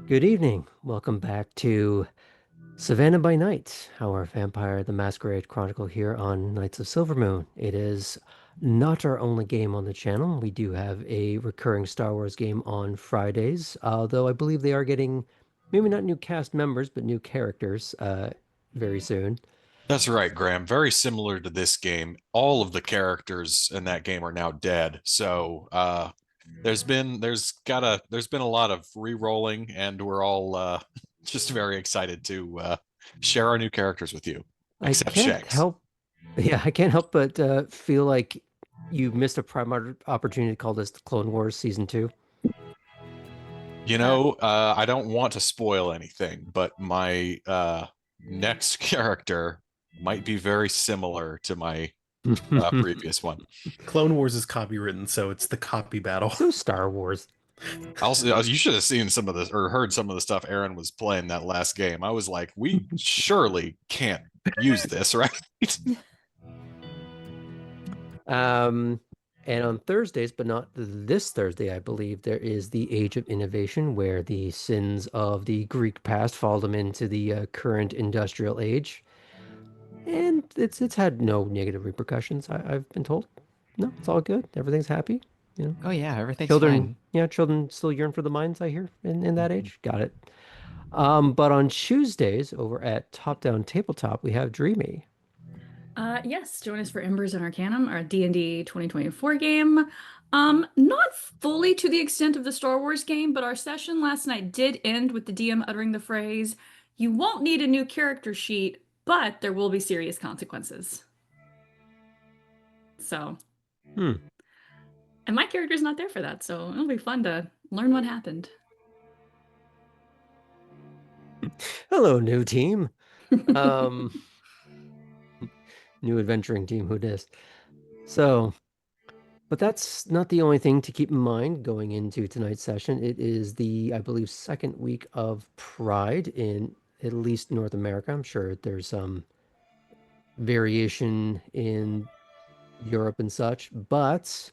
Good evening. Welcome back to Savannah by Night, our Vampire the Masquerade Chronicle here on Nights of Silvermoon. It is not our only game on the channel. We do have a recurring Star Wars game on Fridays, although I believe they are getting maybe not new cast members, but new characters very soon. That's right, Graham. Very similar to this game. All of the characters in that game are now dead. So there's been a lot of re-rolling, and we're all just very excited to share our new characters with you. I Except can't Shanks. help, yeah, I can't help but feel like you missed a prime opportunity to call this the Clone Wars Season 2. I don't want to spoil anything, but my next character might be very similar to my previous one. Clone Wars is copywritten, so it's the copy battle. So Star Wars. Also, you should have seen some of this or heard some of the stuff Aaron was playing that last game. I was like, we surely can't use this, right? Um, and on Thursdays, but not this Thursday, I believe, there is the Age of Innovation, where the sins of the Greek past follow them into the current industrial age. And it's had no negative repercussions, I've been told. No, it's all good. Everything's happy. You know, Oh yeah, everything's children, fine. yeah, children still yearn for the mines, I hear, in that age. Got it. But on Tuesdays over at Top Down Tabletop, we have Dreamy. Yes, join us for Embers and Arcanum, our D&D 2024 game. Not fully to the extent of the Star Wars game, but our session last night did end with the DM uttering the phrase, "You won't need a new character sheet, but there will be serious consequences." So, Hmm. and my character's not there for that, so it'll be fun to learn what happened. Hello, new team. Um, New adventuring team, who dis? So, but that's not the only thing to keep in mind going into tonight's session. It is the, I believe, second week of Pride in at least North America. I'm sure there's some variation in Europe and such, but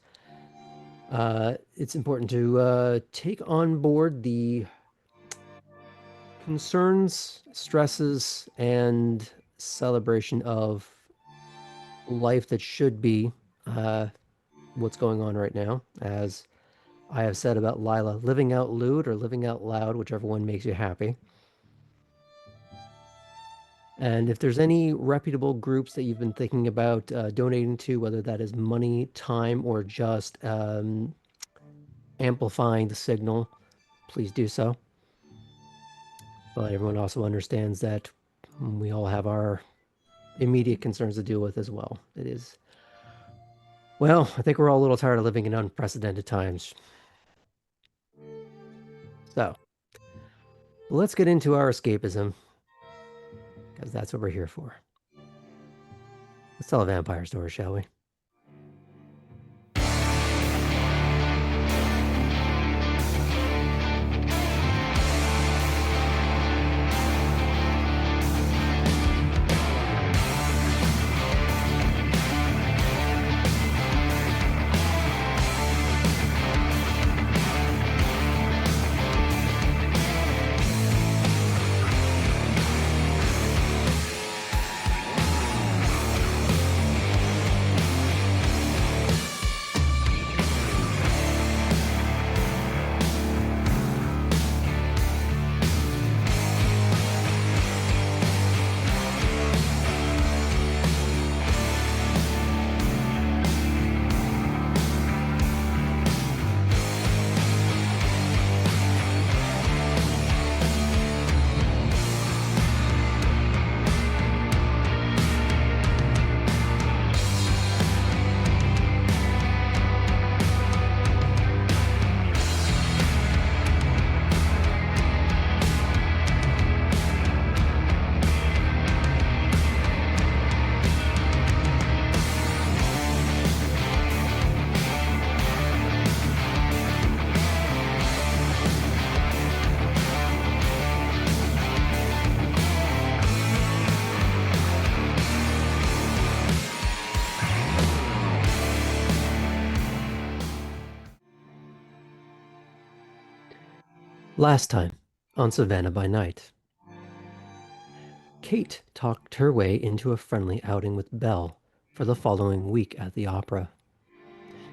it's important to take on board the concerns, stresses, and celebration of life that should be what's going on right now. As I have said about Lila, living out lewd or living out loud, whichever one makes you happy. And if there's any reputable groups that you've been thinking about donating to, whether that is money, time, or just amplifying the signal, please do so. But everyone also understands that we all have our immediate concerns to deal with as well. It is, well, I think we're all a little tired of living in unprecedented times. So, let's get into our escapism, because that's what we're here for. Let's tell a vampire story, shall we? Last time, on Savannah by Night. Kate talked her way into a friendly outing with Belle for the following week at the opera,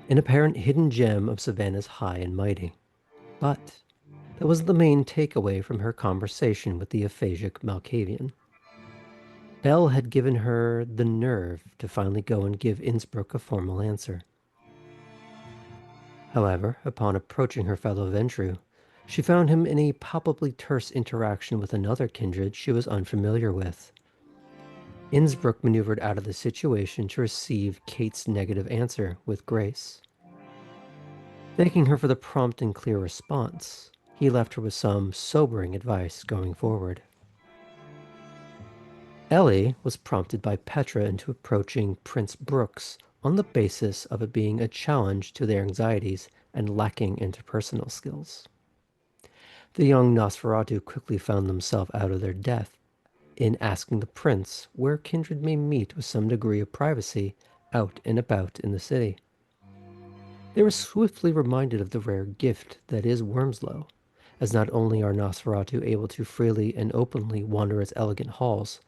an apparent hidden gem of Savannah's high and mighty. But that was the main takeaway from her conversation with the aphasic Malkavian. Belle had given her the nerve to finally go and give Innsbruck a formal answer. However, upon approaching her fellow Ventru, she found him in a palpably terse interaction with another kindred she was unfamiliar with. Innsbruck maneuvered out of the situation to receive Kate's negative answer with grace. Thanking her for the prompt and clear response, he left her with some sobering advice going forward. Ellie was prompted by Petra into approaching Prince Brooks on the basis of it being a challenge to their anxieties and lacking interpersonal skills. The young Nosferatu quickly found themselves out of their depth in asking the prince where kindred may meet with some degree of privacy out and about in the city. They were swiftly reminded of the rare gift that is Wormslow, as not only are Nosferatu able to freely and openly wander its elegant halls,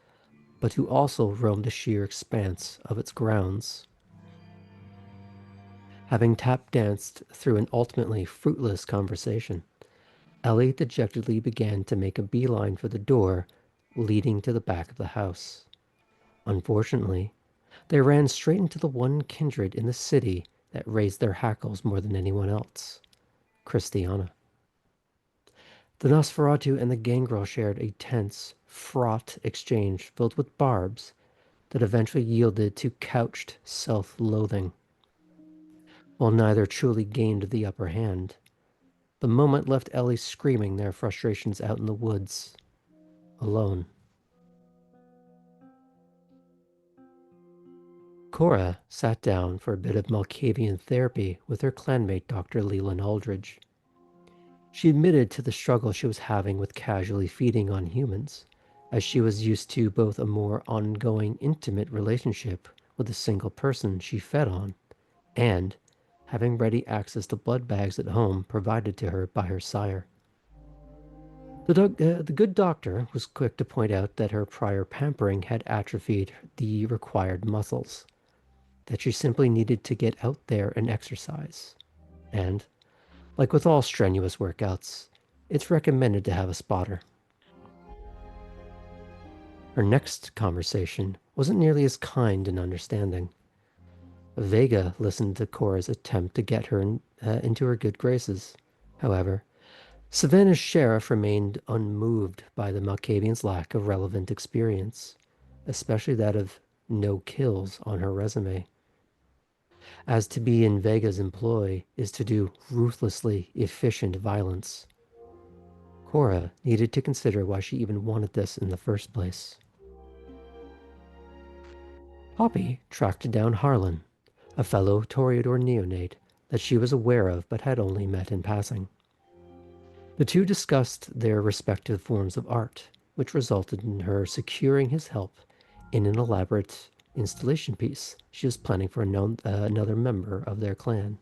but to also roam the sheer expanse of its grounds. Having tap danced through an ultimately fruitless conversation, Ellie dejectedly began to make a beeline for the door leading to the back of the house. Unfortunately, they ran straight into the one kindred in the city that raised their hackles more than anyone else, Christiana. The Nosferatu and the gangrel shared a tense, fraught exchange filled with barbs that eventually yielded to couched self-loathing. While neither truly gained the upper hand, the moment left Ellie screaming their frustrations out in the woods, alone. Cora sat down for a bit of Malkavian therapy with her clanmate Dr. Leland Aldridge. She admitted to the struggle she was having with casually feeding on humans, as she was used to both a more ongoing, intimate relationship with a single person she fed on, and having ready access to blood bags at home provided to her by her sire. The good doctor was quick to point out that her prior pampering had atrophied the required muscles, that she simply needed to get out there and exercise. And, like with all strenuous workouts, it's recommended to have a spotter. Her next conversation wasn't nearly as kind and understanding. Vega listened to Cora's attempt to get her into her good graces. However, Savannah's sheriff remained unmoved by the Malkavian's lack of relevant experience, especially that of no kills on her resume. As to be in Vega's employ is to do ruthlessly efficient violence. Cora needed to consider why she even wanted this in the first place. Poppy tracked down Harlan, a fellow Toreador neonate that she was aware of but had only met in passing. The two discussed their respective forms of art, which resulted in her securing his help in an elaborate installation piece she was planning for another member of their clan.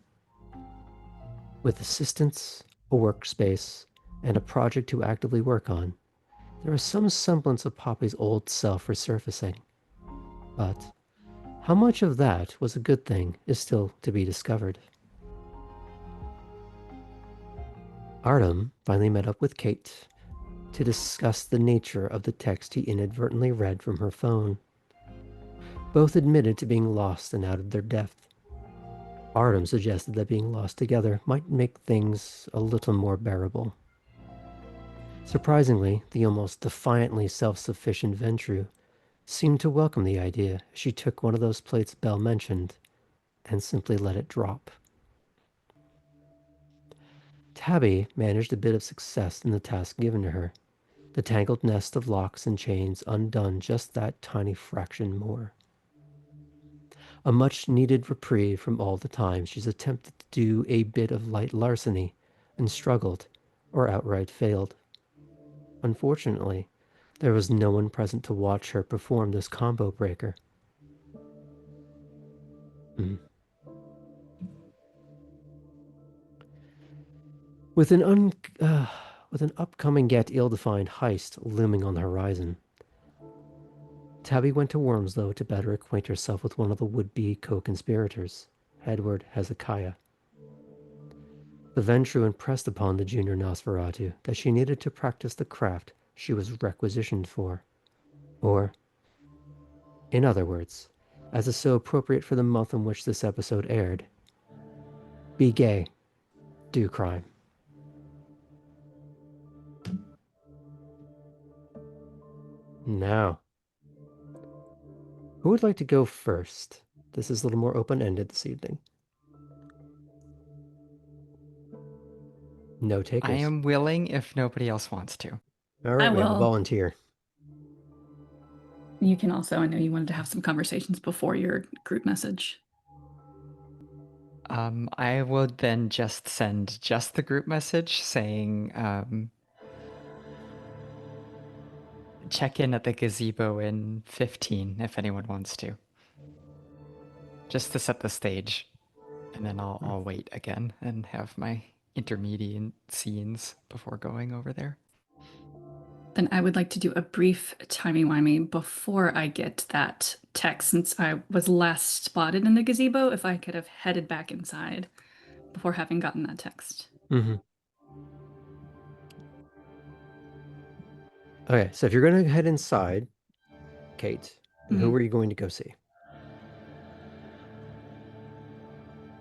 With assistance, a workspace, and a project to actively work on, there was some semblance of Poppy's old self resurfacing. But how much of that was a good thing is still to be discovered. Artem finally met up with Kate to discuss the nature of the text he inadvertently read from her phone. Both admitted to being lost and out of their depth. Artem suggested that being lost together might make things a little more bearable. Surprisingly, the almost defiantly self-sufficient Ventru seemed to welcome the idea. She took one of those plates Belle mentioned and simply let it drop. Tabby managed a bit of success in the task given to her, the tangled nest of locks and chains undone just that tiny fraction more. A much-needed reprieve from all the times she's attempted to do a bit of light larceny and struggled, or outright failed. Unfortunately, there was no one present to watch her perform this combo breaker. With an with an upcoming yet ill-defined heist looming on the horizon. Tabby went to Wormslow to better acquaint herself with one of the would-be co-conspirators, Edward Hezekiah. The Ventru impressed upon the junior Nosferatu that she needed to practice the craft she was requisitioned for. Or, in other words, as is so appropriate for the month in which this episode aired, be gay, do crime. Now, who would like to go first? This is a little more open-ended this evening. No takers. I am willing if nobody else wants to. All right, I we have a will. volunteer. You can also, I know you wanted to have some conversations before your group message. I would then just send just the group message saying, check in at the gazebo in 15 if anyone wants to. Just to set the stage. And then I'll wait again and have my intermediate scenes before going over there. Then I would like to do a brief timey-wimey before I get that text, since I was last spotted in the gazebo, if I could have headed back inside before having gotten that text. Mm-hmm. Okay, so if you're going to head inside, Kate, who are you going to go see?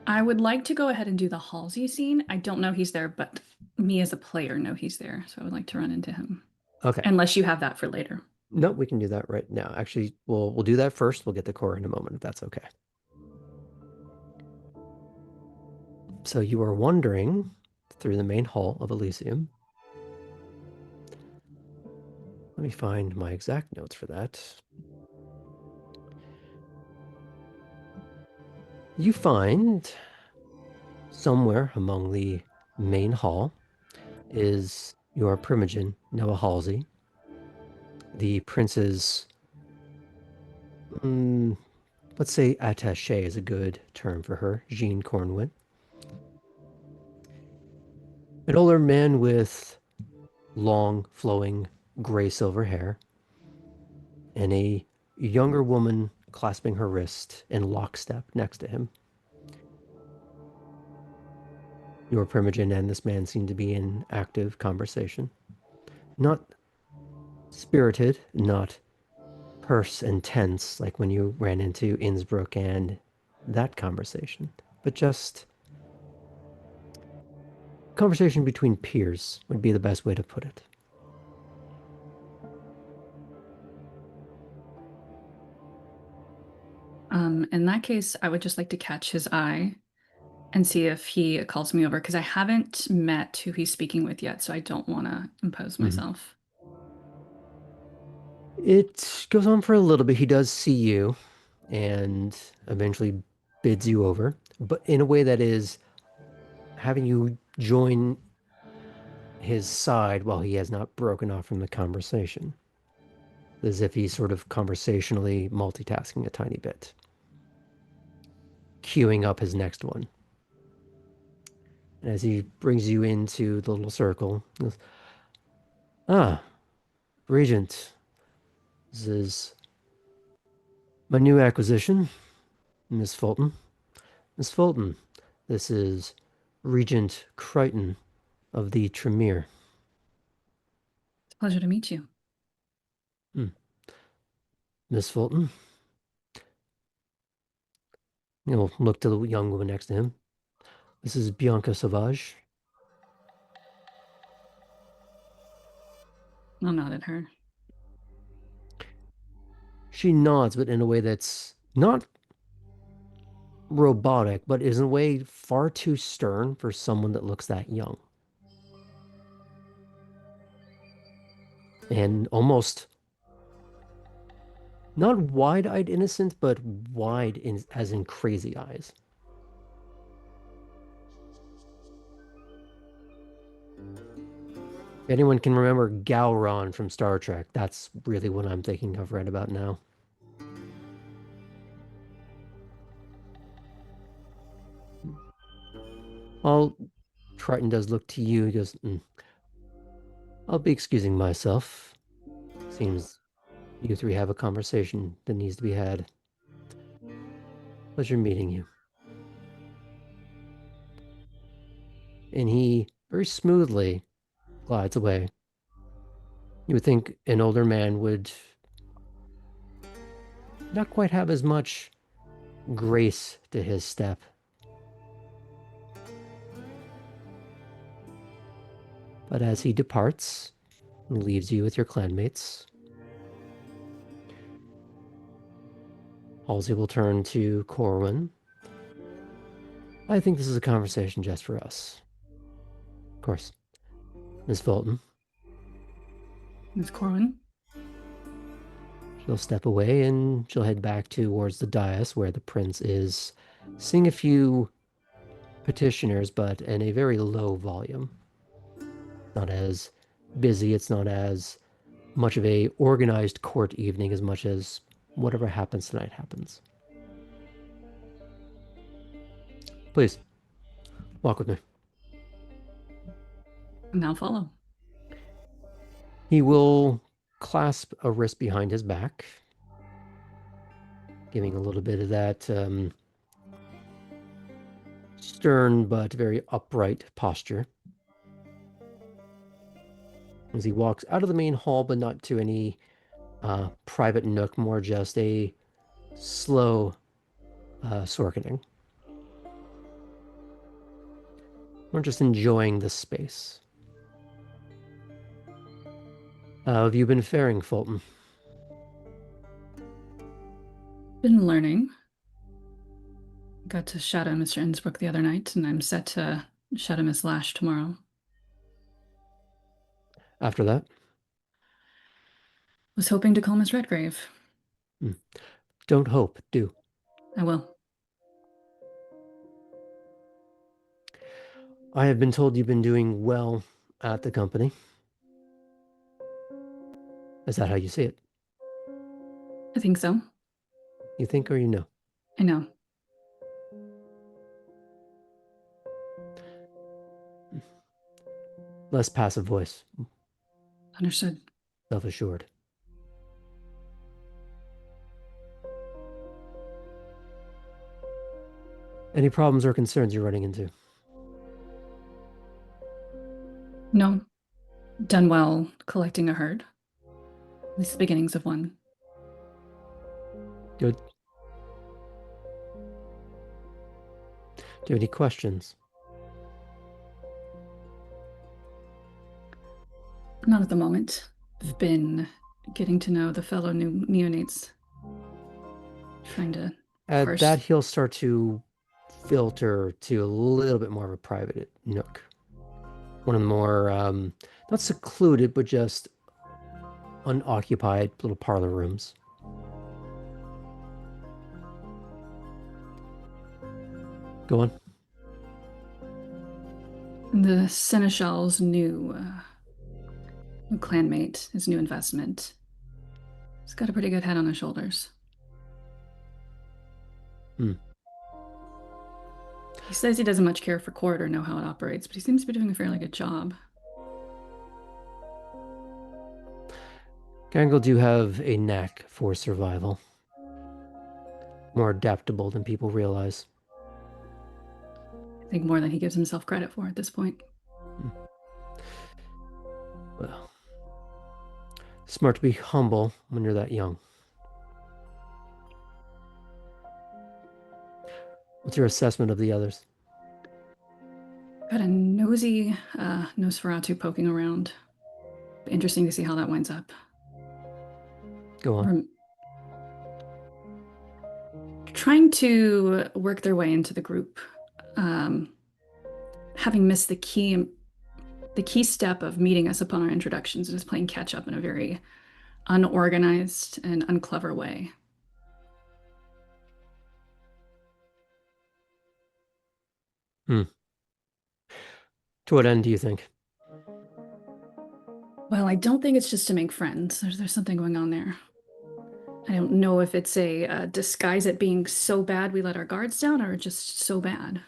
I would like to go ahead and do the Halsey scene. I don't know he's there, but me as a player know he's there, so I would like to run into him. Okay. Unless you have that for later. No, we can do that right now. Actually, we'll do that first. We'll get the core in a moment, if that's okay. So you are wandering through the main hall of Elysium. Let me find my exact notes for that. You find somewhere among the main hall is your primogen, Noah Halsey, the prince's, let's say attaché is a good term for her, Jean Cornwit. An older man with long, flowing, gray-silver hair, and a younger woman clasping her wrist in lockstep next to him. Your primogen and this man seem to be in active conversation. Not spirited, not purse and tense like when you ran into Innsbruck and that conversation, but just conversation between peers would be the best way to put it. In that case, I would just like to catch his eye and see if he calls me over, because I haven't met who he's speaking with yet, so I don't want to impose myself. It goes on for a little bit. He does see you and eventually bids you over, but in a way that is having you join his side while he has not broken off from the conversation. As if he's sort of conversationally multitasking a tiny bit. Queuing up his next one. And as he brings you into the little circle, he goes, "Ah, Regent, this is my new acquisition, Miss Fulton. Miss Fulton, this is Regent Crichton of the Tremere." It's a pleasure to meet you. Miss Fulton. He'll look to the young woman next to him. This is Bianca Sauvage. I'll nod at her. She nods, but in a way that's not robotic, but is in a way far too stern for someone that looks that young. And almost not wide-eyed innocent, but wide as in crazy eyes. If anyone can remember Gowron from Star Trek, that's really what I'm thinking of right about now. Well, Triton does look to you. He goes, I'll be excusing myself. Seems you three have a conversation that needs to be had. Pleasure meeting you. And he very smoothly glides away. You would think an older man would not quite have as much grace to his step. But as he departs and leaves you with your clanmates, Halsey will turn to Corwin. I think this is a conversation just for us. Of course. Miss Fulton. Miss Corwin. She'll step away and she'll head back towards the dais where the prince is seeing a few petitioners, but in a very low volume. Not as busy, it's not as much of a organized court evening as much as whatever happens tonight happens. Please, walk with me. And I'll follow. He will clasp a wrist behind his back, giving a little bit of that stern but very upright posture. As he walks out of the main hall, but not to any private nook, more just a slow sorkening. We're just enjoying the space. How have you been faring, Fulton? Been learning. Got to shadow Mr. Innsbruck the other night, and I'm set to shadow Miss Lash tomorrow. After that? Was hoping to call Miss Redgrave. Don't hope, do. I will. I have been told you've been doing well at the company. Is that how you see it? I think so. You think or you know? I know. Less passive voice, Understood. self-assured. Any problems or concerns you're running into? No. Done well collecting a herd. At least the beginnings of one. Good. Do you have any questions? Not at the moment. I've been getting to know the fellow new neonates. Trying to At parse. that, he'll start to filter to a little bit more of a private nook. One of the more, not secluded, but just unoccupied little parlor rooms. Go on. The Seneschal's new clanmate, his new investment. He's got a pretty good head on his shoulders. Hmm. He says he doesn't much care for court or know how it operates, but he seems to be doing a fairly good job. Gangle do have a knack for survival. More adaptable than people realize. I think more than he gives himself credit for at this point. Well, smart to be humble when you're that young. What's your assessment of the others? Got a nosy Nosferatu poking around. Interesting to see how that winds up. Go on. Trying to work their way into the group. Having missed the key step of meeting us upon our introductions and just playing catch up in a very unorganized and unclever way. To what end do you think? Well, I don't think it's just to make friends. There's something going on there. I don't know if it's a disguise at being so bad we let our guards down or just so bad.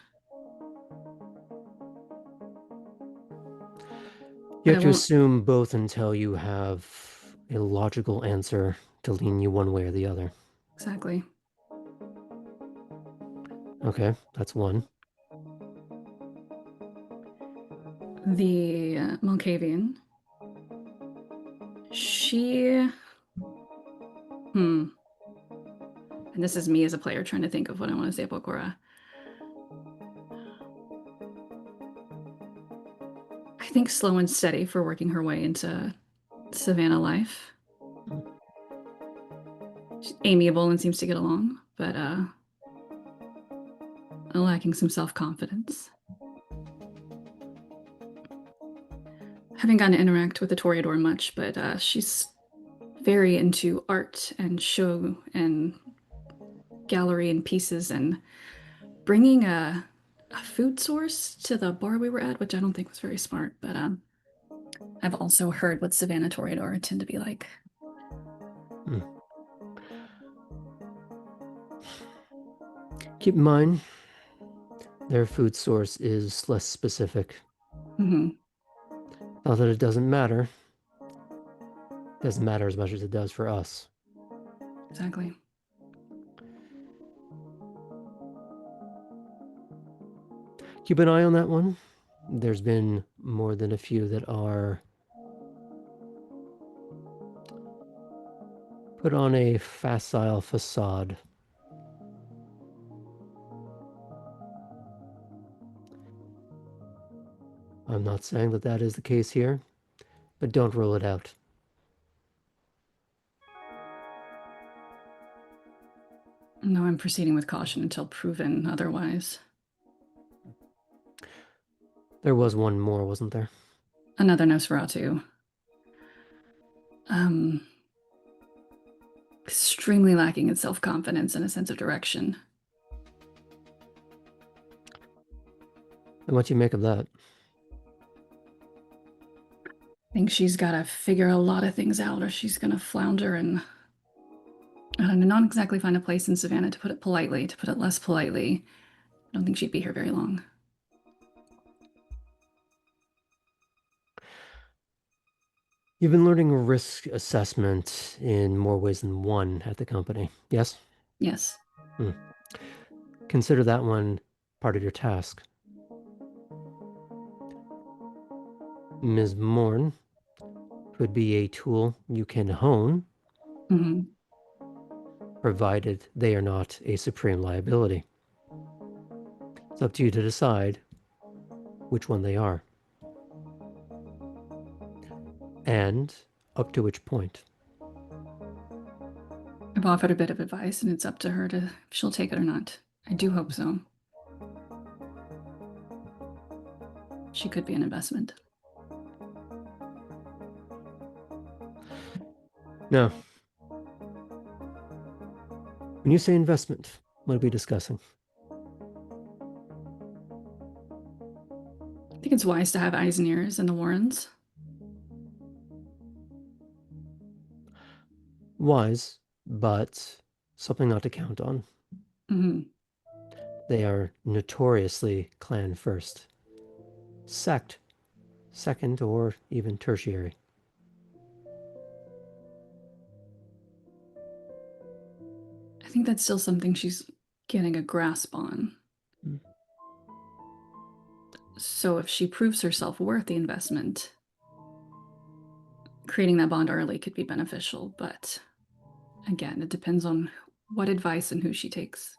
You But have I to won't. assume both until you have a logical answer to lean you one way or the other. Exactly. Okay, that's one. The Malkavian. She. And this is me as a player trying to think of what I want to say about Cora. I think slow and steady for working her way into Savannah life. She's amiable and seems to get along, but lacking some self-confidence. Haven't gotten to interact with the Toreador much, but she's very into art and show and gallery and pieces, and bringing a food source to the bar we were at, which I don't think was very smart, but I've also heard what Savannah Toreador tend to be like. Keep in mind, their food source is less specific. Mhm. Not that it doesn't matter. It doesn't matter as much as it does for us. Exactly. Keep an eye on that one. There's been more than a few that are put on a facile facade. I'm not saying that that is the case here, but don't rule it out. No, I'm proceeding with caution until proven otherwise. There was one more, wasn't there? Another Nosferatu. Extremely lacking in self-confidence and a sense of direction. And what do you make of that? I think she's got to figure a lot of things out, or she's going to flounder and not exactly find a place in Savannah, to put it politely. To put it less politely, I don't think she'd be here very long. You've been learning risk assessment in more ways than one at the company, yes? Yes. Consider that one part of your task. Ms. Morn could be a tool you can hone, provided they are not a supreme liability. It's up to you to decide which one they are. And up to which point. I've offered a bit of advice, and it's up to her to if she'll take it or not. I do hope so. She could be an investment. Now, when you say investment, what are we discussing? I think it's wise to have eyes and ears in the Warrens. Wise, but something not to count on. They are notoriously clan first. Sect second or even tertiary. I think that's still something she's getting a grasp on. So if she proves herself worth the investment, creating that bond early could be beneficial, but again, it depends on what advice and who she takes.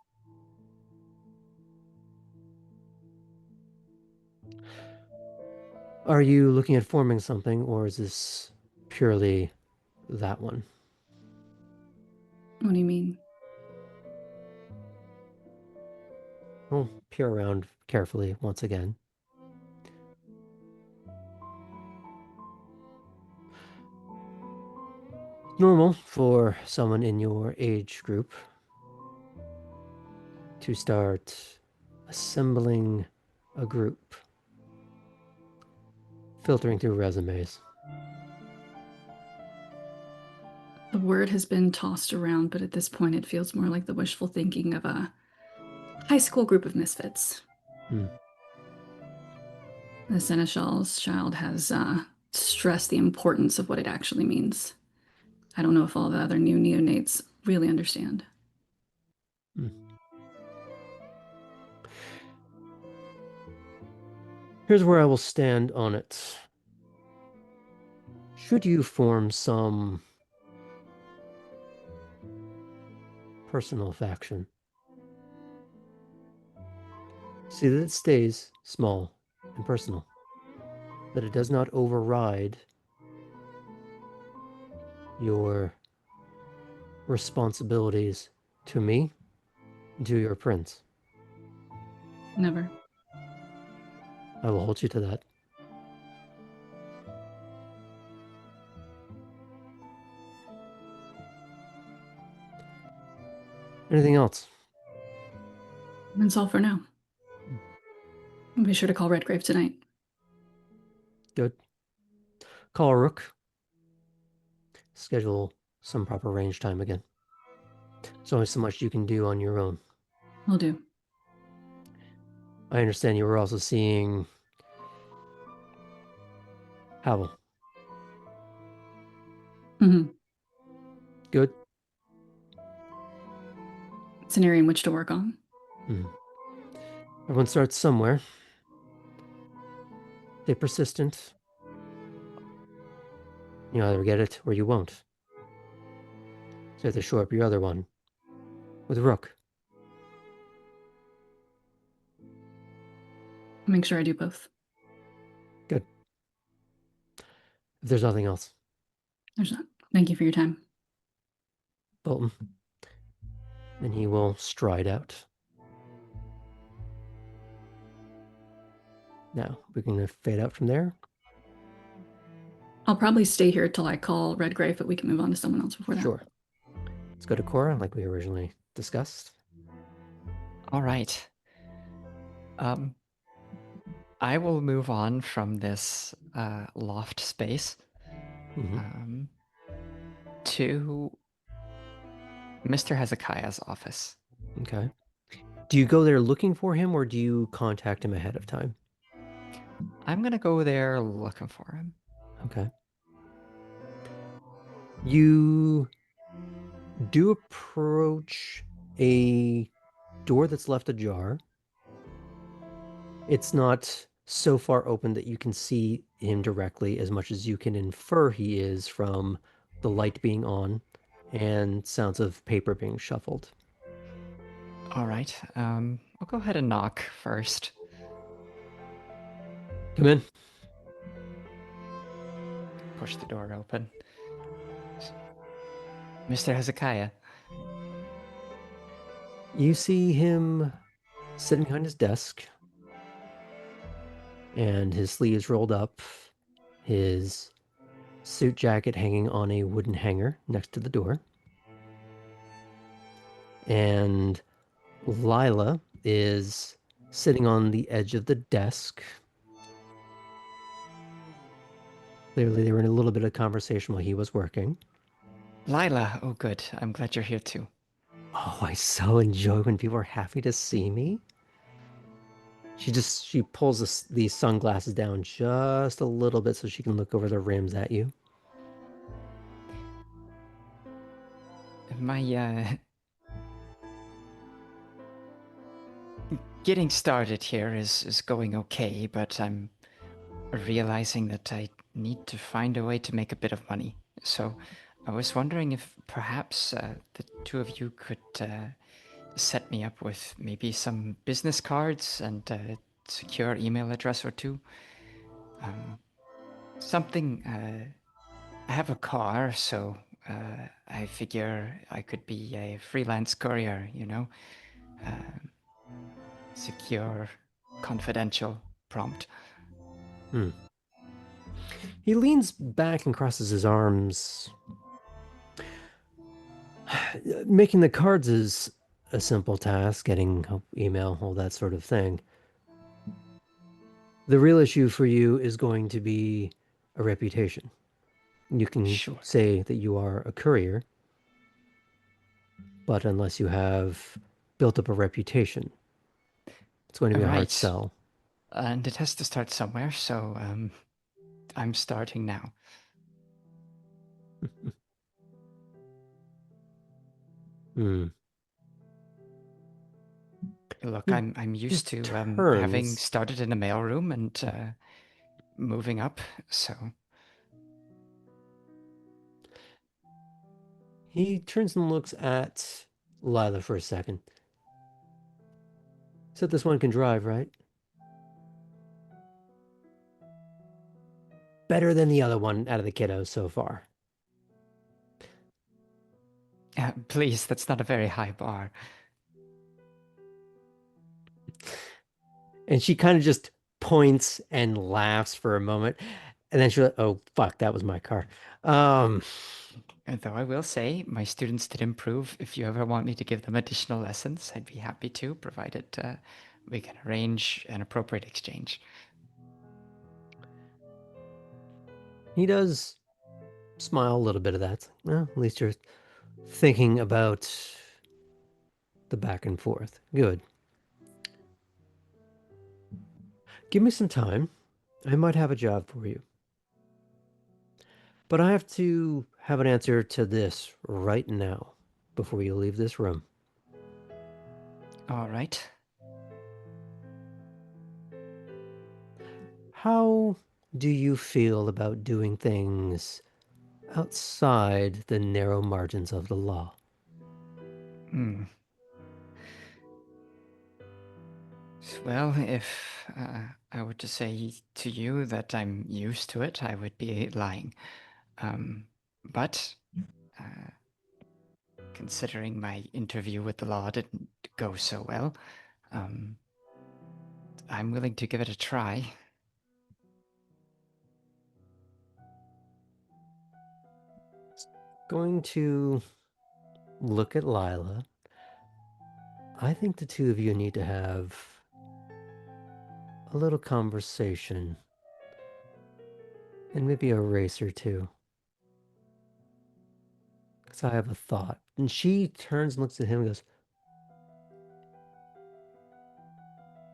Are you looking at forming something, or is this purely that one? What do you mean? We'll peer around carefully once again. Normal for someone in your age group to start assembling a group, filtering through resumes. The word has been tossed around, but at this point it feels more like the wishful thinking of a high school group of misfits. The Seneschal's child has stress the importance of what it actually means. I don't know if all the other new neonates really understand. Here's where I will stand on it. Should you form some personal faction, see that it stays small and personal, that it does not override your responsibilities to me and to your prince. Never. I will hold you to that. Anything else? That's all for now. I'll be sure to call Redgrave tonight. Good. Call Rook. Schedule some proper range time again. There's only so much you can do on your own. Will do. I understand you were also seeing Havel. Mm-hmm. Good. It's an area in which to work on. Everyone starts somewhere. Stay persistent. You either get it or you won't. So you have to shore up your other one with Rook. Make sure I do both. Good. If there's nothing else, There's not. Thank you for your time. Bolton. And he will stride out. Now, we're going to fade out from there. I'll probably stay here till I call Redgrave, but we can move on to someone else before that. Sure. Let's go to Cora, like we originally discussed. All right. I will move on from this loft space Mhm. to Mr. Hezekiah's office. Okay. Do you go there looking for him, or do you contact him ahead of time? I'm gonna go there looking for him. Okay. You do approach a door that's left ajar. It's not so far open that you can see him directly as much as you can infer he is from the light being on and sounds of paper being shuffled. All right. I'll go ahead and knock first. Come in. Push the door open. Mr. Hezekiah. You see him sitting behind his desk and his sleeves rolled up, his suit jacket hanging on a wooden hanger next to the door. And Lila is sitting on the edge of the desk. Clearly, they were in a little bit of conversation while he was working. Lila, oh good. I'm glad you're here too. Oh, I so enjoy when people are happy to see me. She pulls these sunglasses down just a little bit so she can look over the rims at you. My getting started here is going okay, but I'm realizing that I need to find a way to make a bit of money. So I was wondering if perhaps the two of you could set me up with maybe some business cards and a secure email address or two. Something. I have a car, so I figure I could be a freelance courier, you know? Secure, confidential, prompt. He leans back and crosses his arms. Making the cards is a simple task, getting email, all that sort of thing. The real issue for you is going to be a reputation. You can Sure. say that you are a courier, but unless you have built up a reputation, it's going to be a hard Right. sell. And it has to start somewhere, so I'm starting now. Hmm. Look, He I'm used to having turns. started in a mailroom and moving up, so He turns and looks at Lila for a second. Said this one can drive, right? Better than the other one out of the kiddos so far. please, that's not a very high bar. And she kind of just points and laughs for a moment. And then she's like, oh, fuck, that was my car. Though I will say, my students did improve. If you ever want me to give them additional lessons, I'd be happy to, provided we can arrange an appropriate exchange. He does smile a little bit of that. Well, at least you're thinking about the back and forth. Good. Give me some time. I might have a job for you. But I have to have an answer to this right now before you leave this room. All right. How do you feel about doing things outside the narrow margins of the law? Hmm. Well, if I were to say to you that I'm used to it, I would be lying. But considering my interview with the law didn't go so well, um, I'm willing to give it a try. Going to look at Lila. I think the two of you need to have a little conversation. And maybe a race or two. Because I have a thought. And she turns and looks at him and goes,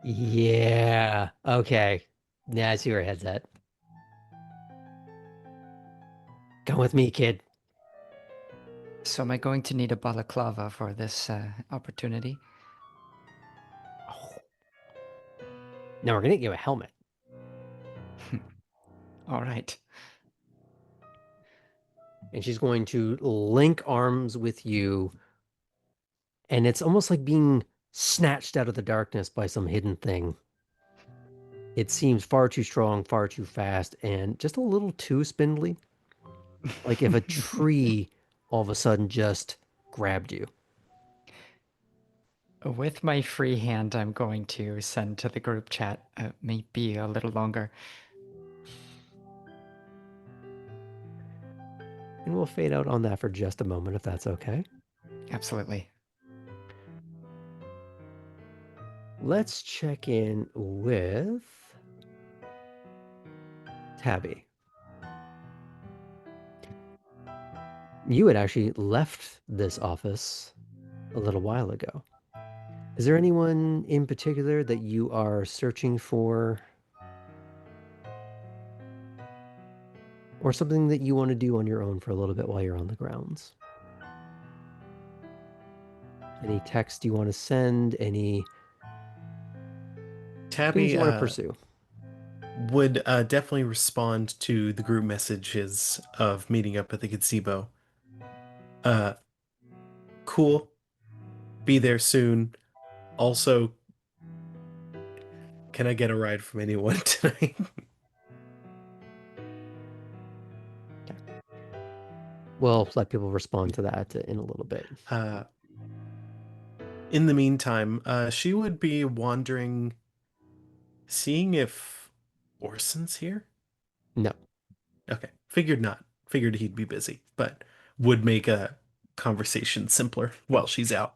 yeah, okay. Yeah, I see where her head's at. Come with me, kid. So am I going to need a balaclava for this opportunity? Oh. Now we're going to get you a helmet. All right. And she's going to link arms with you. And it's almost like being snatched out of the darkness by some hidden thing. It seems far too strong, far too fast, and just a little too spindly. Like if a tree all of a sudden just grabbed you. With my free hand, I'm going to send to the group chat, maybe a little longer. And we'll fade out on that for just a moment, if that's okay. Absolutely. Let's check in with Tabby. You had actually left this office a little while ago. Is there anyone in particular that you are searching for? Or something that you want to do on your own for a little bit while you're on the grounds? Any text you want to send? Any things Tabby you want to pursue? would definitely respond to the group messages of meeting up at the gazebo. Cool. Be there soon. Also, can I get a ride from anyone tonight? We'll let people respond to that in a little bit. In the meantime, she would be wandering, seeing if Orson's here. No. Okay, figured not. Figured he'd be busy, but would make a conversation simpler while she's out.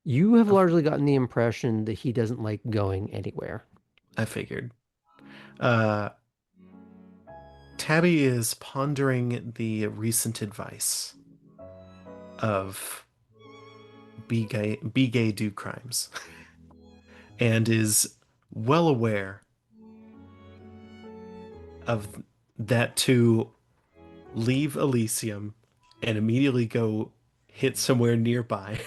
You have largely gotten the impression that he doesn't like going anywhere. I figured. Tabby is pondering the recent advice of be gay, do crimes, and is well aware of that to leave Elysium and immediately go hit somewhere nearby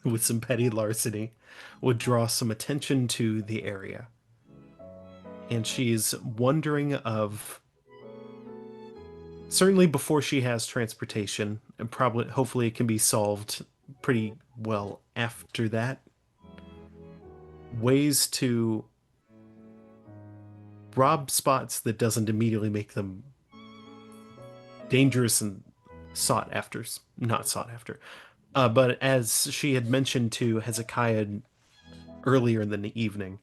with some petty larceny would draw some attention to the area. And she's wondering of certainly before she has transportation, and probably hopefully it can be solved pretty well after that. Ways to rob spots that doesn't immediately make them dangerous and sought after, not sought after. But as she had mentioned to Hezekiah earlier in the evening,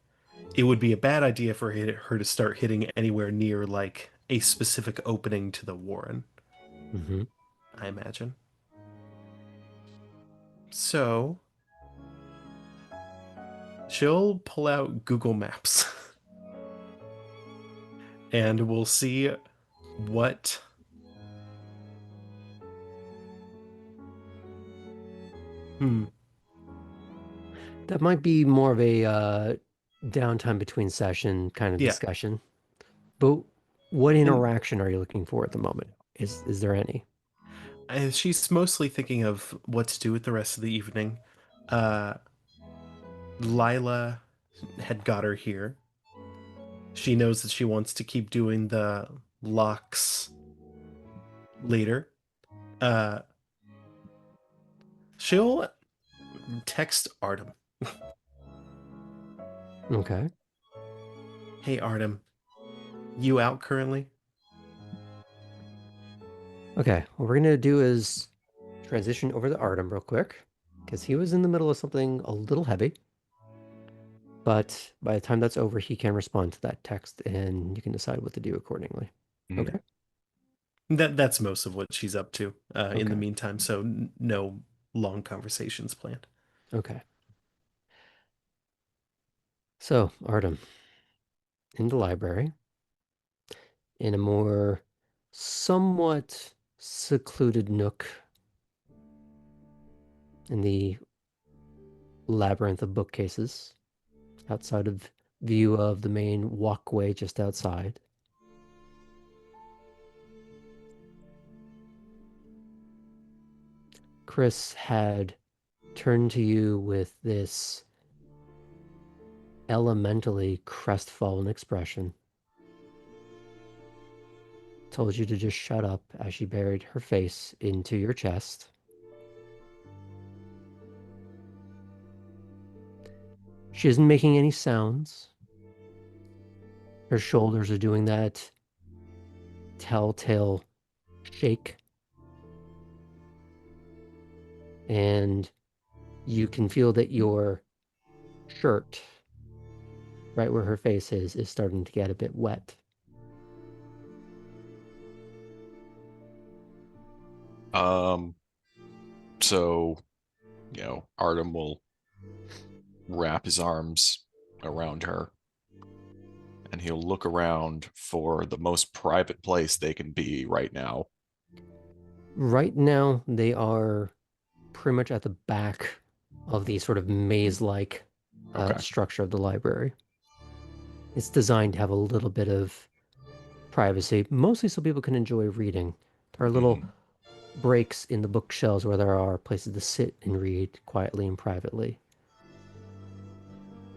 it would be a bad idea for her to start hitting anywhere near like a specific opening to the Warren, Mm-hmm. I imagine. So she'll pull out Google Maps and we'll see what That might be more of a downtime between session kind of Yeah. discussion. But what And interaction are you looking for at the moment? Is there any? she's mostly thinking of what to do with the rest of the evening. Uh, Lila had got her here. She knows that she wants to keep doing the locks later. Uh, she'll text Artem. Okay. Hey, Artem, you out currently? Okay. What we're gonna do is transition over to Artem real quick, because he was in the middle of something a little heavy. But by the time that's over, he can respond to that text, and you can decide what to do accordingly. Mhm. Okay. That's most of what she's up to in the Okay. meantime, so no long conversations planned. Okay. So, Artem, in the library, in a more somewhat secluded nook in the labyrinth of bookcases, outside of view of the main walkway just outside. Chris had turned to you with this elementally crestfallen expression, told you to just shut up as she buried her face into your chest. She isn't making any sounds. Her shoulders are doing that telltale shake. And you can feel that your shirt, right where her face is starting to get a bit wet. So, Artem will wrap his arms around her and he'll look around for the most private place they can be right now. Right now, they are pretty much at the back of the sort of maze-like Okay. structure of the library. It's designed to have a little bit of privacy, mostly so people can enjoy reading. There are little Mhm. breaks in the bookshelves where there are places to sit and read quietly and privately.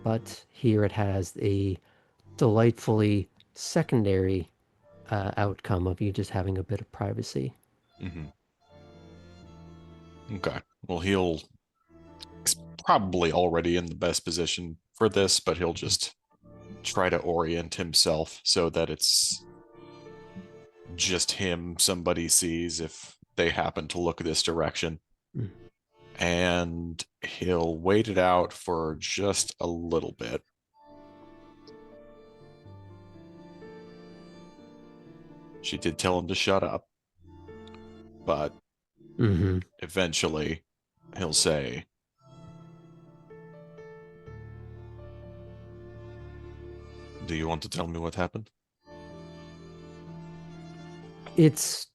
But here it has a delightfully secondary outcome of you just having a bit of privacy. Mhm. Okay. Well, he's probably already in the best position for this, but he'll just try to orient himself so that it's just him somebody sees if they happen to look this direction. Mm. And he'll wait it out for just a little bit. She did tell him to shut up, but Mm-hmm. eventually he'll say, "Do you want to tell me what happened?" It's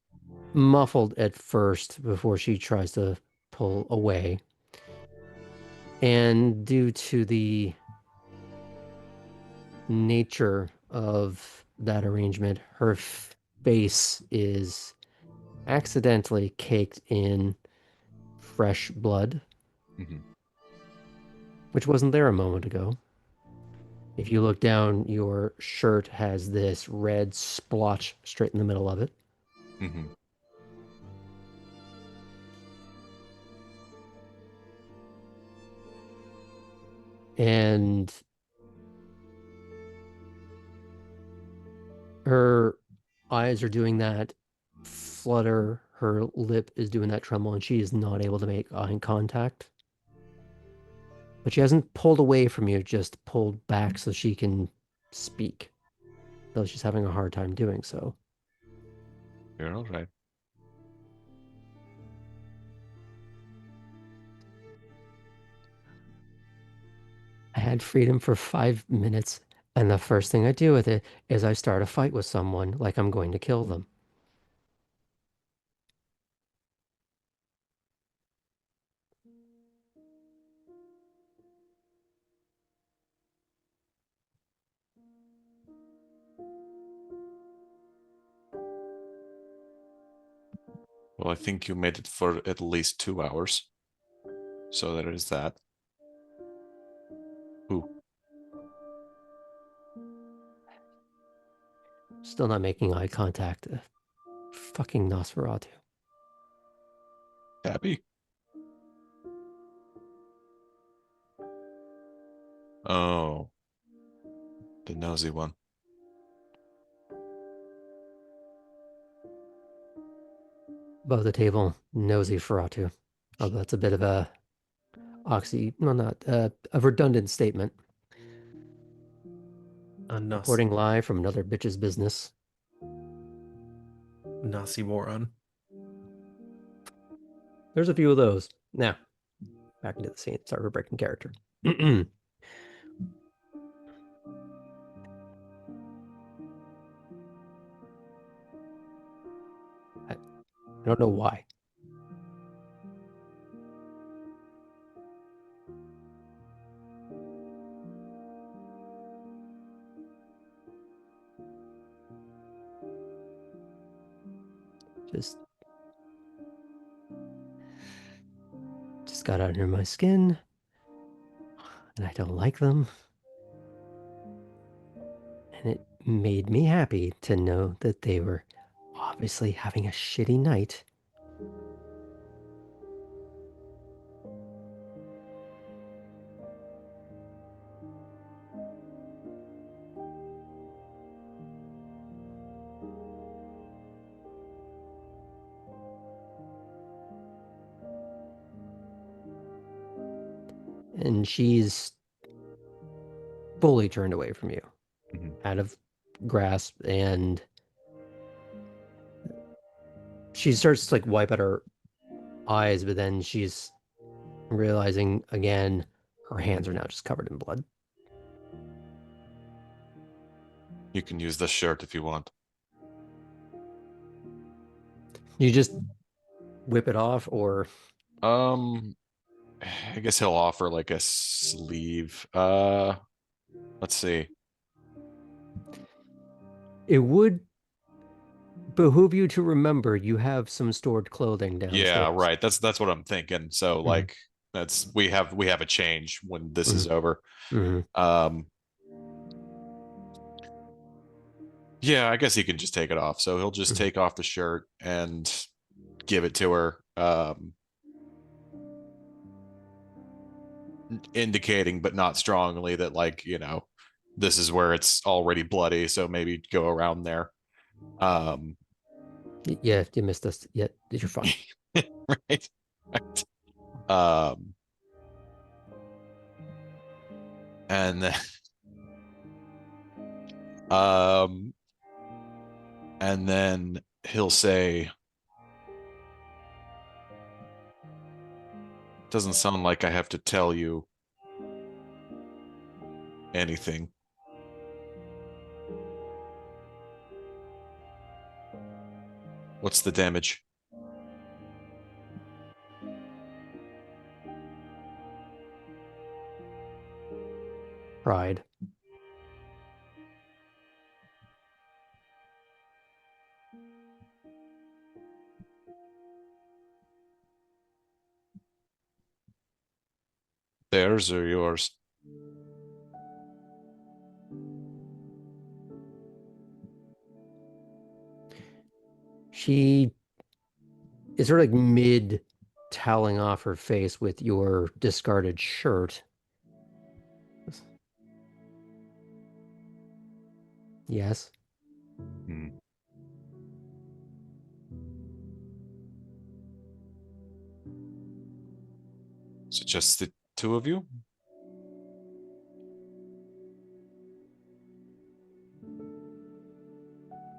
muffled at first before she tries to pull away. And due to the nature of that arrangement, her face is accidentally caked in fresh blood, Mm-hmm. which wasn't there a moment ago. If you look down, your shirt has this red splotch straight in the middle of it. Mm-hmm. And her eyes are doing that flutter, her lip is doing that tremble, and she is not able to make eye contact. But she hasn't pulled away from you, just pulled back so she can speak, though she's having a hard time doing so. You're all right. I had freedom for 5 minutes, and the first thing I do with it is I start a fight with someone like I'm going to kill them. Well, I think you made it for at least 2 hours. So there is that. Ooh, Still not making eye contact. Fucking Nosferatu. Tabby. Oh, the nosy one. Above the table, nosy Ferratu. Although that's a bit of a a redundant statement. A Reporting live from another bitch's business. Nasi moron. There's a few of those. Now, back into the scene. Sorry for breaking character. I don't know why. Just got under my skin, and I don't like them. And it made me happy to know that they were obviously having a shitty night. And she's fully turned away from you, out of grasp, and she starts to like wipe at her eyes, but then she's realizing again her hands are now just covered in blood. You can use the shirt if you want. You just whip it off, or I guess he'll offer like a sleeve. Let's see. it would behoove you to remember you have some stored clothing downstairs. Yeah, right. That's what I'm thinking. So Mhm. like that's we have a change when this is over. Mm-hmm. Yeah, I guess he can just take it off. So he'll just take off the shirt and give it to her, indicating but not strongly that like, this is where it's already bloody, so maybe go around there. Yeah, you missed us. Yeah, you're fine. Right. And then and then he'll say, doesn't sound like I have to tell you anything. What's the damage? Pride. Theirs or yours? She is sort of like mid toweling off her face with your discarded shirt. Yes. Hmm. So just the two of you?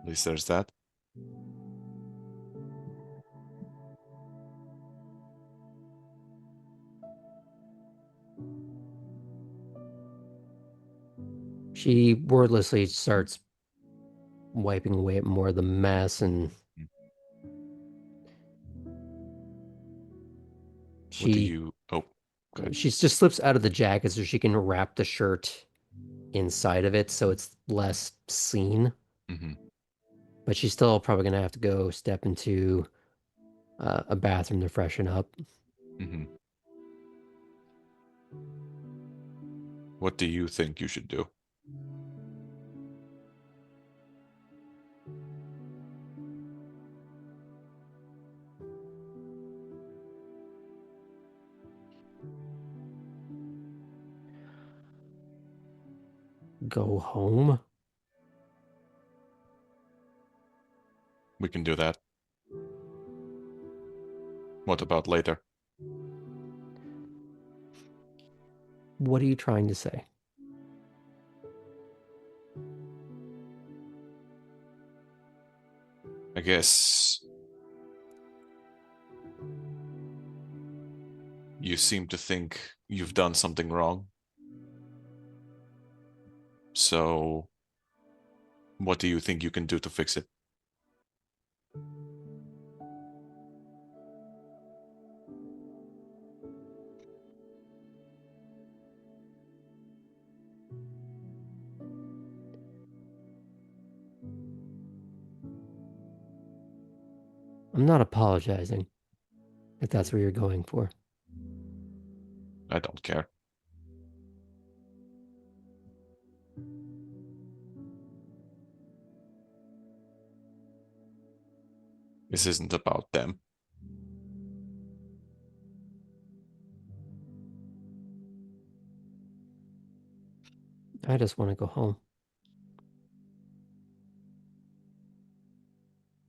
At least there's that. She wordlessly starts wiping away at more of the mess, and What do she you... Oh, good. she just slips out of the jacket so she can wrap the shirt inside of it so it's less seen. Mm-hmm. But she's still probably gonna have to go step into a bathroom to freshen up. Mm-hmm. What do you think you should do? Go home. We can do that. What about later? What are you trying to say? I guess you seem to think you've done something wrong. So, what do you think you can do to fix it? I'm not apologizing, if that's what you're going for. I don't care. This isn't about them. I just want to go home.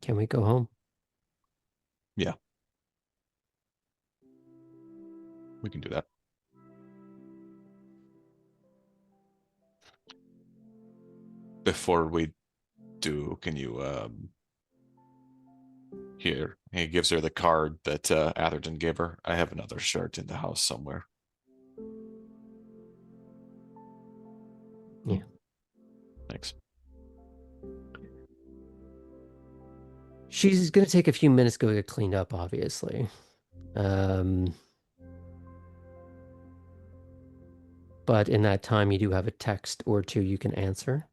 Can we go home? Yeah. We can do that. Before we do, can you here? He gives her the card that Atherton gave her. I have another shirt in the house somewhere. Yeah. Thanks. She's gonna take a few minutes to go get cleaned up, obviously. But in that time, you do have a text or two you can answer.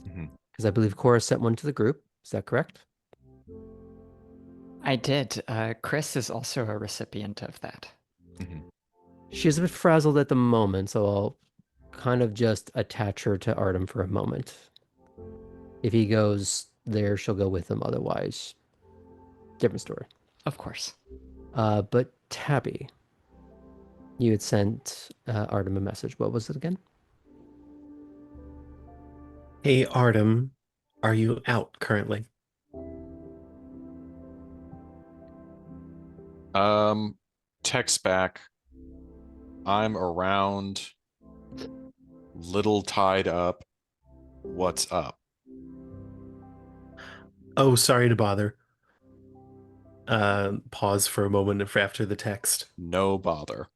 Mm-hmm. Because I believe Cora sent one to the group. Is that correct? I did. Chris is also a recipient of that. Mm-hmm. She's a bit frazzled at the moment, so I'll kind of just attach her to Artem for a moment. If he goes there, she'll go with him. Otherwise, different story. Of course. But Tabby, you had sent Artem a message. What was it again? Hey, Artem, are you out currently? Text back. I'm around, little tied up. What's up? Oh, sorry to bother. Pause for a moment for after the text. No bother.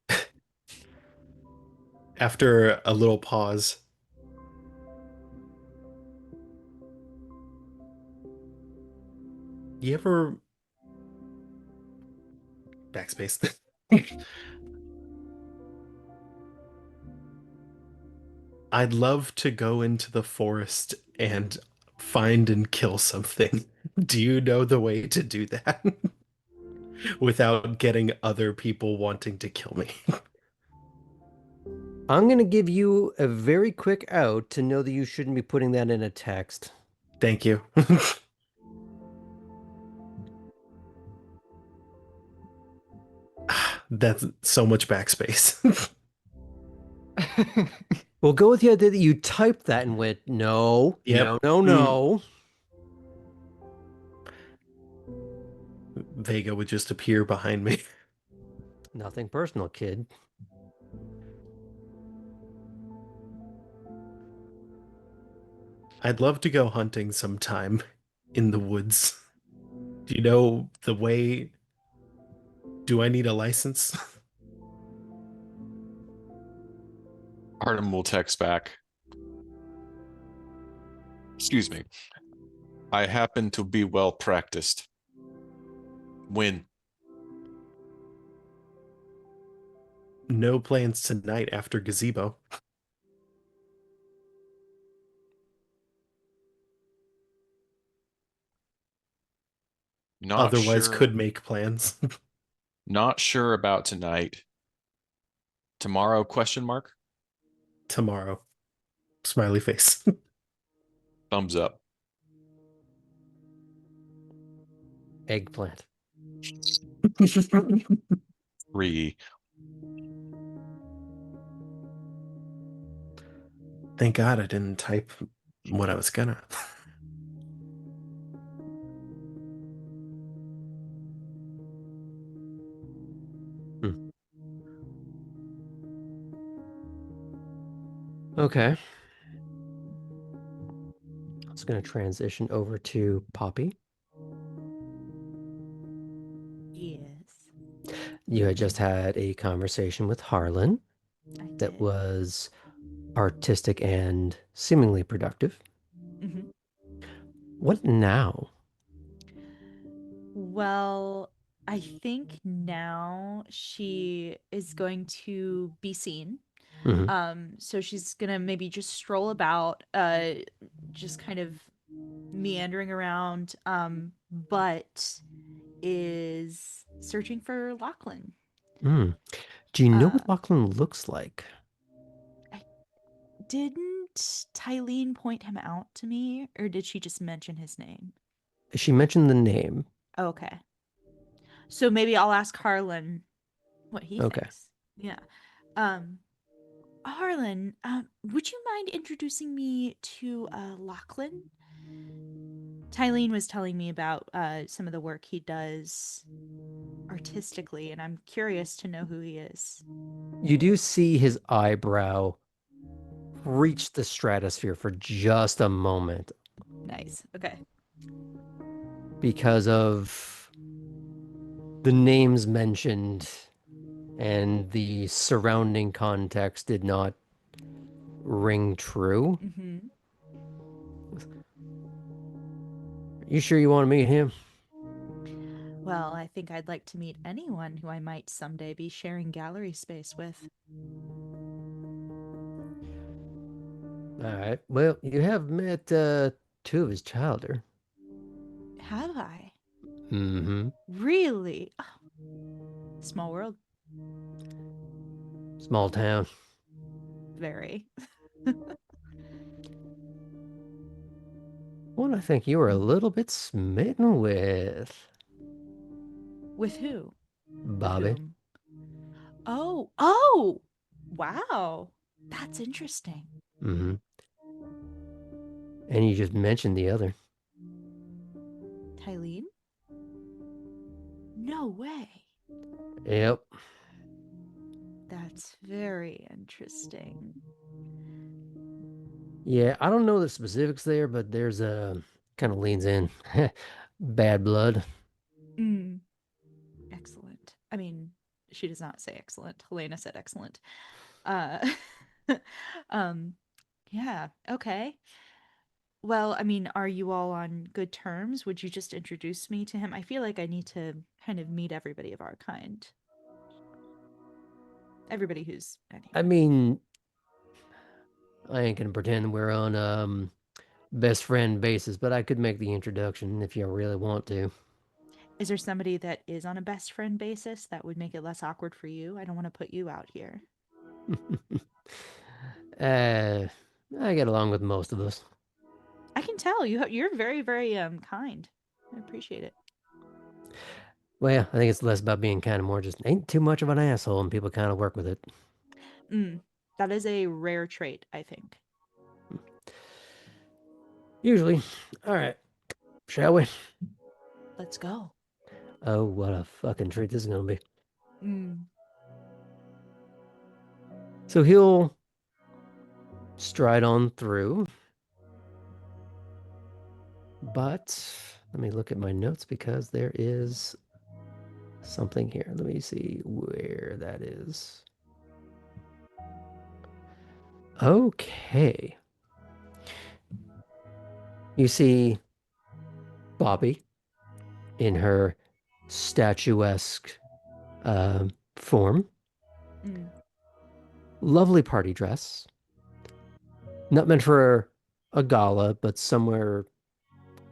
After a little pause. You ever backspace? I'd love to go into the forest and find and kill something. Do you know the way to do that? Without getting other people wanting to kill me. I'm going to give you a very quick out to know that you shouldn't be putting that in a text. Thank you. That's so much backspace. We'll go with the idea that you typed that and went, no, Yep. no. Vega would just appear behind me. Nothing personal, kid. I'd love to go hunting sometime in the woods. Do you know the way? Do I need a license? Artem will text back. Excuse me. I happen to be well practiced. When? No plans tonight after Gazebo. Not Otherwise, sure. could make plans. Not sure about tonight. Tomorrow? Question mark. Tomorrow. Smiley face. Thumbs up. Eggplant. 3. Thank God I didn't type what I was gonna. Okay. I was going to transition over to Poppy. Yes. You had just had a conversation with Harlan I that did. was artistic and seemingly productive. Mhm. What now? Well, I think now she is going to be seen. So she's gonna maybe just stroll about, just kind of meandering around, but is searching for Lachlan. Do you know Uh, what Lachlan looks like? Didn't Tylene point him out to me, or did she just mention his name? She mentioned the name. Okay. So maybe I'll ask Harlan what he Okay. thinks. Yeah. Um, Harlan, would you mind introducing me to Lachlan? Tylene was telling me about some of the work he does artistically, and I'm curious to know who he is. You do see his eyebrow reach the stratosphere for just a moment Nice. Okay. because of the names mentioned and the surrounding context did not ring true. Mm-hmm. You sure you want to meet him? Well, I think I'd like to meet anyone who I might someday be sharing gallery space with. All right. Well, you have met two of his childer. Have I? Mm-hmm. Really? Oh, small world. Small town. Very. One I think you were a little bit smitten with. With who? With Bobby. whom? Oh! Wow. That's interesting. Mm-hmm. And you just mentioned the other. Tylene? No way. Yep. That's very interesting. Yeah, I don't know the specifics there, but there's a kind of leans in. Bad blood. Excellent. I mean, she does not say excellent. Helena said excellent. Uh um yeah, okay. Well, I mean, are you all on good terms? Would you just introduce me to him? I feel like I need to kind of meet everybody of our kind. Everybody who's I anyway. mean, I ain't gonna pretend we're on best friend basis, but I could make the introduction if you really want to. Is there somebody that is on a best friend basis that would make it less awkward for you? I don't want to put you out here. I get along with most of us. I can tell you're very, very kind. I appreciate it. Well, I think it's less about being kind of more just ain't too much of an asshole and people kind of work with it. That is a rare trait, I think. Usually. All right. Shall we? Let's go. Oh, what a fucking treat this is going to be. So he'll stride on through. But let me look at my notes because there is something here. Let me see where that is. Okay. You see Bobby in her statuesque form. Lovely party dress. Not meant for a gala, but somewhere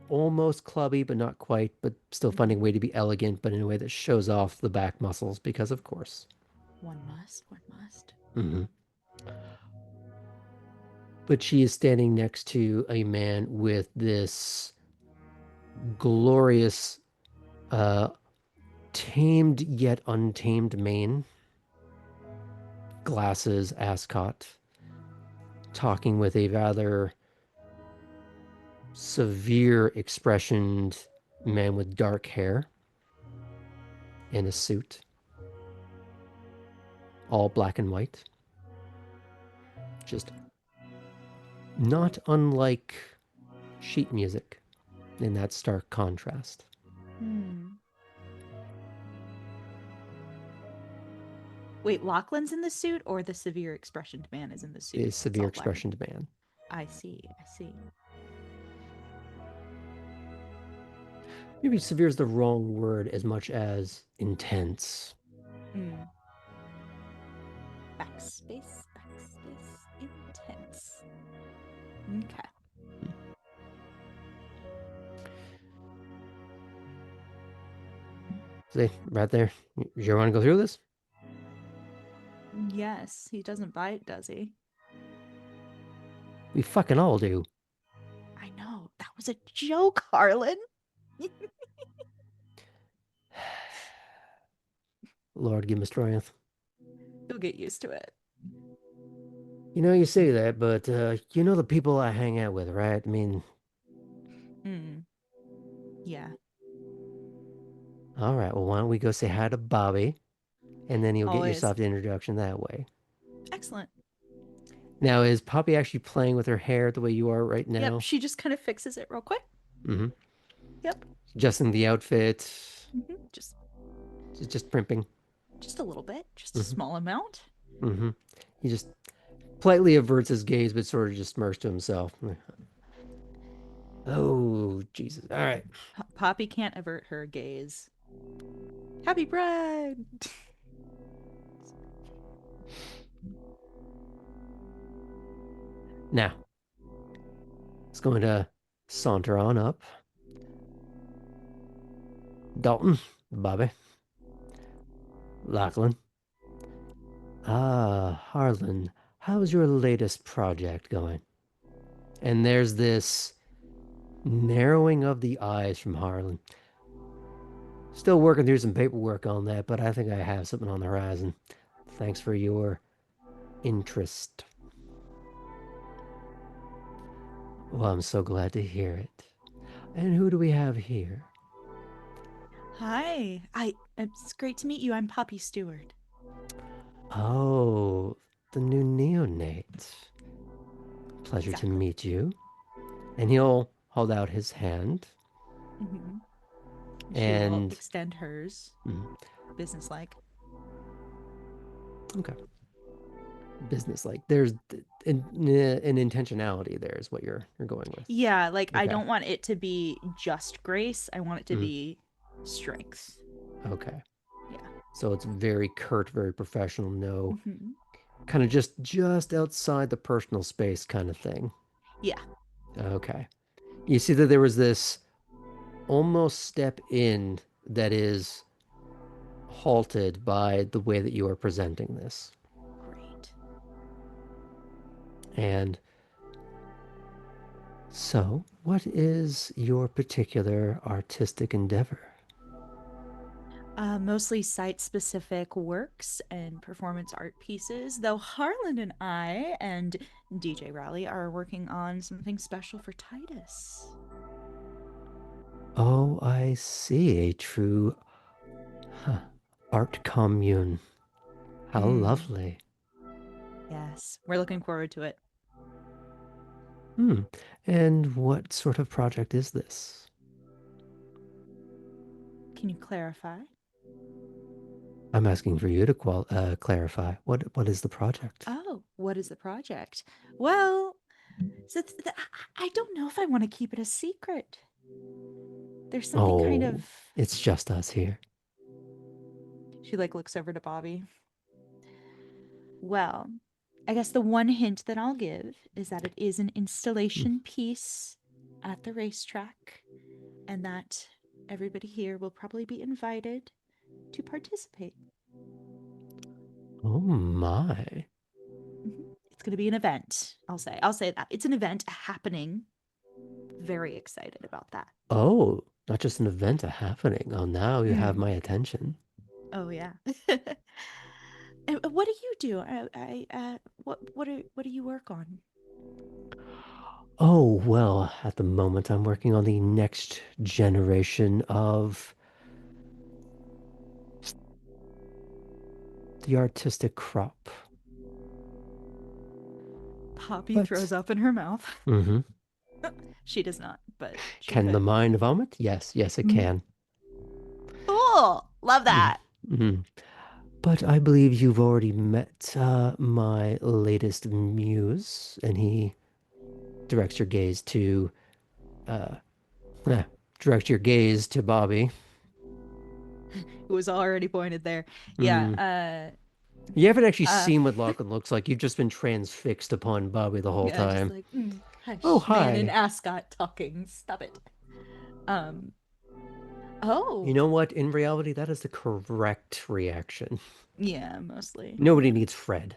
almost clubby, but not quite, but still finding a way to be elegant, but in a way that shows off the back muscles, because of course. One must. Mm-hmm. But she is standing next to a man with this glorious, tamed yet untamed mane, glasses, ascot, talking with a rather severe expressioned man with dark hair in a suit, all black and white. Just not unlike sheet music in that stark contrast. Wait, Lachlan's in the suit or the severe expressioned man is in the suit? The severe expressioned man. I see. Maybe severe is the wrong word as much as intense. Backspace, intense. Okay. See, right there. You sure want to go through this? Yes, he doesn't bite, does he? We fucking all do. I know. That was a joke, Harlan. Lord, give me strength. You'll get used to it. You know, you say that, but you know the people I hang out with, right? I mean... Yeah. All right, well, why don't we go say hi to Bobby, and then you'll get Always. yourself the introduction that way. Excellent. Now, is Poppy actually playing with her hair the way you are right now? Yep, she just kind of fixes it real quick. Mm-hmm. Yep. Adjusting the outfit. Just primping. Just a little bit. Just a small amount. Mm-hmm. He just politely averts his gaze, but sort of just smirks to himself. Oh, Jesus. All right. Poppy can't avert her gaze. Happy Pride! Now, it's going to saunter on up. Dalton, Bobby, Lachlan. Harlan, how's your latest project going? And there's this narrowing of the eyes from Harlan. Still working through some paperwork on that, but I think I have something on the horizon. Thanks for your interest. Well, I'm so glad to hear it. And who do we have here? Hi. It's great to meet you. I'm Poppy Stewart. Oh, the new neonate. Pleasure Exactly. to meet you. And he'll hold out his hand. She'll extend hers. Businesslike. Okay. Businesslike. There's an intentionality there is what you're going with. Yeah, like I Okay. don't want it to be just grace. I want it to be strength. Okay. Yeah. So it's very curt, very professional. No, kind of just outside the personal space kind of thing. Yeah. Okay. You see that there was this almost step in that is halted by the way that you are presenting this. Great. And so, what is your particular artistic endeavor? Mostly site-specific works and performance art pieces, though Harlan and I and DJ Raleigh are working on something special for Titus. Oh, I see. A true art commune. How lovely. Yes, we're looking forward to it. And what sort of project is this? Can you clarify? I'm asking for you to clarify. What is the project? Oh, what is the project? Well, so I don't know if I want to keep it a secret. There's something kind Oh, of. it's just us here. She like looks over to Bobby. Well, I guess the one hint that I'll give is that it is an installation piece at the racetrack, and that everybody here will probably be invited to participate. Oh my. It's going to be an event. I'll say that it's an event happening. Very excited about that. Oh, not just an event happening. Oh, now you have my attention. Oh yeah. And what do you do? What do you work on? Oh, well, at the moment I'm working on the next generation of the artistic crop. Poppy throws up in her mouth. Mm-hmm. She does not, but she Can the could. mind vomit? Yes, it can. Cool. Love that. Mm-hmm. But I believe you've already met my latest muse, and he directs your gaze to Bobby. It was already pointed there. Yeah. You haven't actually seen what Lachlan looks like. You've just been transfixed upon Bobby the whole Yeah, time. just like hush, Oh, hi. man and ascot talking. Stop it. Oh. You know what? In reality, that is the correct reaction. Yeah, mostly. Nobody needs Fred.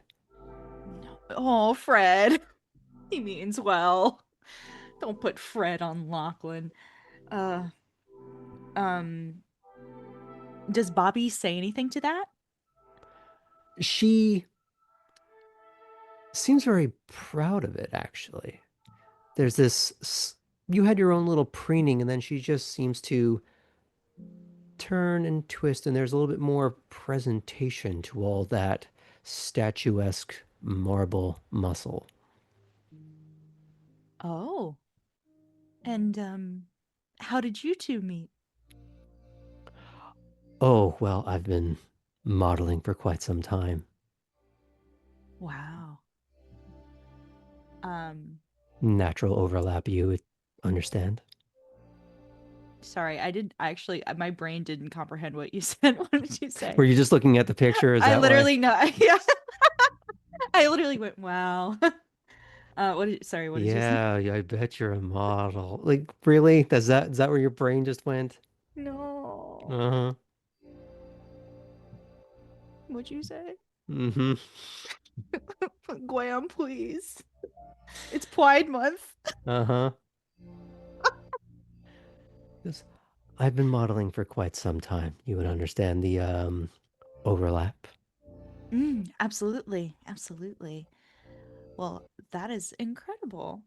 No. Oh, Fred. He means well. Don't put Fred on Lachlan. Does Bobby say anything to that? She seems very proud of it, actually. There's this, you had your own little preening, and then she just seems to turn and twist, and there's a little bit more presentation to all that statuesque marble muscle. Oh. And how did you two meet? Oh, well, I've been modeling for quite some time. Wow. Natural overlap, you would understand. Sorry, I didn't actually. My brain didn't comprehend what you said. What did you say? Were you just looking at the picture? Is I that literally why? know. Yeah, I literally went, "Wow." Sorry, what did you say? Yeah, I bet you're a model. Like, really? Is that where your brain just went? No. Uh-huh. What'd you say? Mm-hmm. Graham, please. It's Pride Month. Uh-huh. Yes. I've been modeling for quite some time. You would understand the overlap. Absolutely, absolutely. Well, that is incredible.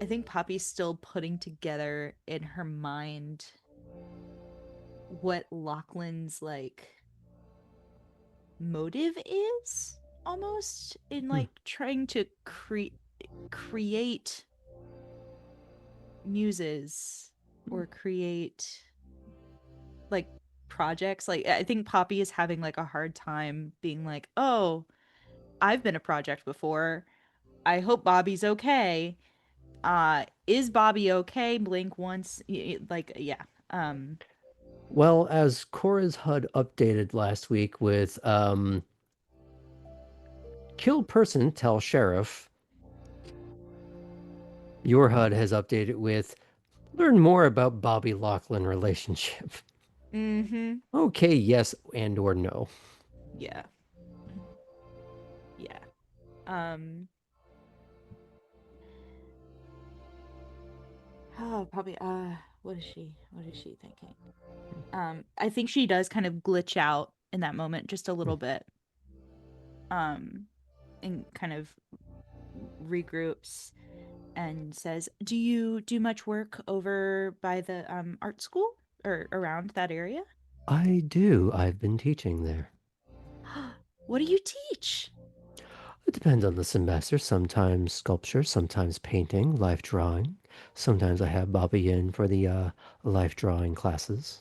I think Poppy's still putting together in her mind what Lachlan's like motive is, almost in like trying to create muses or create like projects. Like I think Poppy is having like a hard time being like, "Oh, I've been a project before. I hope Bobby's okay. Is Bobby okay?" Blink once. Like, yeah. Well, as Cora's HUD updated last week with kill person, tell sheriff, your HUD has updated with learn more about Bobby Lachlan relationship. Okay, yes and or no. Yeah. Yeah. Oh, probably. What is she? What is she thinking? I think she does kind of glitch out in that moment just a little bit. And kind of regroups and says, "Do you do much work over by the art school or around that area?" I do. I've been teaching there. What do you teach? It depends on the semester. Sometimes sculpture, sometimes painting, life drawing. Sometimes I have Bobby in for the life drawing classes.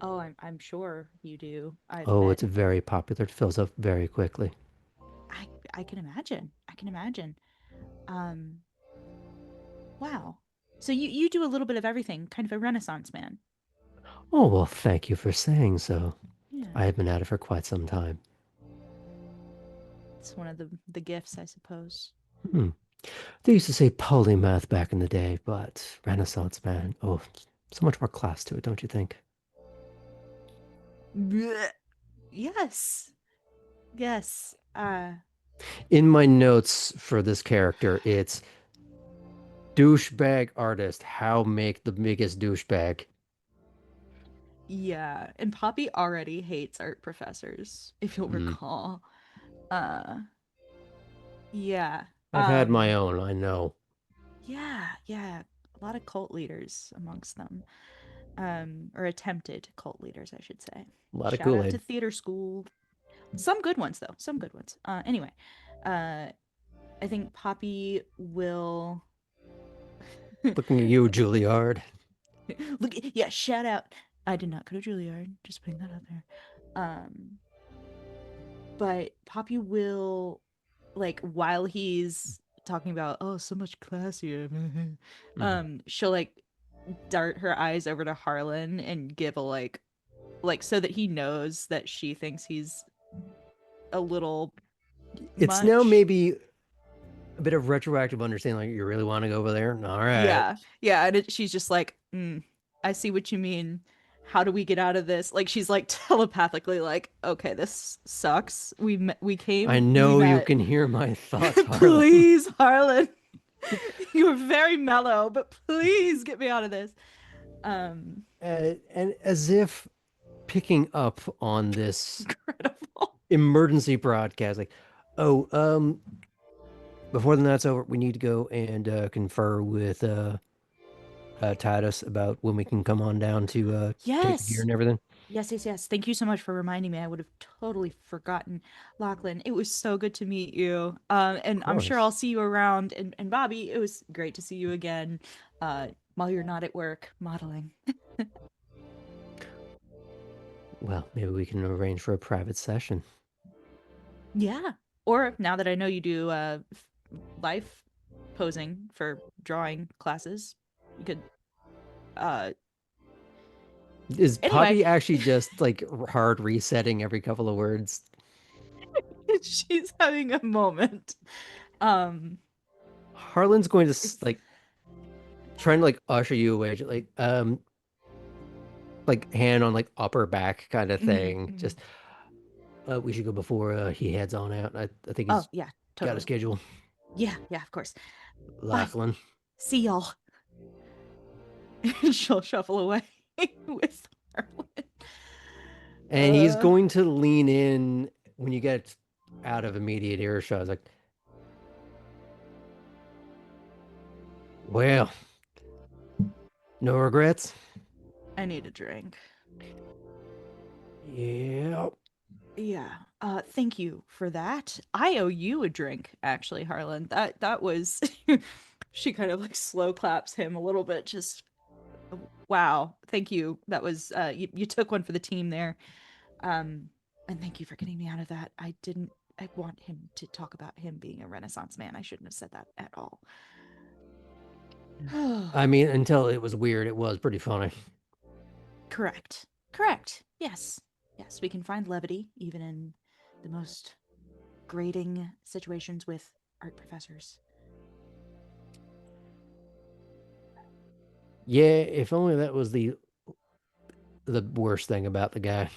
Oh, I'm sure you do. I Oh, bet. it's very popular. It fills up very quickly. I can imagine. I can imagine. Um, wow. So you do a little bit of everything, kind of a renaissance man. Oh, well, thank you for saying so. Yeah. I have been at it for quite some time. It's one of the gifts, I suppose. Hmm. They used to say polymath back in the day, but Renaissance man, oh, so much more class to it, don't you think? Blech. Yes. Yes. In my notes for this character, it's douchebag artist, how make the biggest douchebag. Yeah. And Poppy already hates art professors, if you'll Hmm. recall. Uh yeah. I've had my own, I know. Yeah, yeah. A lot of cult leaders amongst them. Or attempted cult leaders, I should say. A lot of Shout out Kool-Aid. to theater school. Some good ones though. Some good ones. Anyway. Uh I think Poppy will Looking at you, Juilliard. look, yeah, shout out. I did not go to Juilliard, just putting that out there. Um but Poppy will, like, while he's talking about, oh, so much classier, she'll like dart her eyes over to Harlan and give a like so that he knows that she thinks he's a little It's now much. maybe a bit of retroactive understanding, like you really want to go over there? All right. Yeah, yeah, and she's just like, I see what you mean. How do we get out of this? Like, she's like telepathically like, okay, this sucks. We I came, we know you met. can hear my thoughts, Harlan. Please, Harlan. You're very mellow, but please get me out of this. And as if picking up on this Incredible. emergency broadcast, like, oh, before the night's over, we need to go and confer with Titus about when we can come on down to take the gear Yes. and everything. Yes, yes, yes. Thank you so much for reminding me. I would have totally forgotten. Lachlan, it was so good to meet you. Of And I'm sure I'll course. see you around. And Bobby, it was great to see you again. While you're not at work modeling. Well, maybe we can arrange for a private session. Yeah. Or now that I know you do life posing for drawing classes, you could Is anyway. Poppy actually just like hard resetting every couple of words? She's having a moment. Um Harlan's going to it's like trying to like usher you away, like hand on like upper back kind of mhm, thing. mhm. Just we should go before he heads on out. I think Oh, he's yeah, got a totally. schedule. Yeah, yeah, of course. Bye. Lachlan. See y'all. She'll shuffle away with Harlan. And he's Uh, going to lean in when you get out of immediate earshot. It's like, well, no regrets. I need a drink. Yeah. Yeah. Thank you for that. I owe you a drink, actually, Harlan. That was she kind of like slow claps him a little bit, just wow. Thank you. That was you took one for the team there. And thank you for getting me out of that. I want him to talk about him being a Renaissance man. I shouldn't have said that at all. I mean, until it was weird, it was pretty funny. Correct. Correct. Yes. Yes, we can find levity even in the most grating situations with art professors. Yeah, if only that was the worst thing about the guy.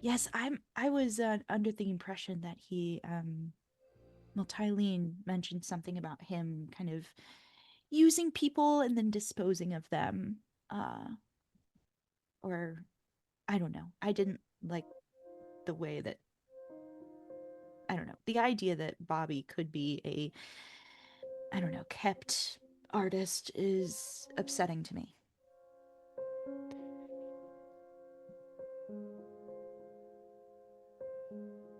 Yes, I was under the impression that he Tylene mentioned something about him kind of using people and then disposing of them. Or I don't know. I didn't like the way that, I don't know, the idea that Bobby could be a, I don't know, kept artist is upsetting to me.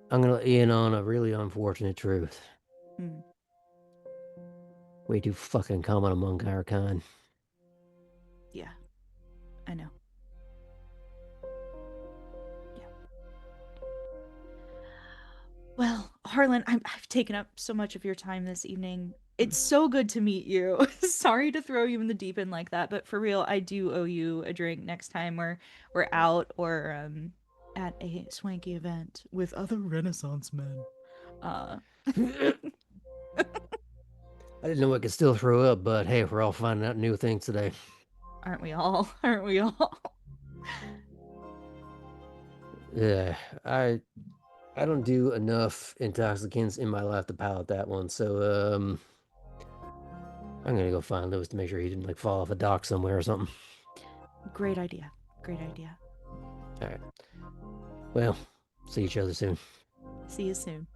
I'm gonna let you in on a really unfortunate truth. Hmm. Way too fucking common among our kind. Yeah, I know. Yeah. Well, Harlan, I've taken up so much of your time this evening. It's so good to meet you. Sorry to throw you in the deep end like that, but for real, I do owe you a drink next time we're out or at a swanky event with other Renaissance men. I didn't know I could still throw up, but hey, we're all finding out new things today. Aren't we all? Aren't we all? Yeah, I don't do enough intoxicants in my life to palate that one, so I'm gonna go find Lewis to make sure he didn't like fall off a dock somewhere or something. Great idea. Great idea. All right. Well, see each other soon. See you soon.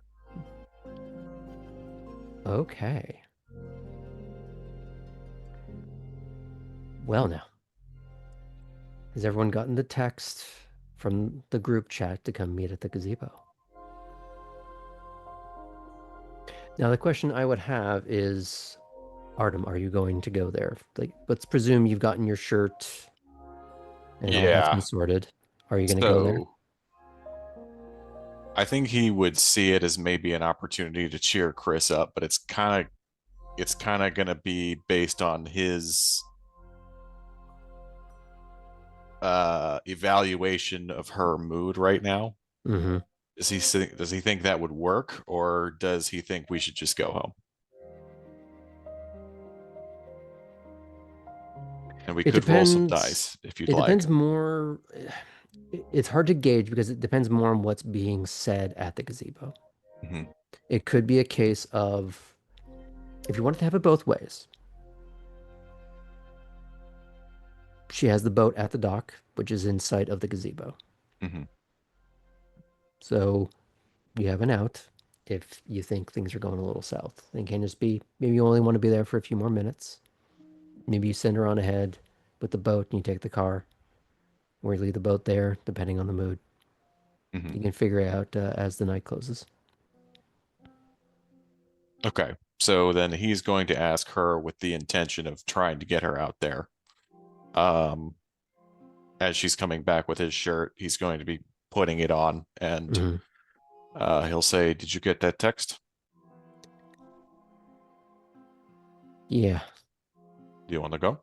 Okay. Well, now, has everyone gotten the text from the group chat to come meet at the gazebo? Now, the question I would have is, Artem, are you going to go there? Like, let's presume you've gotten your shirt and all that's Yeah. been sorted. Are you going to go there? So I think he would see it as maybe an opportunity to cheer Chris up, but it's kind of going to be based on his evaluation of her mood right now. Mm-hmm. Does he think that would work, or does he think we should just go home? And we It could roll some depends. dice if you'd It like. depends more. It's hard to gauge because it depends more on what's being said at the gazebo. Mhm. It could be a case of, if you wanted to have it both ways, she has the boat at the dock, which is in sight of the gazebo. Mhm. So you have an out if you think things are going a little south. It can just be, maybe you only want to be there for a few more minutes. Maybe you send her on ahead with the boat and you take the car, or you leave the boat there, depending on the mood. Mhm. You can figure it out as the night closes. Okay. So then he's going to ask her with the intention of trying to get her out there. As she's coming back with his shirt, he's going to be putting it on, and he'll say, "Did you get that text? Yeah. Do you want to go?"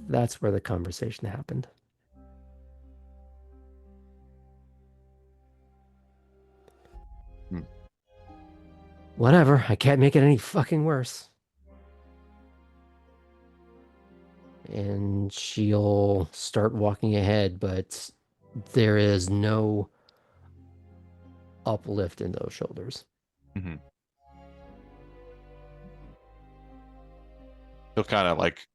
That's where the conversation happened. Hmm. Whatever. I can't make it any fucking worse. And she'll start walking ahead, but there is no uplift in those shoulders. Mhm. He'll kind of like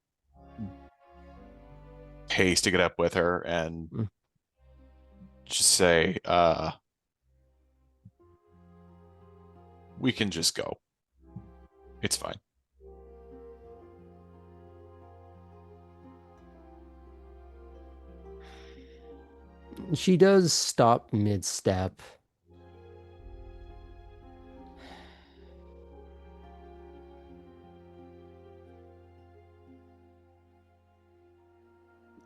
pace to get up with her and Mm. just say, "We can just go. It's fine." She does stop mid-step.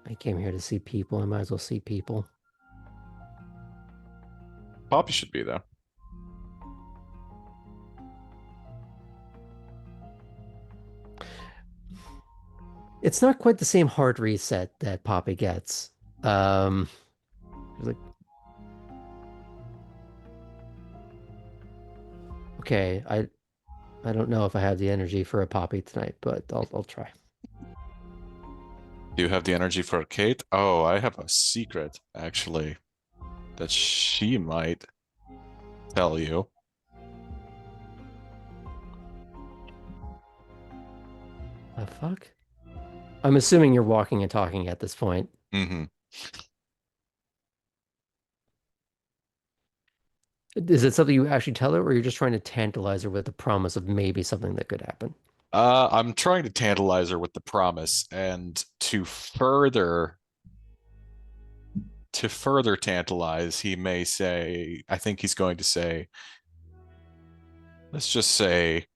I came here to see people. I might as well see people. Poppy should be there. It's not quite the same hard reset that Poppy gets. Like, okay, I don't know if I have the energy for a Poppy tonight, but I'll try. Do you have the energy for Kate? Oh, I have a secret, actually, that she might tell you. The fuck? I'm assuming you're walking and talking at this point. Mm-hmm. Is it something you actually tell her, or you're just trying to tantalize her with the promise of maybe something that could happen? I'm trying to tantalize her with the promise, and to further tantalize, he may say, I think he's going to say, let's just say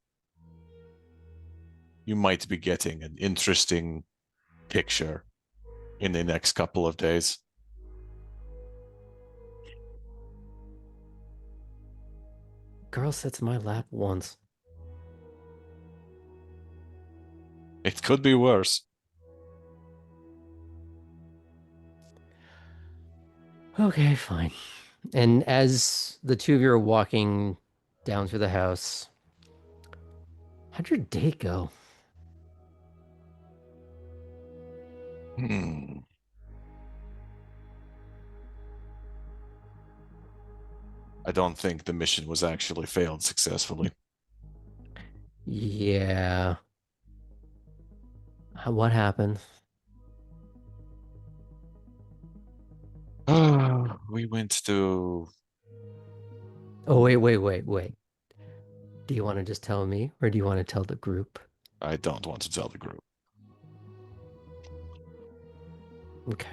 you might be getting an interesting picture in the next couple of days. Girl sits in my lap once. It could be worse. Okay, fine. And as the two of you are walking down through the house, how'd your date go? Hmm. I don't think the mission was actually failed successfully. Yeah. What happened? We went to. Oh, wait. Do you want to just tell me, or do you want to tell the group? I don't want to tell the group. Okay.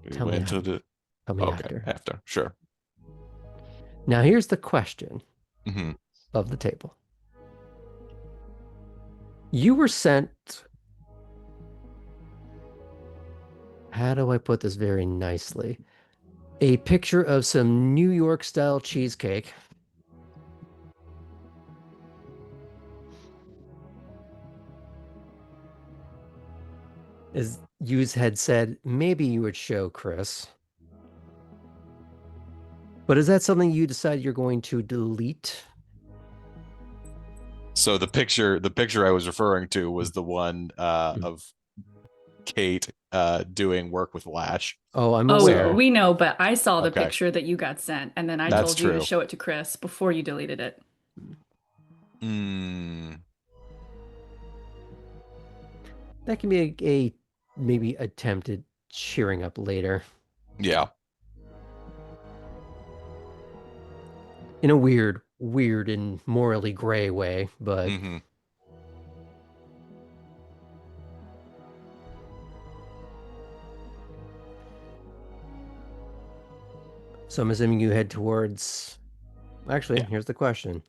We Tell me went to after. the. Tell me Okay, after. after, sure. Now, here's the question Mm-hmm. of the table. You were sent. How do I put this very nicely? A picture of some New York style cheesecake. As you had said, maybe you would show Chris. But is that something you decide you're going to delete? So the picture I was referring to was the one of Kate doing work with Lash. Oh, I'm Oh, aware. we know, but I saw the Okay. picture that you got sent, and then I That's told you to true. show it to Chris before you deleted it. Hmm. That can be a maybe attempted cheering up later. Yeah. In a weird and morally gray way, but Mm-hmm. so I'm assuming you head towards. Actually, Yeah. here's the question: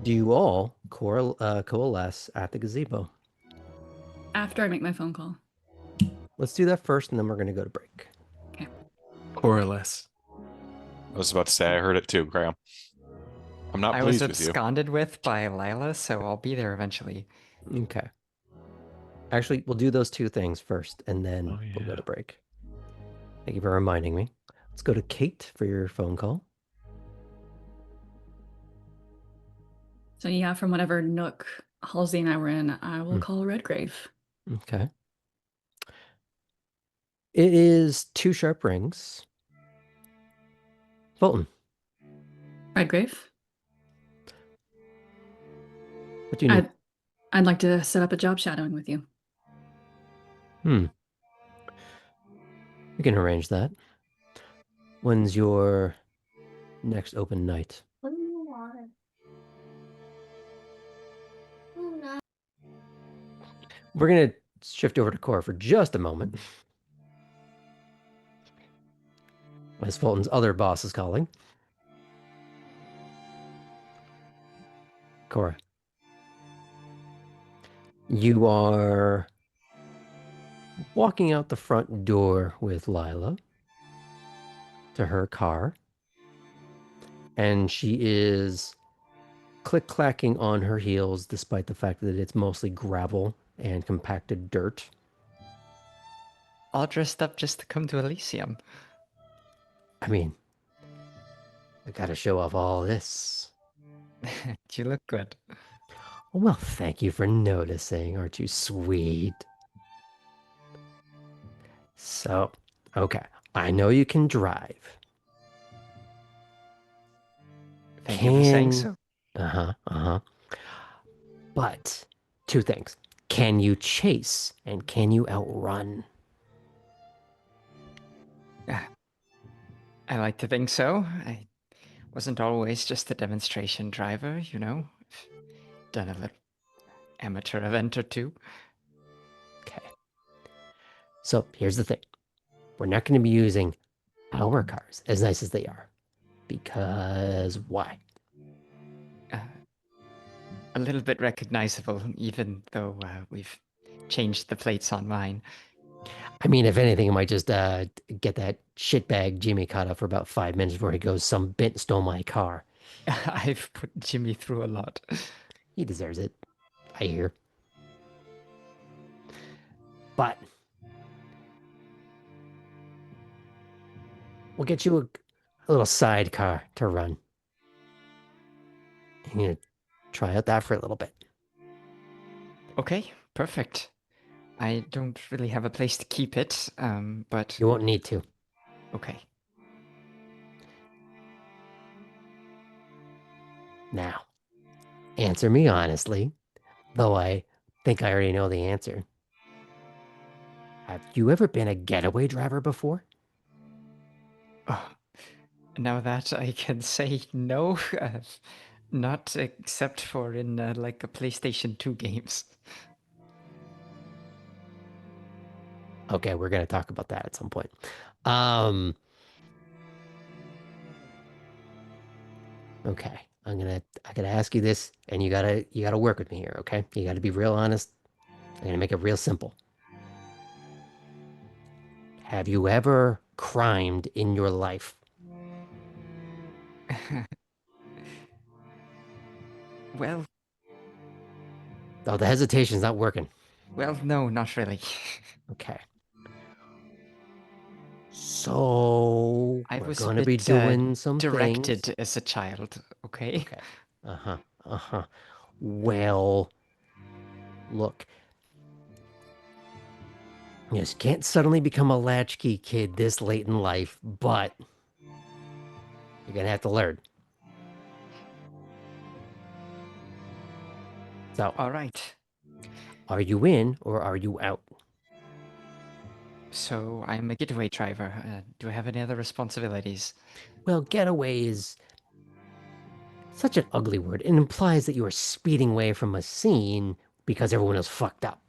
do you all coalesce at the gazebo? After I make my phone call. Let's do that first, and then we're going to go to break. More or less. I was about to say I heard it too, Graham. I'm not I was pleased with you. absconded with by Lila, so I'll be there eventually. Okay. Actually, we'll do those two things first, and then Oh, we'll go yeah. to break. Thank you for reminding me. Let's go to Kate for your phone call. So yeah, from whatever nook Halsey and I were in, I will call Redgrave. Okay. It is 2 sharp rings. Fulton, Redgrave, what do you need? I'd like to set up a job shadowing with you. We can arrange that. When's your next open night? What do you want? We're going to shift over to Cora for just a moment. As Fulton's other boss is calling. Cora. You are walking out the front door with Lila to her car. And she is click-clacking on her heels despite the fact that it's mostly gravel and compacted dirt. All dressed up just to come to Elysium. I mean, I gotta show off all this. You look good. Well, thank you for noticing. Aren't you sweet? So, okay. I know you can drive. Thank you for saying so. Uh-huh. But two things. Can you chase and can you outrun? I like to think so. I wasn't always just a demonstration driver, you know. Done a little amateur event or two. Okay. So here's the thing. We're not going to be using our cars, as nice as they are. Because why? A little bit recognizable, even though we've changed the plates on mine. I mean, if anything, I might just get that shitbag Jimmy caught up for about 5 minutes before he goes, some bit stole my car. I've put Jimmy through a lot. He deserves it, I hear. But we'll get you a little sidecar to run. You're going to try out that for a little bit. Okay, perfect. I don't really have a place to keep it, but... You won't need to. Okay. Now, answer me honestly, though I think I already know the answer. Have you ever been a getaway driver before? Oh, now that I can say no, not except for in like a PlayStation 2 games. Okay, we're going to talk about that at some point. Okay, I gotta ask you this, and you gotta work with me here, okay? You gotta be real honest. I'm gonna make it real simple. Have you ever crimed in your life? Well, Oh, the hesitation's not working. no, not really. Okay. So I we're was a gonna be bit doing some directed things. as a child, okay? Okay. Uh-huh. Well, look. You just can't suddenly become a latchkey kid this late in life, but you're gonna have to learn. So, All right. are you in or are you out? So I'm a getaway driver. Do I have any other responsibilities? Well, getaway is such an ugly word. It implies that you are speeding away from a scene because everyone is fucked up.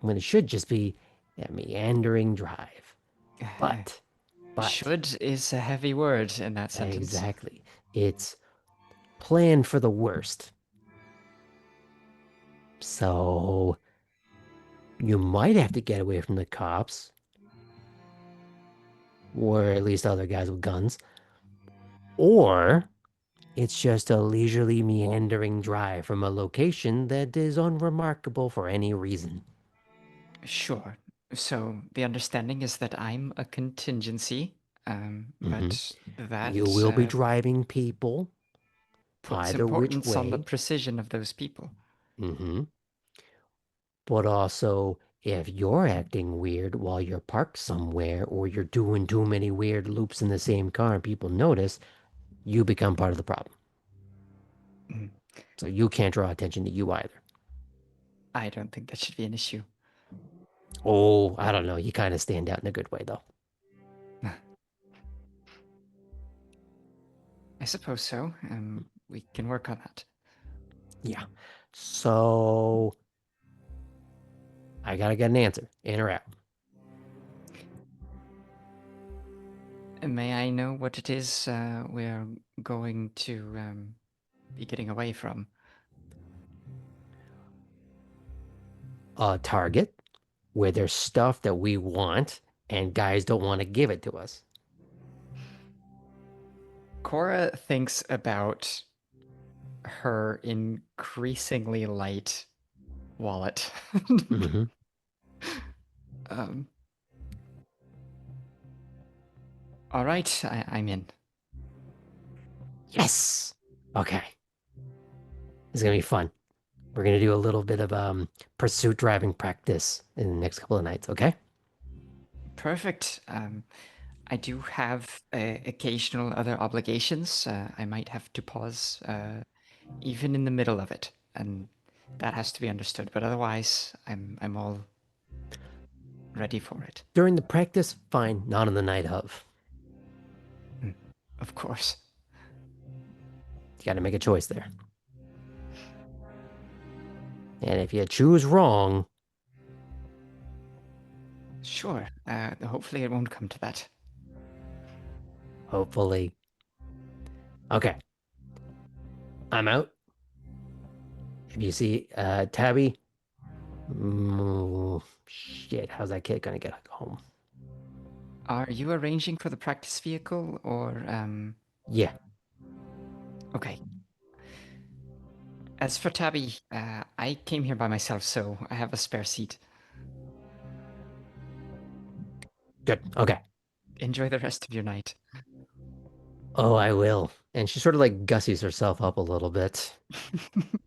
When it should just be a meandering drive. But, Should is a heavy word in that sentence. exactly. It's plan for the worst. So, you might have to get away from the cops. Or at least other guys with guns. Or it's just a leisurely meandering drive from a location that is unremarkable for any reason. Sure. So the understanding is that I'm a contingency, but that You will be driving people puts either which importance on the way. precision of those people. But also, if you're acting weird while you're parked somewhere or you're doing too many weird loops in the same car and people notice, you become part of the problem. Mm. So you can't draw attention to you either. I don't think that should be an issue. Oh, I don't know. You kind of stand out in a good way, though. I suppose so. We can work on that. Yeah. So I gotta get an answer, in or out. May I know what it is we're going to be getting away from? A target where there's stuff that we want and guys don't want to give it to us. Cora thinks about her increasingly light wallet. All right, I'm in. Yes. Okay. It's gonna be fun. We're gonna do a little bit of pursuit driving practice in the next couple of nights, okay? Perfect. I do have occasional other obligations. I might have to pause even in the middle of it, and that has to be understood. But otherwise, I'm all ready for it. During the practice, fine, not on the night of. Of course. You gotta make a choice there. And if you choose wrong, Sure. Hopefully, it won't come to that. hopefully. Okay. I'm out. If you see Tabby, shit, how's that kid gonna get home? Are you arranging for the practice vehicle, or Yeah. Okay. As for Tabby, I came here by myself, so I have a spare seat. Good. Okay. Enjoy the rest of your night. Oh, I will. And she sort of like gussies herself up a little bit.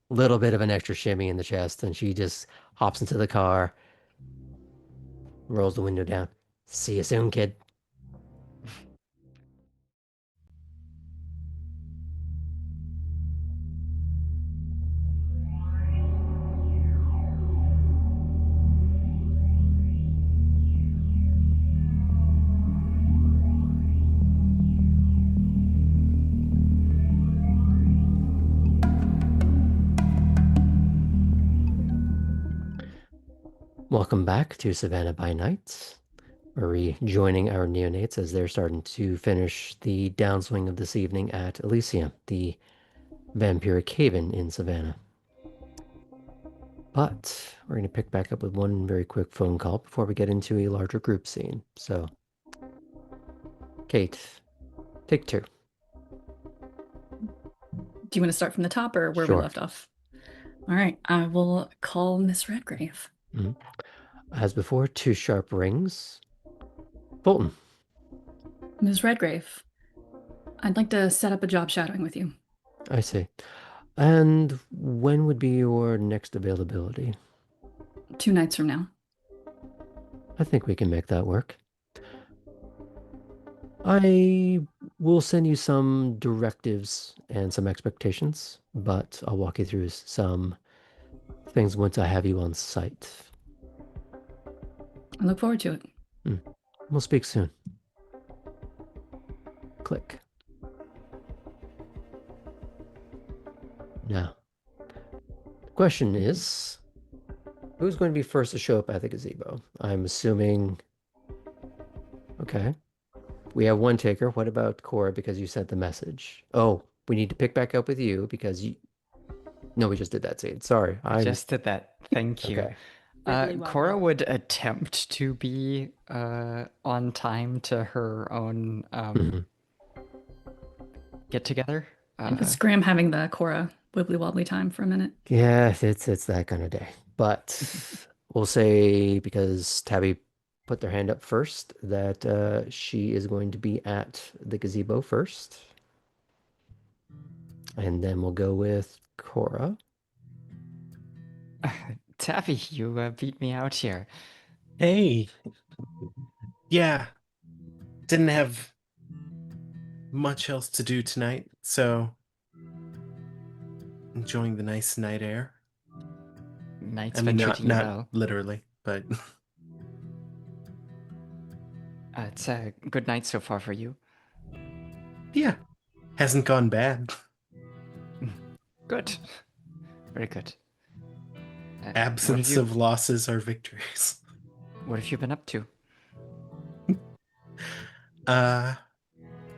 Little bit of an extra shimmy in the chest, and she just hops into the car, rolls the window down. See you soon, kid. Welcome back to Savannah by Night. We're rejoining our neonates as they're starting to finish the downswing of this evening at Elysium, the vampiric haven in Savannah. But we're going to pick back up with one very quick phone call before we get into a larger group scene. So, Kate, take 2. Do you want to start from the top or where we Sure. left off? All right, I will call Miss Redgrave. As before, 2 sharp rings. Fulton. Ms. Redgrave, I'd like to set up a job shadowing with you. I see. And when would be your next availability? 2 nights from now. I think we can make that work. I will send you some directives and some expectations, but I'll walk you through some things once I have you on site. I look forward to it. We'll speak soon. Click. Now, the question is, who's going to be first to show up at the gazebo? I'm assuming... Okay. We have one taker. What about Cora, because you sent the message? Oh, we need to pick back up with you because you... No, we just did that scene. Sorry. I just did that. Thank you. Okay. Really well Cora done. would attempt to be on time to her own Mhm. get together. It was Graham having the Cora wibbly wobbly time for a minute. Yeah, it's that kind of day. But we'll say, because Tabby put their hand up first, that she is going to be at the gazebo first. And then we'll go with Cora. Taffy, you beat me out here. Hey. Yeah. Didn't have much else to do tonight, so enjoying the nice night air. Night's I mean, been not treating you well. literally, but It's a good night so far for you. yeah, hasn't gone bad. Good. Very good. Absence of losses are victories. What have you been up to?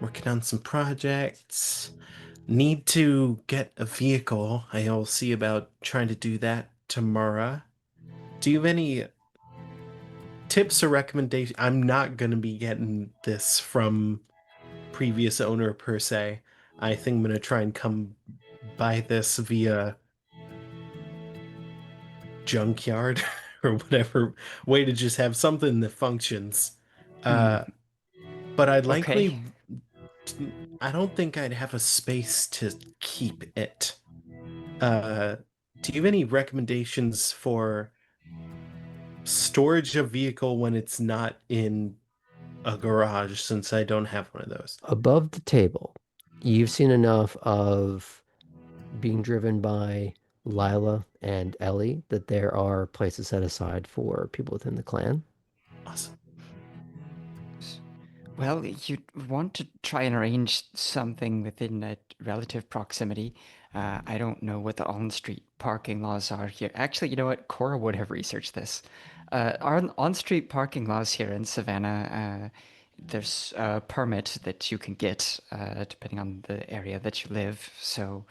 Working on some projects. Need to get a vehicle. I'll see about trying to do that tomorrow. Do you have any tips or recommendations? I'm not going to be getting this from previous owner per se. I think I'm going to try and come by this via junkyard or whatever way to just have something that functions. But I'd likely... I don't think I'd have a space to keep it. Do you have any recommendations for storage of vehicle when it's not in a garage, since I don't have one of those? Above the table, you've seen enough of being driven by Lila and Ellie that there are places set aside for people within the clan. Awesome. Well, you'd want to try and arrange something within a relative proximity. I don't know what the on-street parking laws are here. Actually, you know what? Cora would have researched this. Our on-street parking laws here in Savannah, there's a permit that you can get depending on the area that you live. So,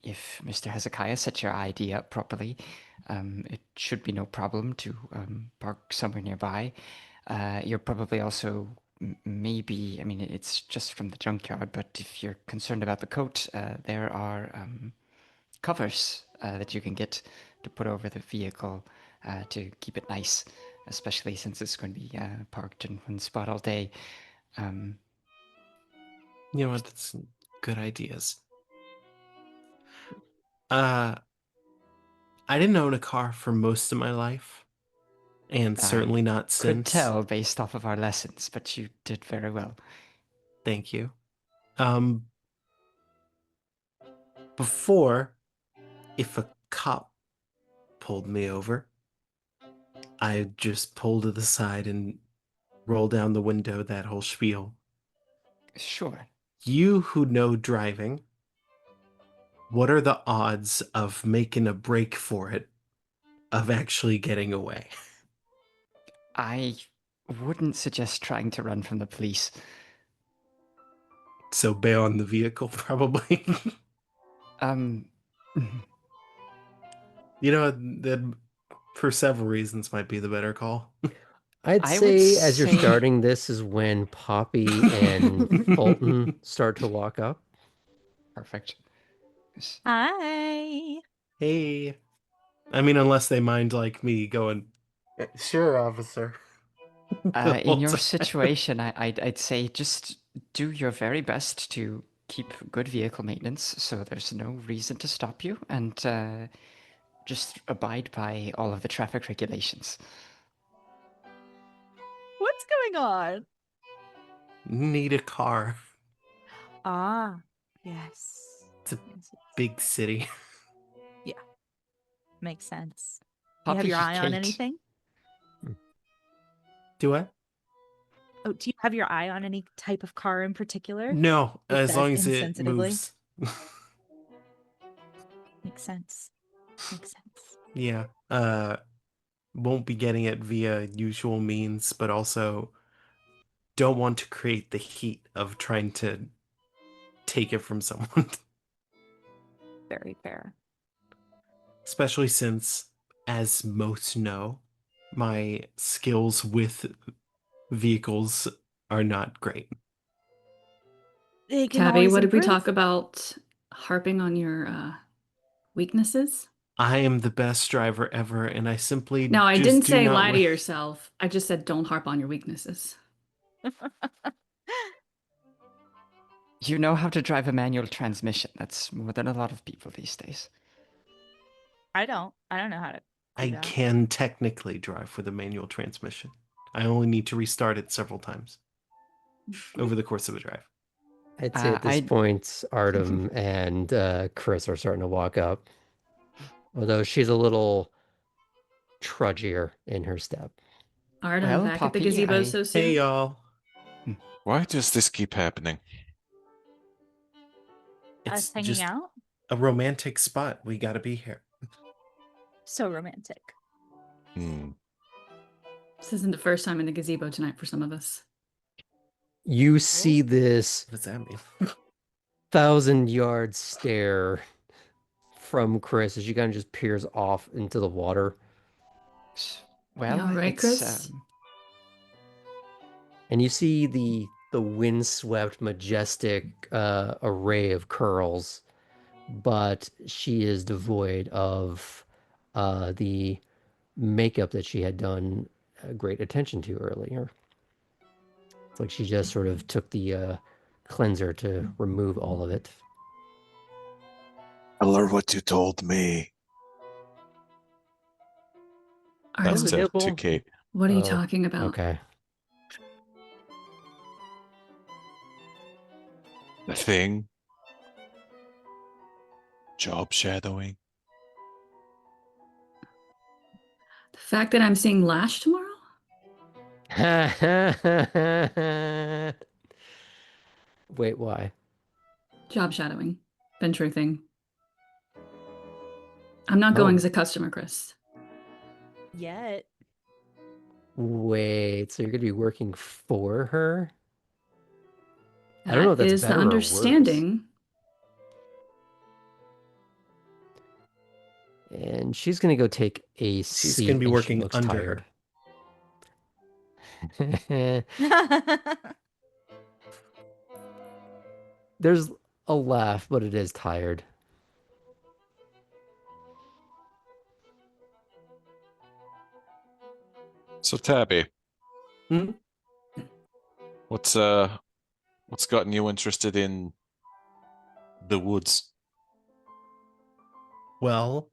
if Mr. Hezekiah set your ID up properly, it should be no problem to park somewhere nearby. You're probably also maybe, I mean, it's just from the junkyard, but if you're concerned about the coat, there are covers that you can get to put over the vehicle to keep it nice, especially since it's going to be parked in one spot all day. Um, You know what? That's good ideas. I didn't own a car for most of my life, and certainly not could since. tell based off of our lessons, but you did very well. Thank you. Before, if a cop pulled me over, I just pull to the side and roll down the window, that whole spiel. Sure. You who know driving, what are the odds of making a break for it, of actually getting away? I wouldn't suggest trying to run from the police. So bail on the vehicle, probably. Um, You know, that for several reasons might be the better call. I'd I would say as you're say starting, this is when Poppy and Fulton start to walk up. perfect. Hi. Hey. I mean, unless they mind like me going, sure, officer. The In whole your time. situation, I'd say just do your very best to keep good vehicle maintenance, so there's no reason to stop you, and just abide by all of the traffic regulations. What's going on? Need a car. Ah, yes. It's a Yes, yes. big city. Makes sense. You have Poppy your eye on Kate. anything? Do I? Oh, do you have your eye on any type of car in particular? No, Like as that long as it insensitively? moves. Makes sense. Makes sense. Yeah. Won't be getting it via usual means, but also don't want to create the heat of trying to take it from someone. Very fair. Especially since, as most know, my skills with vehicles are not great. They can Tabby, always what did we improve. talk about harping on your weaknesses? I am the best driver ever, and I simply No, I just didn't do say not lie to wi- yourself. I just said don't harp on your weaknesses. You know how to drive a manual transmission. That's more than a lot of people these days. I don't know how to do I that. can technically drive with a manual transmission. I only need to restart it several times over the course of a drive. I'd say at this I point, Artem and Chris are starting to walk up. Although she's a little trudgier in her step. Artem, well, back at the Poppy, gazebo I so soon? Hey, y'all. Why does this keep happening? It's Us hanging just out? a romantic spot. We gotta be here. So romantic. Hmm. This isn't the first time in the gazebo tonight for some of us. You see this What does that mean? 1,000-yard stare from Chris as she kind of just peers off into the water. well, You all right, it's Chris? And you see the windswept, majestic array of curls, but she is devoid of the makeup that she had done great attention to earlier. It's like she just sort of took the cleanser to remove all of it. Tell her what you told me. That's Arnold, to nibble. Kate. what are you Oh, talking about? Okay. The thing. Job shadowing. The fact that I'm seeing Lash tomorrow? Wait, why? Job shadowing. Venture thing. I'm not going Oh. as a customer, Chris. Yet. Wait, so you're going to be working for her? I don't That know if that's is the better or worse. understanding. And she's going to go take a She's seat. gonna be and working she looks under tired. her. There's a laugh, but it is tired. So Tabby, Hmm? what's gotten you interested in the woods? Well,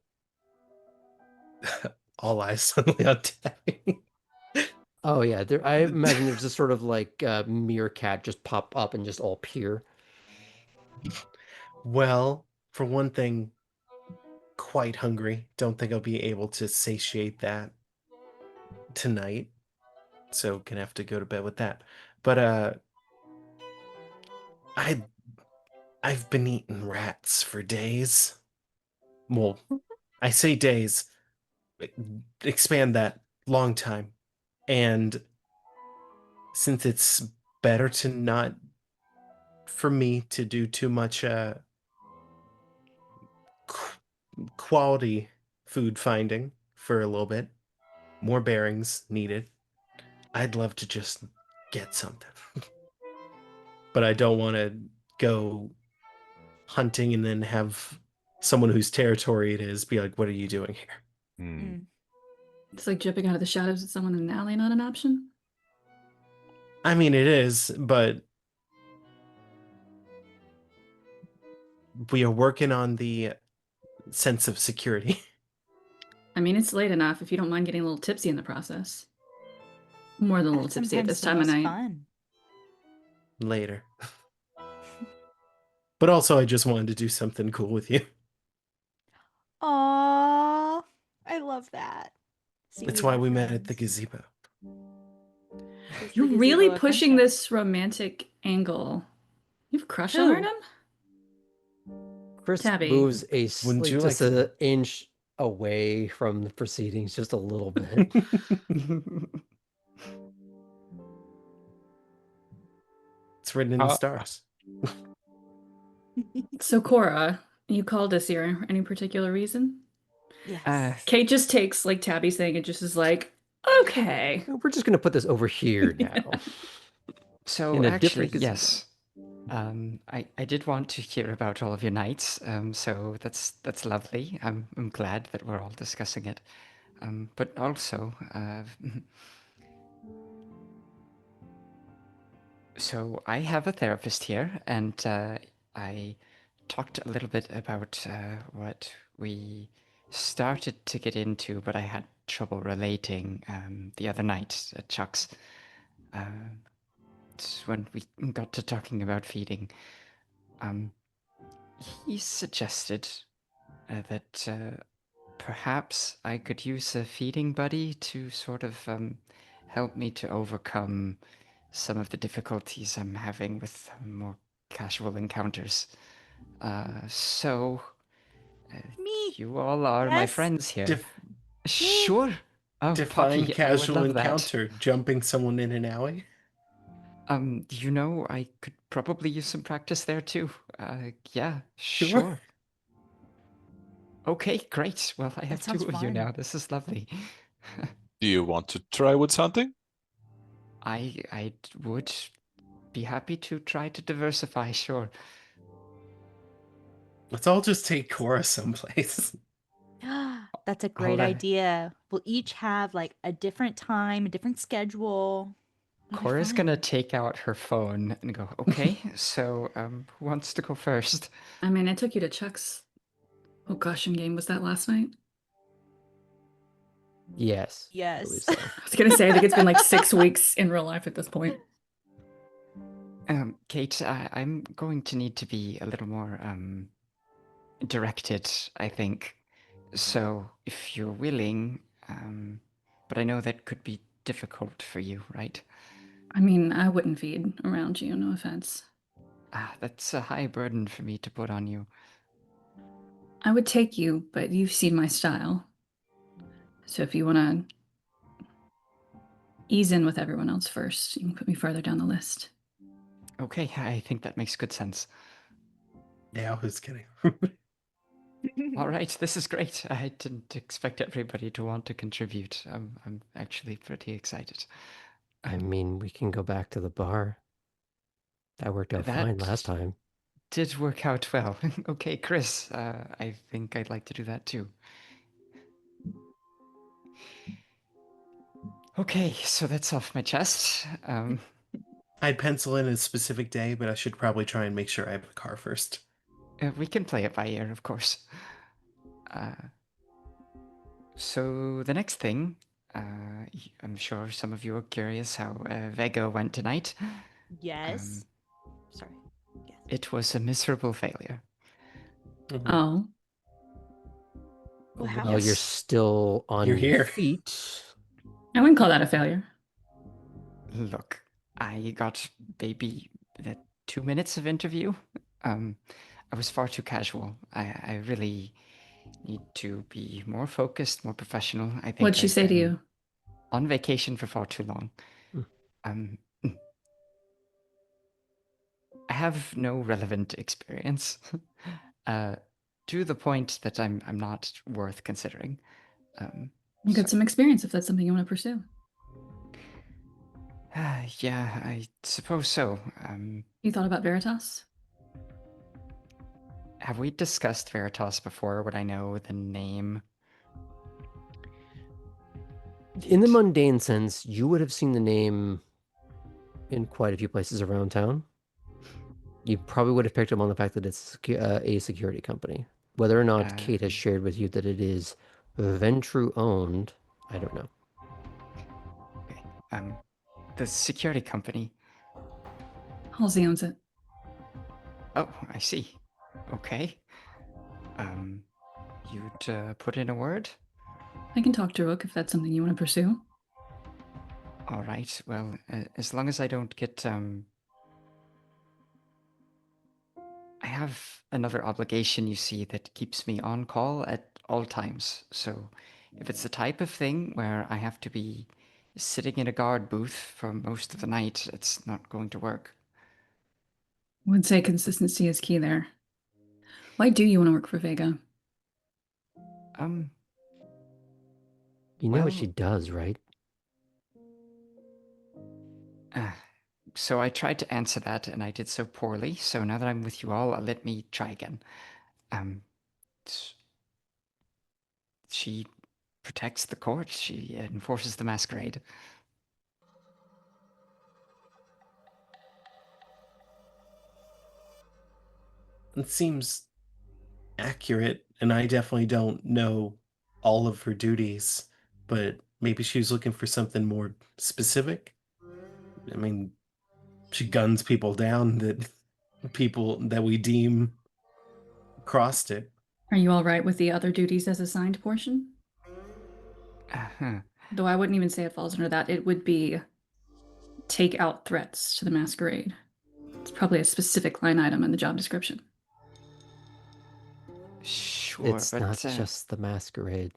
all eyes suddenly on Tabby. Oh yeah, there, I imagine there's this sort of like meerkat just pop up and just all peer. Well, for one thing, quite hungry. Don't think I'll be able to satiate that tonight. So gonna have to go to bed with that. But I I've been eating rats for days. Well, I say days. Expand that long time. And since it's better to not for me to do too much quality food finding for a little bit, more bearings needed. I'd love to just get something. But I don't want to go hunting and then have someone whose territory it is be like, what are you doing here? Mm. It's like jumping out of the shadows with someone in an alley, not an option. I mean, it is, but we are working on the sense of security. I mean, it's late enough if you don't mind getting a little tipsy in the process. More than a little That's tipsy at sometimes this the time of most night. fun. Later. But also, I just wanted to do something cool with you. Aww, I love that. See, That's we why are we met at the friends. gazebo. Is the You're gazebo really a pushing friendship? this romantic angle. You've crushed on Who? Arnhem? Chris Tabby. moves Wouldn't you just like to an inch away from the proceedings, just a little bit. It's written in the Uh, stars. So, Cora, you called us here. Any particular reason? Yes. Kate just takes like Tabby's thing and just is like, okay. We're just going to put this over here now. So In a actually, different gazebo. yes. I did want to hear about all of your nights. So that's lovely. I'm glad that we're all discussing it. But also, so I have a therapist here, and I talked a little bit about what we started to get into, but I had trouble relating the other night at Chuck's. It's when we got to talking about feeding. He suggested that perhaps I could use a feeding buddy to sort of help me to overcome some of the difficulties I'm having with more casual encounters. So, Me. you all are my Yes. friends here. Def- Sure. Oh, define Poppy, I would casual love that. encounter. Jumping someone in an alley? You know, I could probably use some practice there too. Yeah, Sure. sure. Okay, great. Well, I have two sounds of you fun. now. This is lovely. Do you want to try woods hunting? I would be happy to try to diversify, sure. Let's all just take Cora someplace. That's a great right. idea. We'll each have like a different time, a different schedule. It'll be Cora's gonna fun. take out her phone and go, okay, so who wants to go first? I mean, I took you to Chuck's Oh gosh, in game was that last night? Yes. I Yes. believe so. I was gonna say, I think it's been like 6 weeks in real life at this point. Kate, I'm going to need to be a little more directed, I think. So if you're willing, but I know that could be difficult for you, right? I mean, I wouldn't feed around you, no offense. That's a high burden for me to put on you. I would take you, but you've seen my style. So if you want to ease in with everyone else first, you can put me further down the list. Okay, I think that makes good sense. Yeah, I was kidding. All right, this is great. I didn't expect everybody to want to contribute. I'm actually pretty excited. I mean, we can go back to the bar. That worked out fine That last time. did work out well. Okay, Chris, I think I'd like to do that too. Okay, so that's off my chest. I'd pencil in a specific day, but I should probably try and make sure I have a car first. We can play it by ear, of course. So the next thing, I'm sure some of you are curious how Vega went tonight. Yes. Sorry. Yes. It was a miserable failure. Mhm. Oh, What Well, happened? Well, you're Yes. still on You're your here. feet. I wouldn't call that a failure. Look, I got maybe 2 minutes of interview. I was far too casual. I really need to be more focused, more professional. I think What'd she I've say to been you? on vacation for far too long. Hmm. I have no relevant experience. To the point that I'm not worth considering. Get some experience if that's something you want to pursue. Yeah, I suppose so. You thought about Veritas? Have we discussed Veritas before? Would I know the name? In the mundane sense, you would have seen the name in quite a few places around town. You probably would have picked up on the fact that it's a security company. Whether or not Kate has shared with you that it is Ventru owned, I don't know. Okay. The security company. Halsey owns it. Oh, I see. Okay. You'd put in a word? I can talk to Rook if that's something you want to pursue. All right. Well, as long as I don't get I have another obligation, you see, that keeps me on call at all times. So if it's the type of thing where I have to be sitting in a guard booth for most of the night, it's not going to work. I would say consistency is key there. Why do you want to work for Vega? You know what Well, she does, right? So I tried to answer that and I did so poorly. So now that I'm with you all, let me try again. She protects the court. She enforces the masquerade. It seems accurate, and I definitely don't know all of her duties, but maybe she was looking for something more specific. I mean, she guns people down that people that we deem crossed it. Are you all right with the other duties as assigned portion? Uh-huh. Though I wouldn't even say it falls under that. It would be take out threats to the masquerade. It's probably a specific line item in the job description. Sure, It's but not just the masquerade.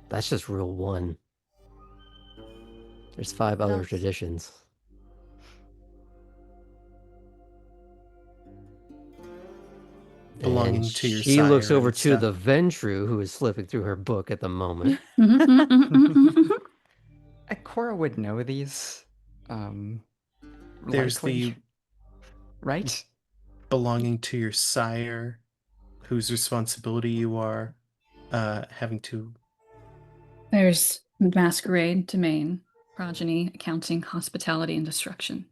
That's just rule 1. There's 5 other else? traditions. Belonging And to your she looks sire over and to stuff. the Ventru, who is flipping through her book at the moment. Cora would know these. There's Likely, the right? belonging to your sire, whose responsibility you are having to. There's masquerade, domain, progeny, accounting, hospitality, and destruction.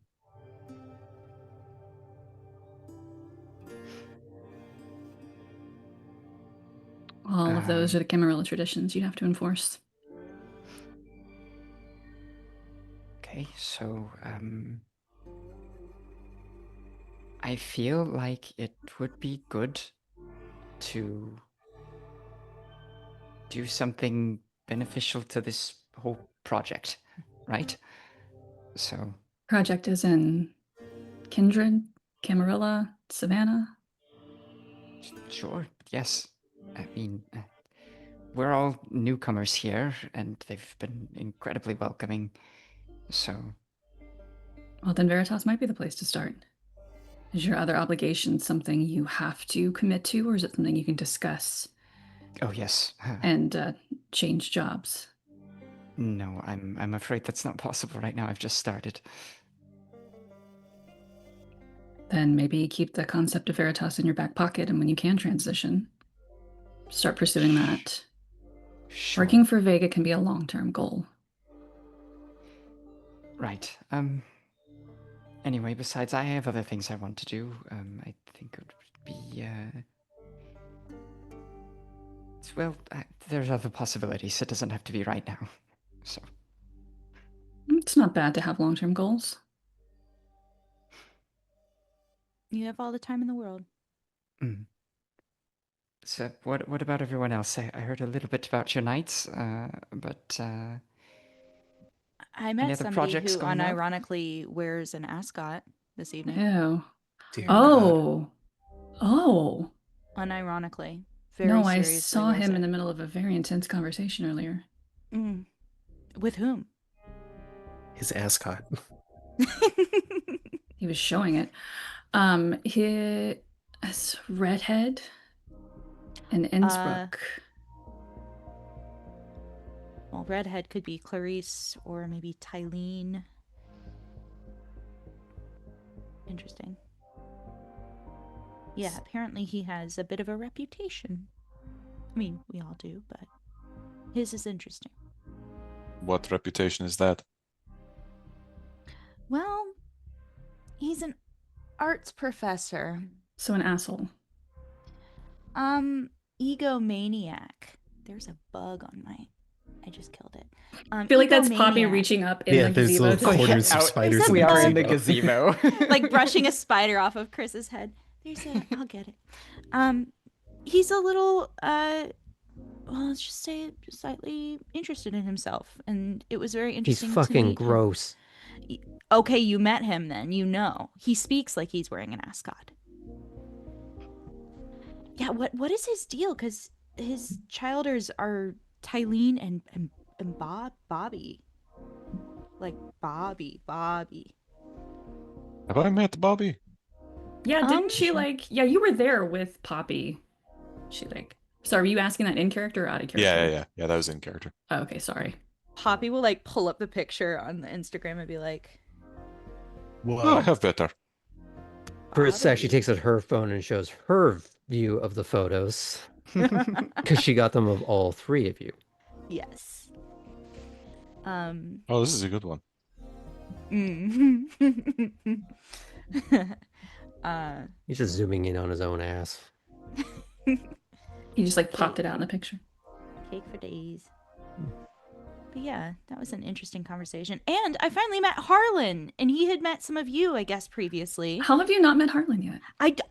All of those are the Camarilla traditions you have to enforce. Okay, so I feel like it would be good to do something beneficial to this whole project, right? So, Project is in Kindred, Camarilla, Savannah. sure, yes. I mean, we're all newcomers here, and they've been incredibly welcoming. So, Well, then Veritas might be the place to start. Is your other obligation something you have to commit to, or is it something you can discuss oh yes. and change jobs? No, I'm afraid that's not possible right now. I've just started. Then maybe keep the concept of Veritas in your back pocket, and when you can transition, start pursuing that. Sure. Working for Vega can be a long-term goal. Right. Anyway, besides, I have other things I want to do. I think it would be, well, there's other possibilities. It doesn't have to be right now. So, It's not bad to have long-term goals. You have all the time in the world. so what about everyone else? I heard a little bit about your nights, but I Any met other somebody projects who going up? unironically wears an ascot this evening. Ew. Dear Oh. Oh. Unironically. Very No, I seriously saw wears him in it. the middle of a very intense conversation earlier. Mm. With whom? His ascot. He was showing it. His redhead in Innsbruck. Well, redhead could be Clarice or maybe Tylene. Interesting. Yeah, apparently he has a bit of a reputation. I mean, we all do, but his is interesting. What reputation is that? Well, he's an arts professor. So an asshole. Egomaniac. There's a bug on my... I just killed it. I feel like that's Poppy Egomaniac. reaching up in Yeah, the there's gazebo. little to corners get of out. spiders There's in a the bug. we are in the gazebo. gazebo. Like brushing a spider off of Chris's head. There's a... I'll get it. He's a little, well, let's just say slightly interested in himself. And it was very He's interesting to fucking meet him. gross. Okay, you met him then. You know. He speaks like he's wearing an ascot. Yeah, what is his deal? Because his childers are Tylene and Bobby. Like Bobby. Have I met Bobby? Yeah, didn't she Sure. yeah, you were there with Poppy. Sorry, were you asking that in character or out of character? Yeah. That was in character. Oh, okay, sorry. Poppy will like pull up the picture on the Instagram and be like, Oh, I have better. Chris actually Bobby. takes out her phone and shows her view of the photos because she got them of all three of you. Yes. Oh, this is a good one. He's just zooming in on his own ass. He just like popped it out in the picture. Cake for days. But yeah, that was an interesting conversation. And I finally met Harlan, and he had met some of you, I guess, previously. How have you not met Harlan yet?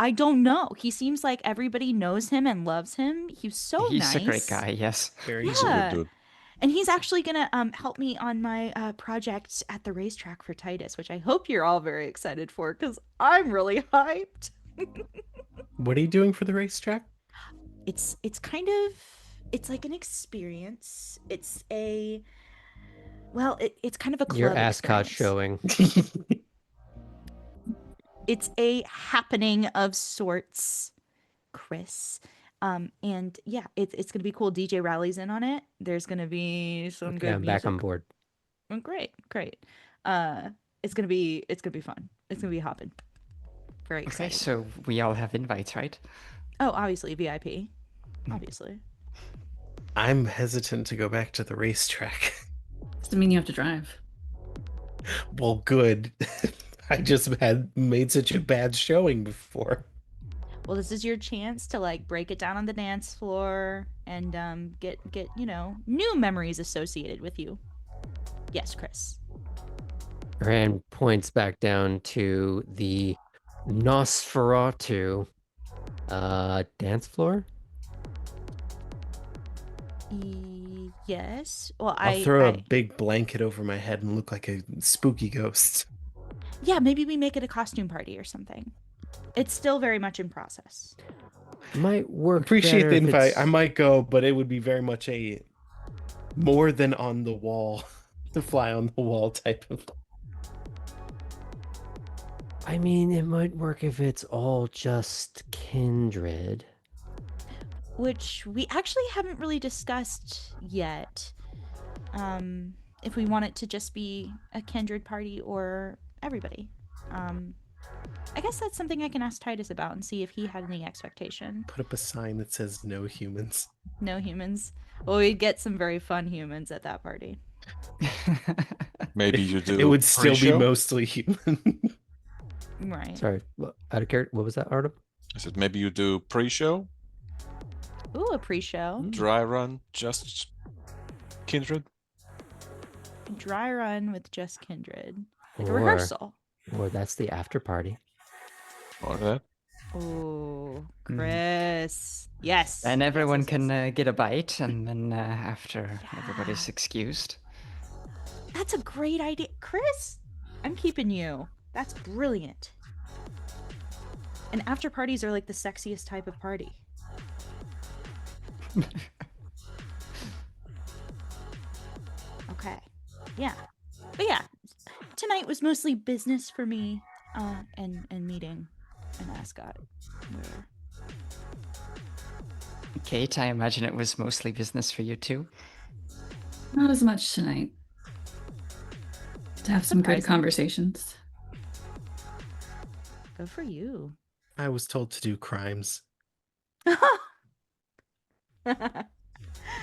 I don't know. He seems like everybody knows him and loves him. He's so He's nice. a great guy, yes. Very He's a Yeah. good dude. And he's actually gonna help me on my project at the racetrack for Titus, which I hope you're all very excited for, because I'm really hyped. What are you doing for the racetrack? It's kind of, it's like an experience. It's a, well, it's kind of a club Your ascot experience. showing. It's a happening of sorts, Chris. And yeah, it's gonna be cool. DJ Rally's in on it. There's gonna be some Okay, good I'm music. back on board. Oh, great. It's gonna be fun. It's gonna be hopping. Very Okay, excited. so we all have invites, right? Oh, obviously VIP. Obviously. I'm hesitant to go back to the racetrack. Doesn't mean you have to drive. Well, good. I just had made such a bad showing before. Well, this is your chance to like break it down on the dance floor and get new memories associated with you. Yes, Chris. Her hand points back down to the Nosferatu dance floor. Yes. Well, I'll throw a I big blanket over my head and look like a spooky ghost. yeah, maybe we make it a costume party or something. It's still very much in process. Might work Appreciate better the if invite. it's... I might go, but it would be very much a more than on the wall, the fly on the wall type of. I mean, it might work if it's all just kindred. Which we actually haven't really discussed yet. If we want it to just be a kindred party or everybody. I guess that's something I can ask Titus about and see if he had any expectation. Put up a sign that says no humans. No humans. Well, we'd get some very fun humans at that party. Maybe you do It would still be pre-show? mostly human. Right. Sorry, out of character, what was that, Artem? I said maybe you do pre-show, Ooh, a pre-show. dry run, just kindred. Dry run with just kindred. Like a Or- rehearsal. Or that's the after party. Or that. Ooh, Chris. Yes. And Yes, everyone yes, yes. can get a bite, and then after Yeah. everybody's excused. That's a great idea. Chris, I'm keeping you. That's brilliant. And after parties are like the sexiest type of party. Okay. Yeah. But yeah, tonight was mostly business for me, and meeting an ascot. Where- Kate, I imagine it was mostly business for you too. Not as much tonight. To have some good Surprising. conversations. Good for you. I was told to do crimes.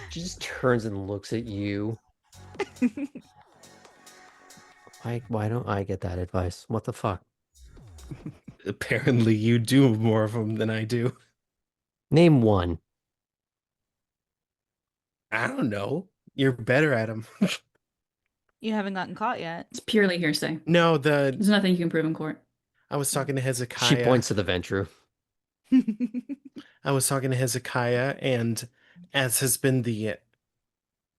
She just turns and looks at you. Why don't I get that advice? What the fuck? Apparently, you do more of them than I do. Name one. I don't know. You're better at them. You haven't gotten caught yet. It's purely hearsay. No, There's nothing you can prove in court. I was talking to She Hezekiah. points to the Ventru. I was talking to Hezekiah, and as has been the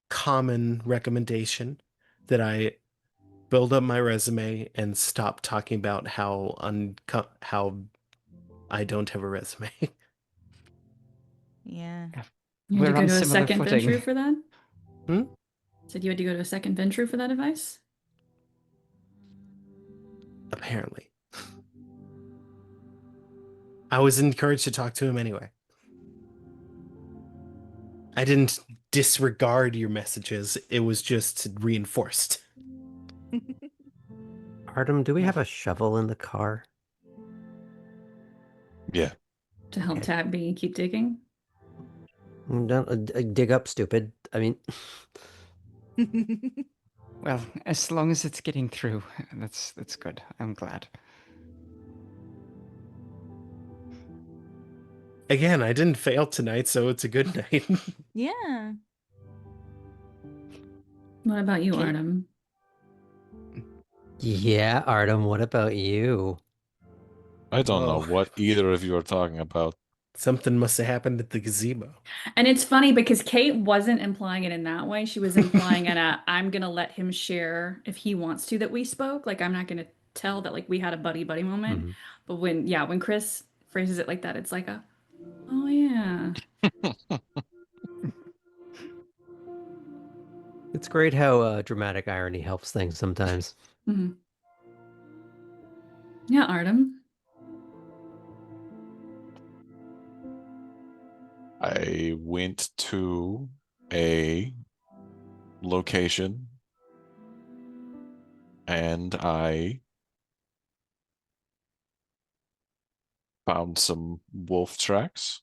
common recommendation, that I build up my resume and stop talking about how I don't have a resume. Yeah. You had to We're go on to a similar second footing. Ventru for that? Hmm? Said you had to go to a second Ventru for that advice? Apparently. I was encouraged to talk to him anyway. I didn't disregard your messages. It was just reinforced. Artem, do we have a shovel in the car? Yeah. To help Tabby keep digging? Don't dig up, stupid. I mean, Well, as long as it's getting through, that's good. I'm glad. Again, I didn't fail tonight, so it's a good night. Yeah. What about you, Okay. Artem? yeah, Artem, what about you? I don't know Oh. what either of you are talking about. Something must have happened at the gazebo. And it's funny because Kate wasn't implying it in that way. She was implying it at, I'm going to let him share if he wants to that we spoke. Like, I'm not going to tell that, like, we had a buddy-buddy moment. Mhm. But when Chris phrases it like that, it's like oh, yeah. It's great how dramatic irony helps things sometimes. hmm Yeah, Artem. I went to a location and I found some wolf tracks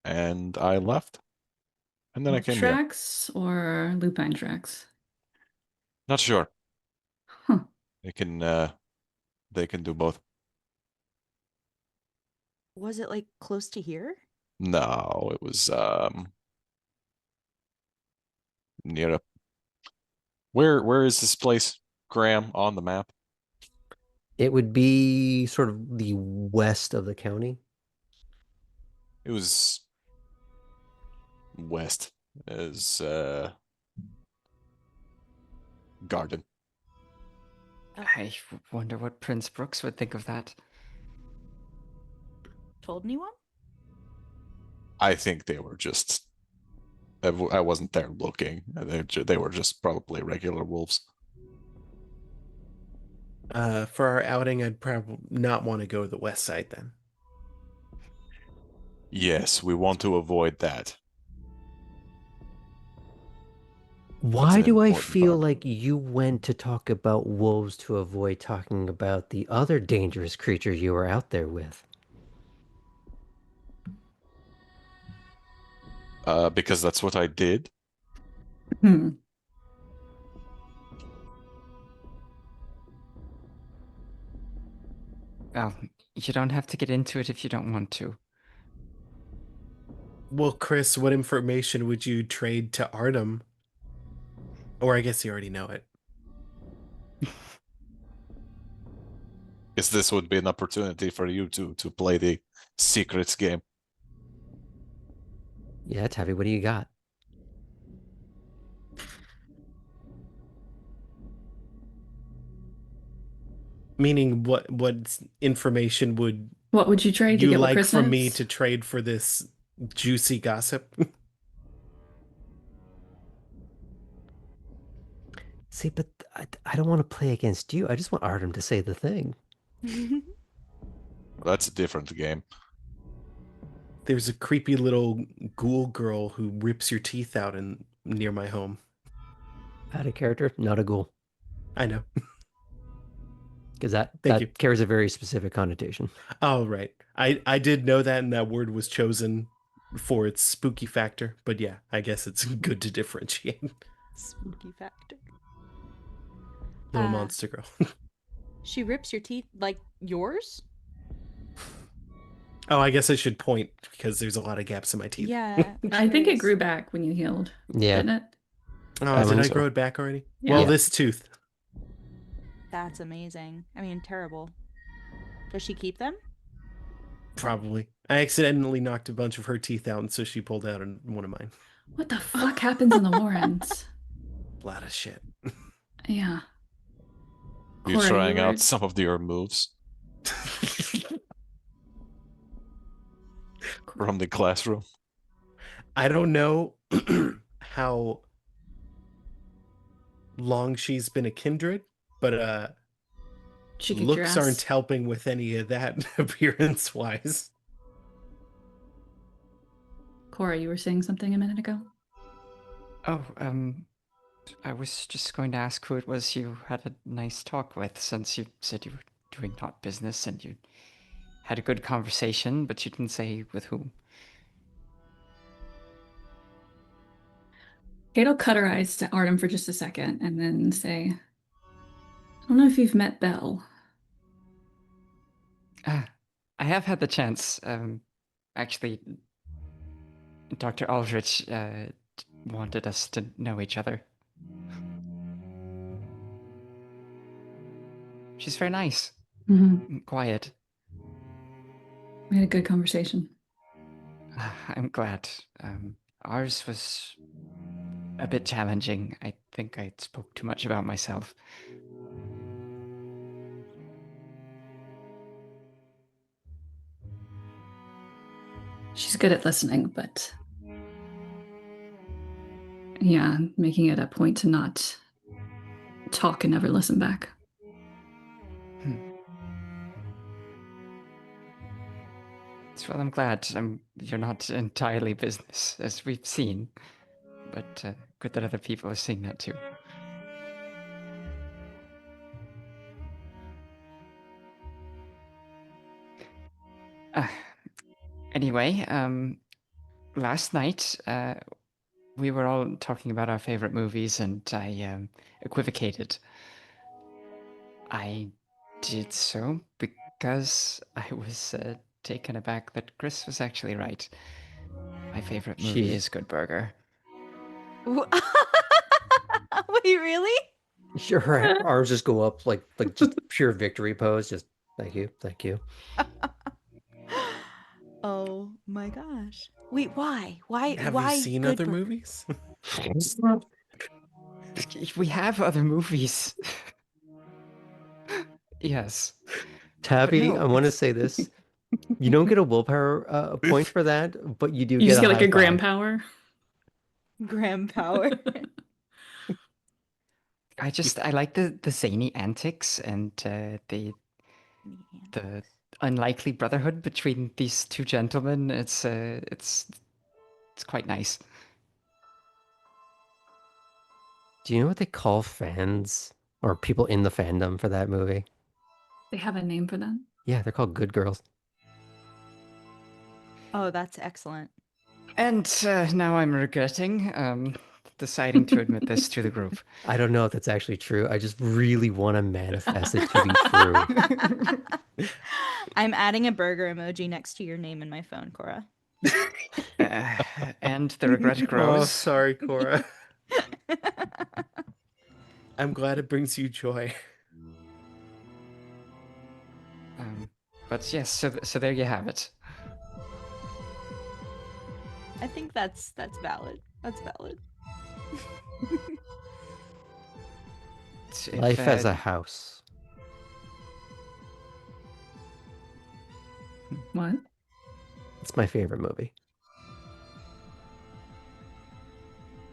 and I left. And then I Wolf came here. tracks or lupine tracks? Not sure. Huh. They can do both. Was it like close to here? No, it was near a where is this place, Graham, on the map? It would be sort of the west of the county. It was west as Garden. I wonder what Prince Brooks would think of that. Told anyone? I think they were just I wasn't there looking. They were just probably regular wolves. For our outing, I'd probably not want to go to the west side then. Yes, we want to avoid that. Why an do I important feel part. like you went to talk about wolves to avoid talking about the other dangerous creature you were out there with? Because that's what I did. Hmm. Well, you don't have to get into it if you don't want to. Well, Chris, what information would you trade to Artem? Or I guess you already know it. Guess this would be an opportunity for you to play the secrets game. Yeah, Tavi, what do you got? Meaning, what information would What would you trade to you get what like Chris from me knows? to trade for this juicy gossip? See, but I don't want to play against you. I just want Artem to say the thing. That's a different game. There's a creepy little ghoul girl who rips your teeth out near my home. Out of character, not a ghoul. I know. Because Thank you. that carries a very specific connotation. Oh, right. I did know that, and that word was chosen for its spooky factor. But yeah, I guess it's good to differentiate. Spooky factor. Little monster girl. She rips your teeth like yours? Oh, I guess I should point because there's a lot of gaps in my teeth. Yeah. I think it curious. grew back when you healed, Yeah. didn't it? Oh, I did think I so. grow it back already? Yeah. Well, Yeah. this tooth. That's amazing. I mean, terrible. Does she keep them? Probably. I accidentally knocked a bunch of her teeth out, and so she pulled out one of mine. What the fuck happens in the Warrens? A lot of shit. Yeah. You Cora, trying you were- out some of your moves from the classroom? I don't know how long she's been a kindred, but She kicked your looks ass. aren't helping with any of that appearance wise. Cora, you were saying something a minute ago? Oh, I was just going to ask who it was you had a nice talk with, since you said you were doing not business and you had a good conversation, but you didn't say with whom. Kate'll cut her eyes to Artem for just a second and then say, I don't know if you've met Belle. I have had the chance. Actually, Dr. Aldrich wanted us to know each other. She's very nice, Mm-hmm. quiet. We had a good conversation. I'm glad. Ours was a bit challenging. I think I spoke too much about myself. She's good at listening, but yeah, making it a point to not talk and never listen back. Well, I'm glad you're not entirely business, as we've seen. But good that other people are seeing that too. Anyway, last night we were all talking about our favorite movies, and I equivocated. I did so because I was taken aback that Chris was actually right. My favorite movie is Good Burger. Wait, really? Her arms just go up like just pure victory pose. Just thank you, thank you. Oh my gosh. Wait, why? Why? Have why you seen Good other Burger? movies? We have other movies. Yes. Tabby, no, I want to it's- say this. You don't get a willpower point for that, but you do You get just a get like high a gram five. power. Graham Power. I like the zany antics and the unlikely brotherhood between these two gentlemen. It's quite nice. Do you know what they call fans or people in the fandom for that movie? They have a name for them. Yeah, they're called good girls. Oh, that's excellent. And now I'm regretting deciding to admit this to the group. I don't know if that's actually true. I just really want to manifest it to be true. I'm adding a burger emoji next to your name in my phone, Cora. And the regret Oh, grows. sorry, Cora. I'm glad it brings you joy. But yes, so there you have it. I think that's valid. That's valid. If, Life as a house. What? It's my favorite movie.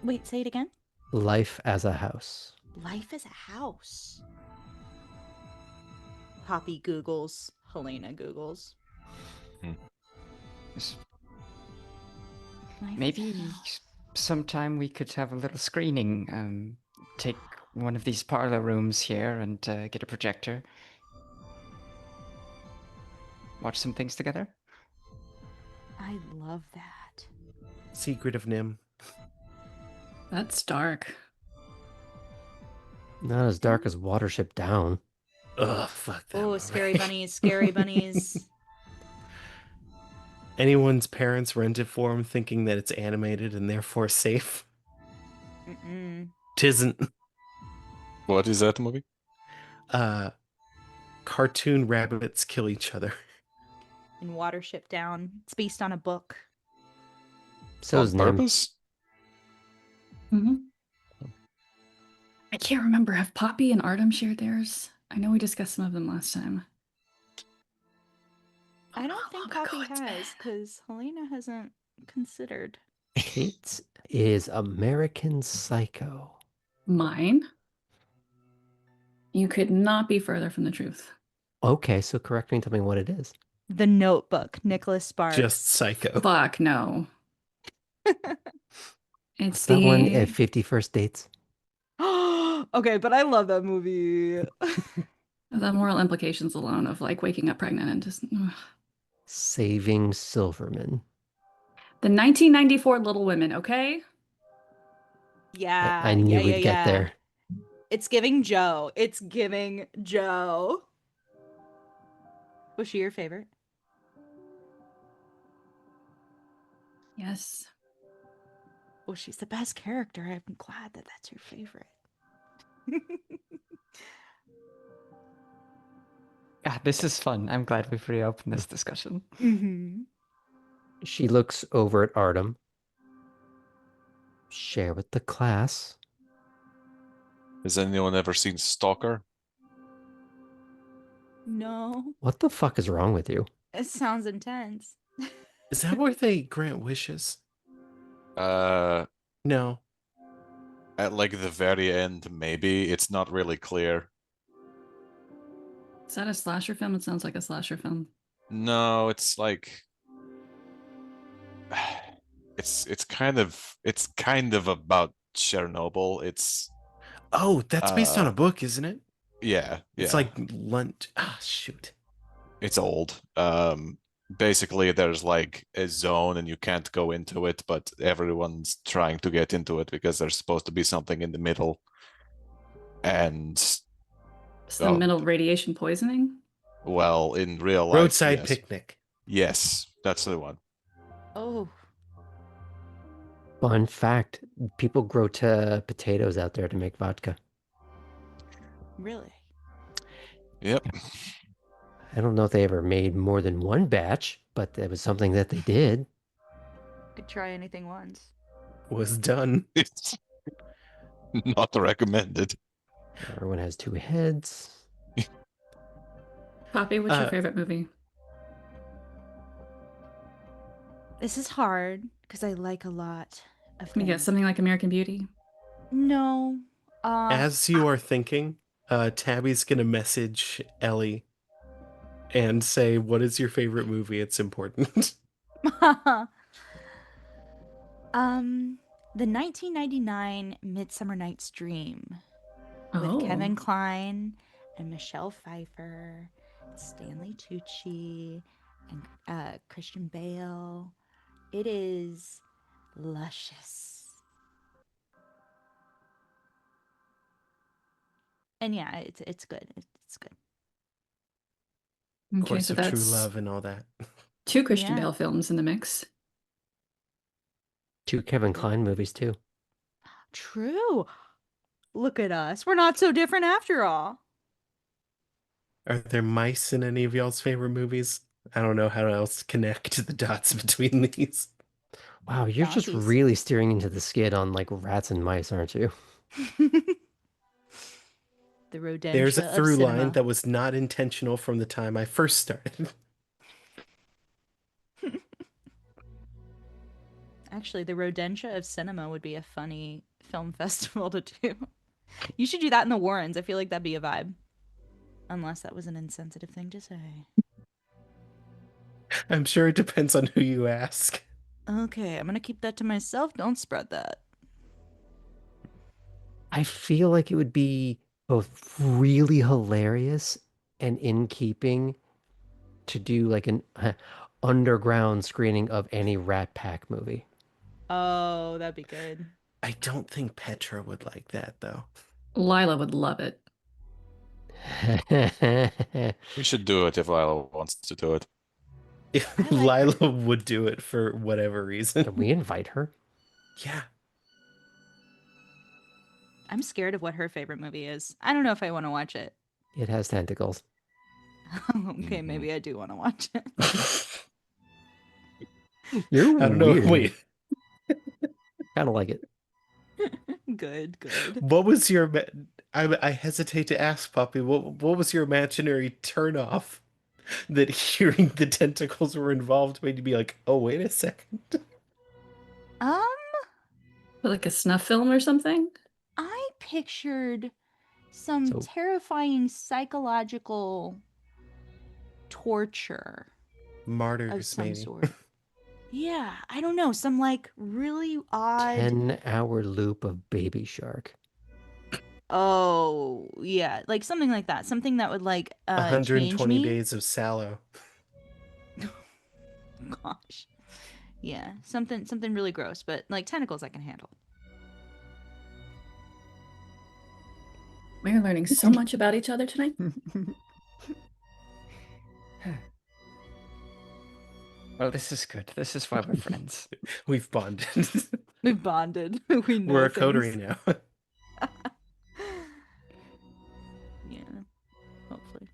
Wait, say it again. Life as a house. Life as a house. Poppy Googles. Helena Googles. Yes. Life as a Maybe house. sometime we could have a little screening. Take one of these parlor rooms here and get a projector. Watch some things together. I love that. Secret of Nim. That's dark. Not as dark as Watership Down. Ugh, fuck that. Oh, movie. scary bunnies, scary bunnies. Anyone's parents rent it for them thinking that it's animated and therefore safe. Mm-mm. Tisn't. What is that movie? Cartoon rabbits kill each other. In Watership Down. It's based on a book. So is On Nim. purpose? Mm-hmm. I can't remember. Have Poppy and Artem shared theirs? I know we discussed some of them last time. I don't think Long ago Poppy it's has, because Helena hasn't considered. It is American Psycho. Mine. You could not be further from the truth. Okay, so correct me and tell me what it is. The Notebook, Nicholas Sparks. Just Psycho. Fuck no. It's What's that one? the 50 First Dates? Okay, but I love that movie. the moral implications alone of like waking up pregnant and just ugh. Saving Silverman. The 1994 Little Women, okay? Yeah. I knew yeah, we'd yeah, get yeah. there. It's giving Joe. It's giving Joe. Was she your favorite? Yes. Well, she's the best character. I'm glad that that's your favorite. Yeah, this is fun. I'm glad we've reopened this discussion. Mm-hmm. She looks over at Artem. Share with the class. Has anyone ever seen Stalker? No, What the fuck is wrong with you? it sounds intense. Is that where they grant wishes? Uh, No. at like the very end, maybe. It's not really clear. Is that a slasher film? It sounds like a slasher film. No, it's like it's kind of about Chernobyl. It's Oh, that's based on Uh, a book, isn't it? yeah, It's yeah. like Lunt. Ah, shoot. It's old. Basically there's like a zone and you can't go into it, but everyone's trying to get into it because there's supposed to be something in the middle. And It's the Oh. middle radiation poisoning. well, in real life, Roadside yes. Picnic. Yes, that's the one. Oh, Fun fact, people grow potatoes out there to make vodka. really? Yep. I don't know if they ever made more than one batch, but it was something that they did. Could try anything once. Was done. It's not recommended. Everyone has two heads. Poppy, what's your Uh, favorite movie? This is hard because I like a lot of Let me guess, things. something like American Beauty. No. As you are thinking, Tabby's gonna message Ellie and say, "What is your favorite movie? It's important." The 1999 Midsummer Night's Dream with Kevin Oh, Kline and Michelle Pfeiffer, Stanley Tucci, and Christian Bale. It is luscious. And yeah, it's good. It's good. okay, Course so of True that's Love and all that. 2 Christian Yeah. Bale films in the mix. 2 Kevin Kline movies too. True. Look at us. We're not so different after all. Are there mice in any of y'all's favorite movies? I don't know how else to connect the dots between these. Wow, you're just Donkeys. really steering into the skid on like rats and mice, aren't you? The There's a rodentia of through line cinema. that was not intentional from the time I first started. Actually, the rodentia of cinema would be a funny film festival to do. You should do that in the Warrens. I feel like that'd be a vibe. Unless that was an insensitive thing to say. I'm sure it depends on who you ask. Okay, I'm gonna keep that to myself. Don't spread that. I feel like it would be both really hilarious and in keeping to do like an underground screening of any Rat Pack movie. Oh, that'd be good. I don't think Petra would like that though. Lila would love it. We should do it if Lila wants to do it. I like her. Lila would do it for whatever Can reason. we invite her? Yeah. I'm scared of what her favorite movie is. I don't know if I want to watch it. It has tentacles. Okay, maybe I do want to watch it. You're I don't know. weird. Wait, Kind of like it. Good, good. what was your? I hesitate to ask, Poppy. What was your imaginary turnoff that hearing the tentacles were involved made you be like, oh, wait a second? Um, Like a snuff film or something? I pictured some So- terrifying psychological torture of Martyrs, some maybe. sort. Yeah, I don't know. Some like really odd. 10-hour loop of Baby Shark. Oh, yeah, like something like that. Something that would like change 120 me. days of sallow. Gosh. Yeah, something really gross, but like tentacles I can handle. We're learning so much about each other tonight. Well, this is good. This is why we're friends. We've bonded. We've bonded. We know We're a things. coterie now. Yeah, hopefully.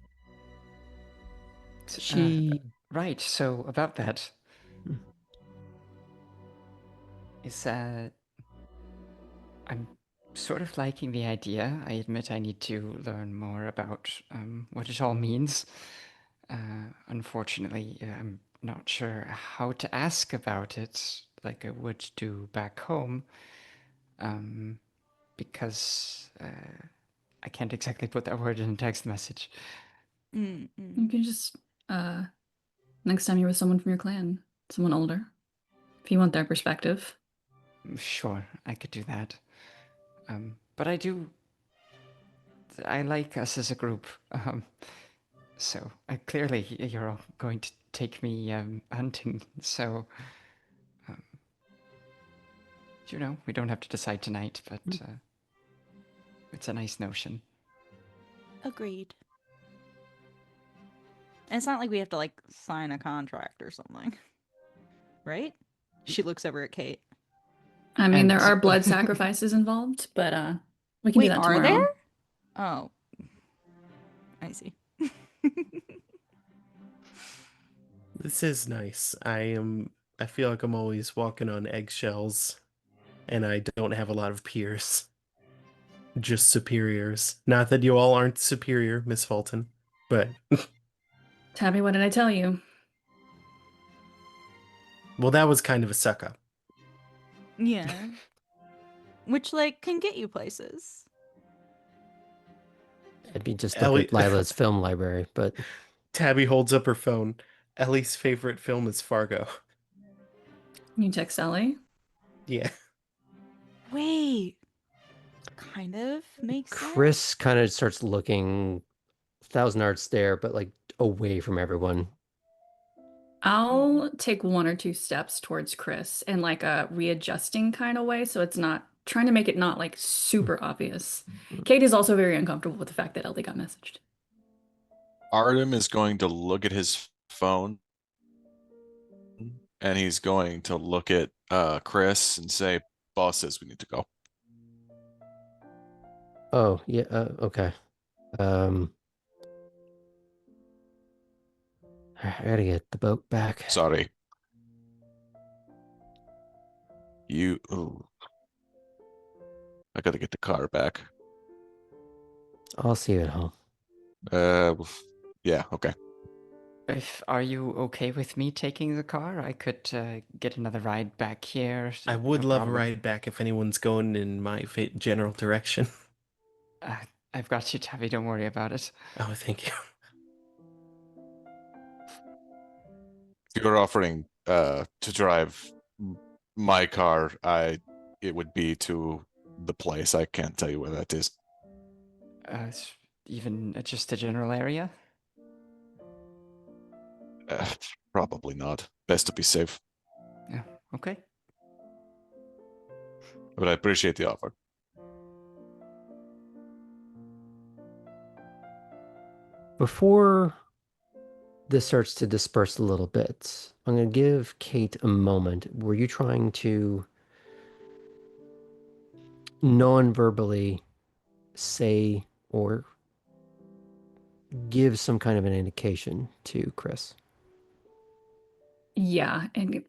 She Right, so about that. Hmm. Is I'm sort of liking the idea. I admit I need to learn more about what it all means. Unfortunately, I'm not sure how to ask about it like I would do back home, because I can't exactly put that word in a text message. You can just, next time you're with someone from your clan, someone older, if you want their perspective. Sure, I could do that. But I like us as a group. So clearly you're all going to take me hunting. So, we don't have to decide tonight, but it's a nice notion. Agreed. And it's not like we have to like sign a contract or something. Right? She looks over at Kate. I mean, And there are blood sacrifices involved, but we can do Wait, that are tomorrow. there? Oh. I see. This is nice. I feel like I'm always walking on eggshells, and I don't have a lot of peers. Just superiors. Not that you all aren't superior, Miss Fulton, but Tabby, what did I tell you? well, that was kind of a suck up. Yeah. Which like can get you places. It'd be just look Ellie- at Lila's film library, but Tabby holds up her phone. Ellie's favorite film is Fargo. You text Ellie. Yeah. Wait. Kind of makes sense. Chris kind of starts looking Thousand Yard Stare, but like away from everyone. I'll take 1 or 2 steps towards Chris in like a readjusting kind of way, so it's not trying to make it not like super obvious. Kate is also very uncomfortable with the fact that Ellie got messaged. Artem is going to look at his phone, and he's going to look at Chris and say, "Boss says we need to go." Oh, yeah, okay. I gotta get the boat back. Sorry. Ooh. I gotta get the car back. I'll see you at home. Yeah, okay. Are you okay with me taking the car? I could get another ride back here. I No would love a problem. ride back if anyone's going in my general direction. I've got you, Tabby. Don't worry about it. Oh, thank you. If you're offering to drive my car, it would be to the place. I can't tell you where that is. Even just the general area? Probably not. Best to be safe. Yeah, okay. But I appreciate the offer. Before this starts to disperse a little bit, I'm going to give Kate a moment. Were you trying to non-verbally say or give some kind of an indication to Chris? Yeah, and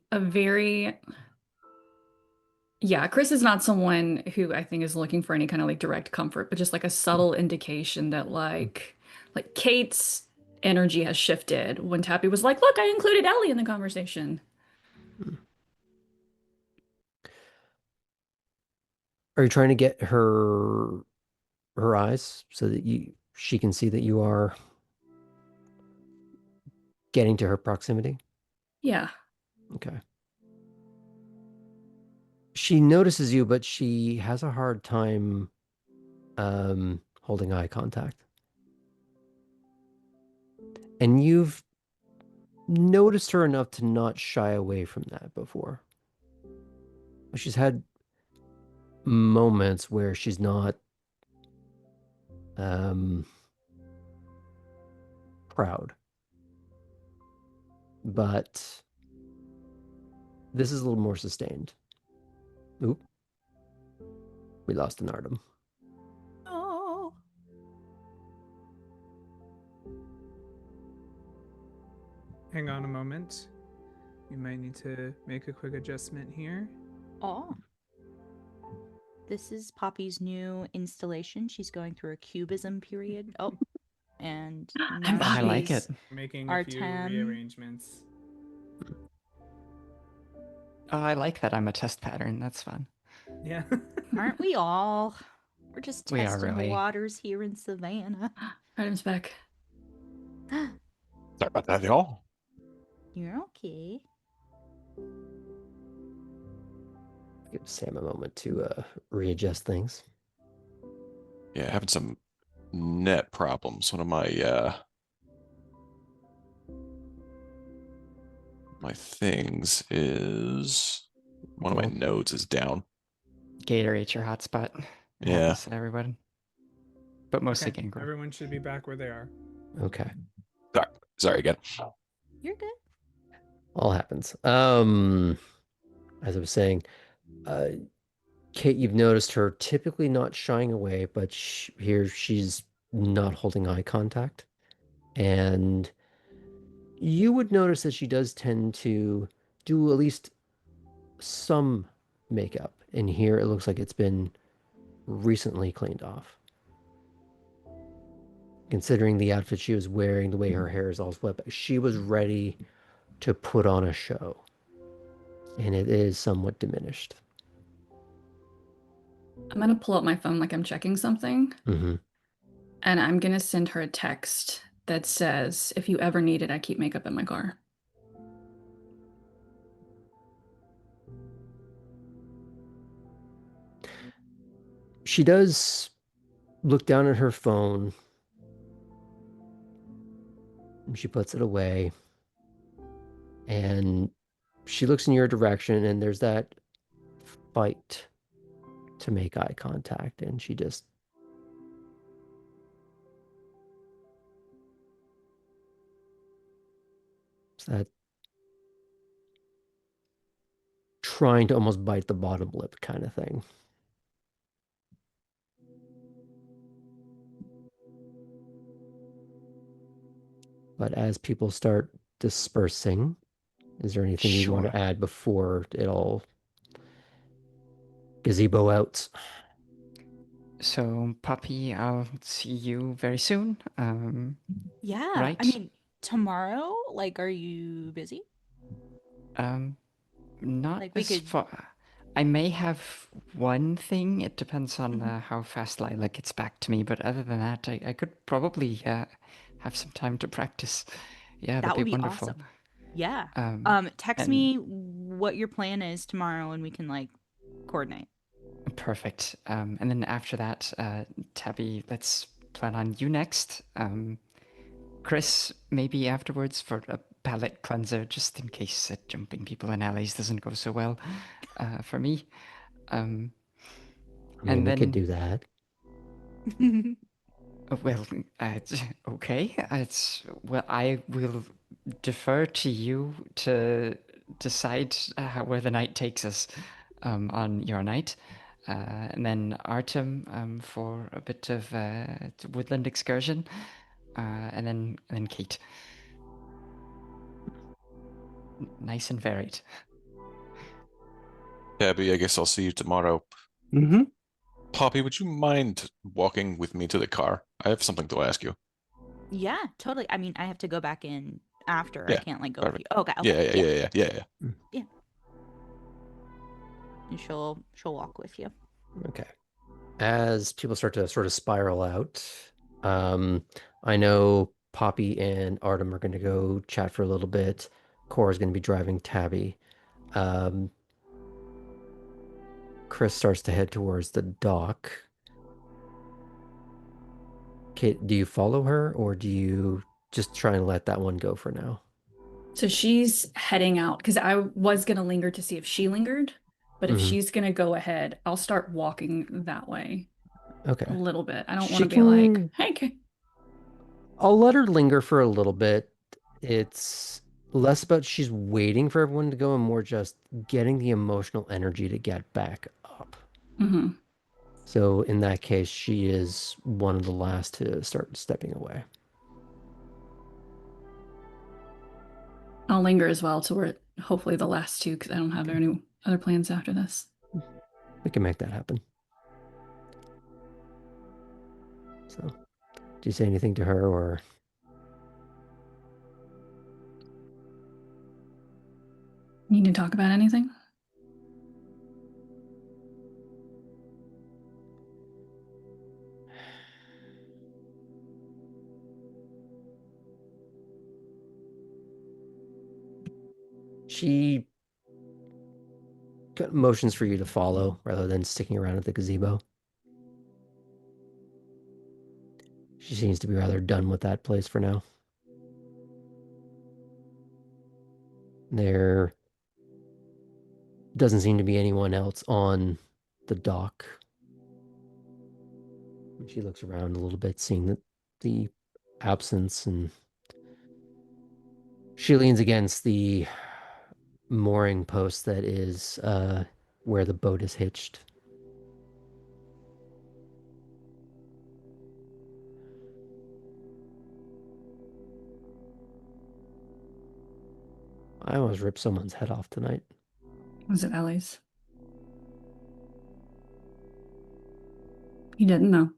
Chris is not someone who I think is looking for any kind of like direct comfort, but just like a subtle indication that like Kate's energy has shifted when Tappy was like, "Look, I included Ellie in the conversation." Are you trying to get her eyes so that she can see that you are getting to her proximity? Yeah. Okay. She notices you, but she has a hard time holding eye contact. And you've noticed her enough to not shy away from that before. She's had moments where she's not proud. But this is a little more sustained. Oop. We lost an Artem. Oh. Hang on a moment. We might need to make a quick adjustment here. Oh. This is Poppy's new installation. She's going through a cubism period. Oh. And now I like she's- it. Making a few Artem. rearrangements. Oh, I like that I'm a test pattern. That's fun. Yeah. Aren't we all? We're just We are testing the really. waters here in Savannah. Artem's back. Sorry about that, y'all. You're okay. Give Sam a moment to readjust things. Yeah, having some net problems. One of my my things is one of my Cool. nodes is down. Gator ate your hotspot. It Yeah. happens to everyone. But mostly Okay, Gangrel. everyone should be back where they are. Okay. Sorry. Sorry again. You're good. All happens. As I was saying, Kate, you've noticed her typically not shying away, but here she's not holding eye contact. And you would notice that she does tend to do at least some makeup. And here it looks like it's been recently cleaned off. Considering the outfit she was wearing, the way her hair is all swept, she was ready to put on a show. And it is somewhat diminished. I'm gonna pull up my phone like I'm checking something, Mm-hmm. and I'm gonna send her a text that says, "If you ever need it, I keep makeup in my car." She does look down at her phone. And she puts it away. And she looks in your direction, and there's that fight to make eye contact. And she just that trying to almost bite the bottom lip kind of thing. But as people start dispersing, is there anything you want to Sure. add before it all gazebo out? So, Poppy, I'll see you very soon. Yeah. I Right? mean, tomorrow, like, are you busy? Not Like, we as could. far. I may have one thing. It depends on Mhm. how fast Lila gets back to me. But other than that, I could probably have some time to practice. Yeah, that'd That be would be wonderful. awesome. Yeah. Text And me what your plan is tomorrow and we can like coordinate. perfect. And then after that, Tabby, let's plan on you next. Chris, maybe afterwards for a palate cleanser, just in case jumping people in alleys doesn't go so well for me. Um, I mean, and we could then, do that. well, okay. Well, I will defer to you to decide where the night takes us on your night. And then Artem for a bit of woodland excursion, and then Kate. Nice and varied. Tabby, I guess I'll see you tomorrow. Mm-hmm. Poppy, would you mind walking with me to the car? I have something to ask you. Yeah, totally. I mean, I have to go back in after. I Yeah, can't like go with you. perfect. Oh, okay, Yeah, okay. yeah, yeah, yeah, yeah, yeah. Yeah. And she'll walk with you. Okay. As people start to sort of spiral out, um, I know Poppy and Artem are going to go chat for a little bit. Cora's going to be driving Tabby. Um, Chris starts to head towards the dock. Kate, do you follow her, or do you just try and let that one go for now? So she's heading out because I was gonna linger to see if she lingered, but if Mhm. she's gonna go ahead, I'll start walking that way a Okay. little bit. I don't want She to be like, can. "Hey, Kate." I'll let her linger for a little bit. It's less about she's waiting for everyone to go and more just getting the emotional energy to get back up. Mhm. So in that case, she is one of the last to start stepping away. I'll linger as well till we're hopefully the last two because I don't have Okay. any other plans after this. We can make that happen. So, do you say anything to her or? Need to talk about anything? She motions for you to follow rather than sticking around at the gazebo. She seems to be rather done with that place for now. There doesn't seem to be anyone else on the dock. She looks around a little bit, seeing the absence, and She leans against the mooring post that is where the boat is hitched. I almost ripped someone's head off tonight. Was it Ellie's? You didn't know.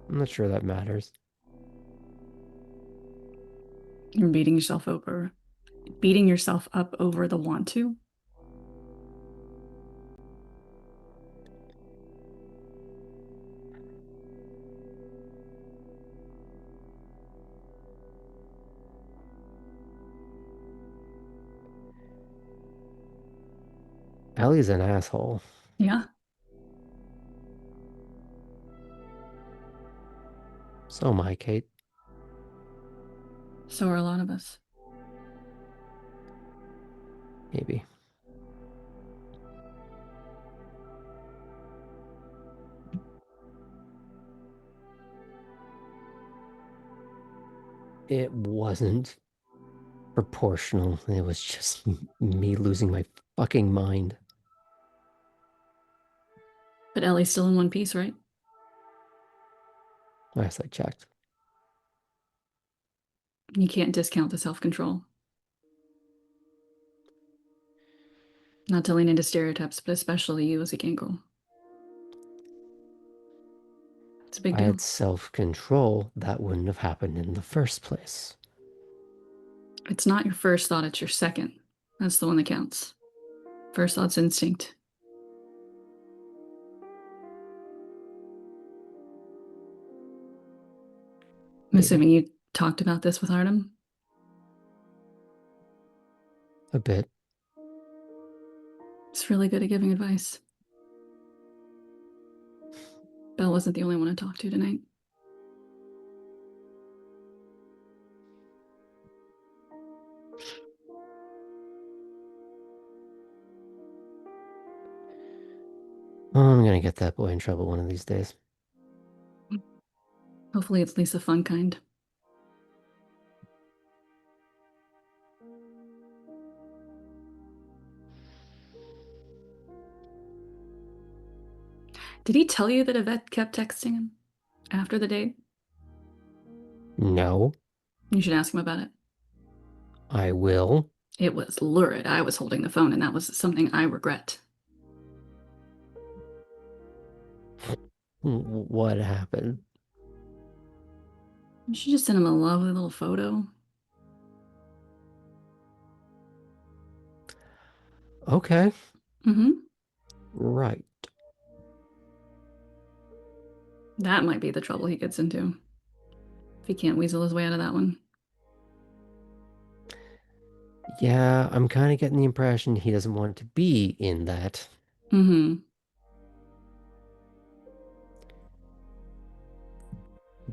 I'm not sure that matters. You're beating yourself up over the want to. Ellie's an asshole. Yeah. So am I, Kate. So are a lot of us. Maybe. It wasn't proportional. It was just me losing my fucking mind. But Ellie's still in one piece, right? Last I checked. You can't discount the self-control. Not to lean into stereotypes, but especially you as a Gangle. It's a big If I deal. had self-control, that wouldn't have happened in the first place. It's not your first thought, it's your second. That's the one that counts. First thought's instinct. I'm assuming you talked about this with Artem? A bit. It's really good at giving advice. Belle wasn't the only one to talk to tonight. Oh, I'm gonna get that boy in trouble one of these days. Hopefully it's at least the fun kind. Did he tell you that Yvette kept texting him after the date? No. You should ask him about it. I will. It was lurid. I was holding the phone, and that was something I regret. What happened? You should just send him a lovely little photo. Okay. Mm-hmm. Right. That might be the trouble he gets into. If he can't weasel his way out of that one. Yeah, I'm kind of getting the impression he doesn't want to be in that. Mm-hmm.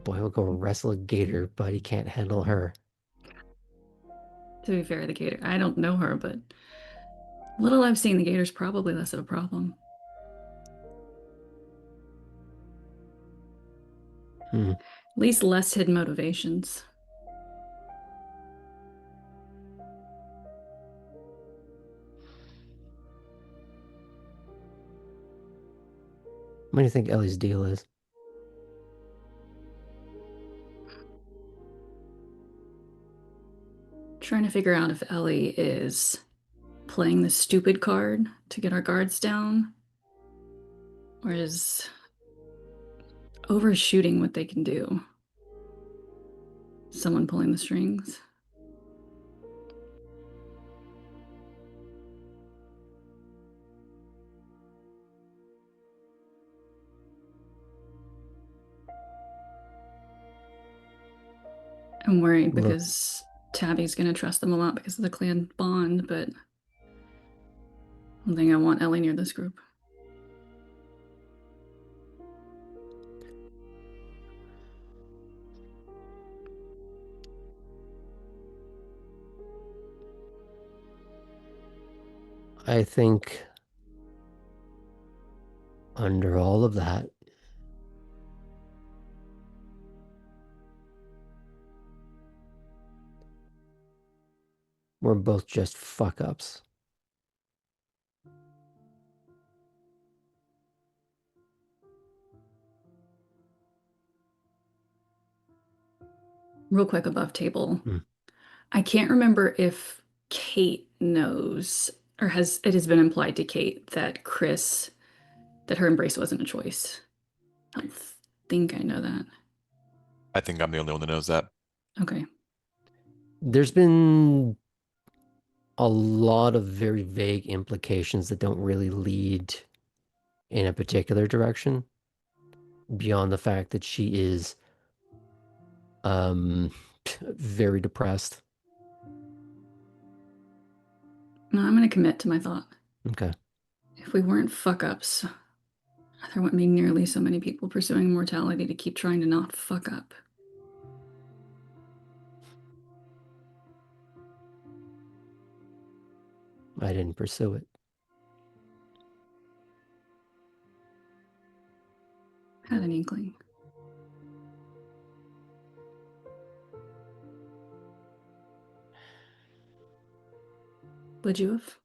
Boy will go wrestle a gator, but he can't handle her. To be fair, the gator, I don't know her, but little I've seen, the gator's probably less of a problem. Hmm. At least less hidden motivations. What do you think Ellie's deal is? Trying to figure out if Ellie is playing the stupid card to get our guards down, or is overshooting what they can do. Someone pulling the strings. I'm worried Look. because Tabby's going to trust them a lot because of the clan bond, but I don't think I want Ellie near this group. I think under all of that, We're both just fuck ups. Real quick above table. Hmm. I can't remember if Kate knows or it has been implied to Kate that her embrace wasn't a choice. I don't think I know that. I think I'm the only one that knows that. Okay. There's been a lot of very vague implications that don't really lead in a particular direction beyond the fact that she is very depressed. No, I'm going to commit to my thought. Okay. If we weren't fuck ups, there wouldn't be nearly so many people pursuing immortality to keep trying to not fuck up. I didn't pursue it. Had an inkling. Would you have?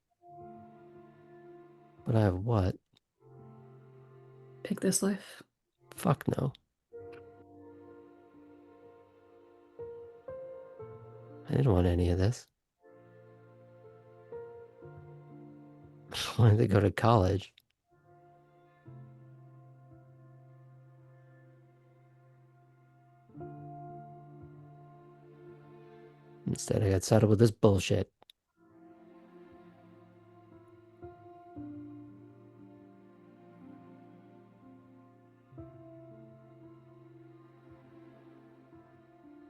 But I have what? Pick this life? Fuck no. I didn't want any of this. I wanted to go to college. Instead, I got saddled with this bullshit.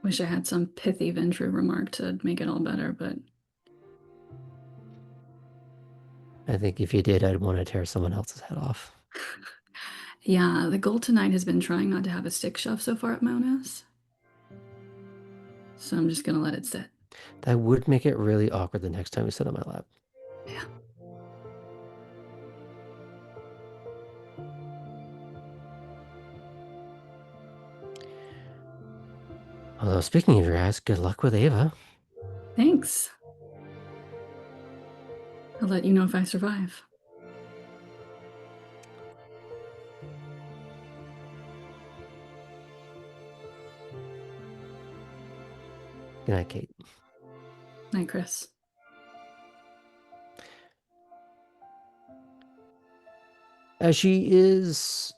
Wish I had some pithy Ventrue remark to make it all better, but I think if you did, I'd want to tear someone else's head off. yeah, the goal tonight has been trying not to have a stick shove so far at Monas. So I'm just gonna let it sit. That would make it really awkward the next time we sit on my lap. Yeah. Although, speaking of your ass, good luck with Ava. Thanks. I'll let you know if I survive. Good night, Kate. Night, Chris. As she is,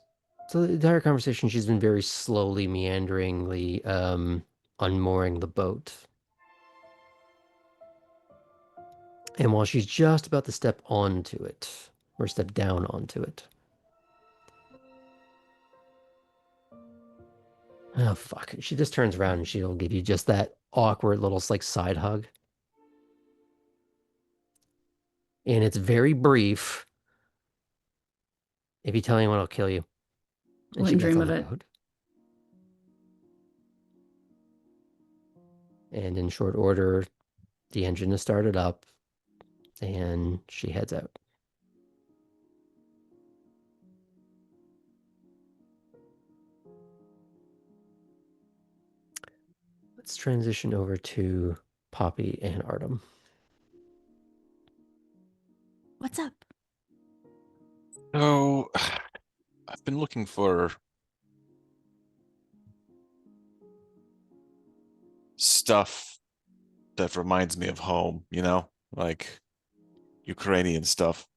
so the entire conversation, she's been very slowly, meanderingly unmooring the boat. And while she's just about to step onto it, or step down onto it. Oh, fuck. She just turns around and she'll give you just that awkward little, like, side hug. And it's very brief. If you tell anyone, I'll kill you. And she Wouldn't gets dream on of the it. boat. And in short order, the engine is started up and she heads out. Let's transition over to Poppy and Artem. What's up? So, I've been looking for stuff that reminds me of home, you know, like Ukrainian stuff.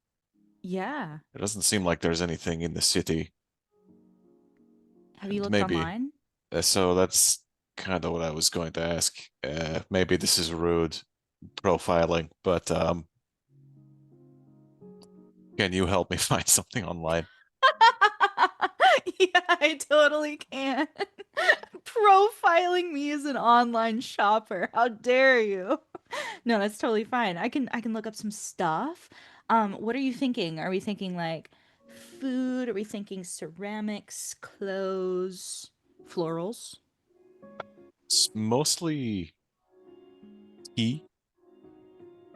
Yeah. It doesn't seem like there's anything in the city. Have you And looked maybe, online? so that's kind of what I was going to ask. Maybe this is rude profiling, but can you help me find something online? Yeah, I totally can. Profiling me as an online shopper. How dare you? No, that's totally fine. I can look up some stuff. What are you thinking? Are we thinking like food? Are we thinking ceramics, clothes, florals? It's mostly tea.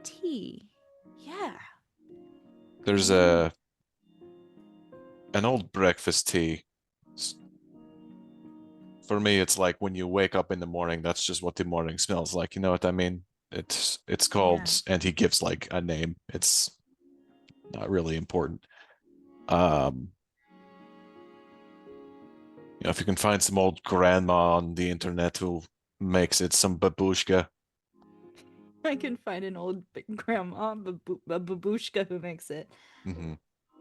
Tea. Yeah. There's Um, an old breakfast tea. For me, it's like when you wake up in the morning, that's just what the morning smells like. You know what I mean? It's called, and he gives like a name. It's not really important. If you can find some old grandma on the internet who makes it, some babushka. I can find an old grandma babushka who makes it. Mm-hmm.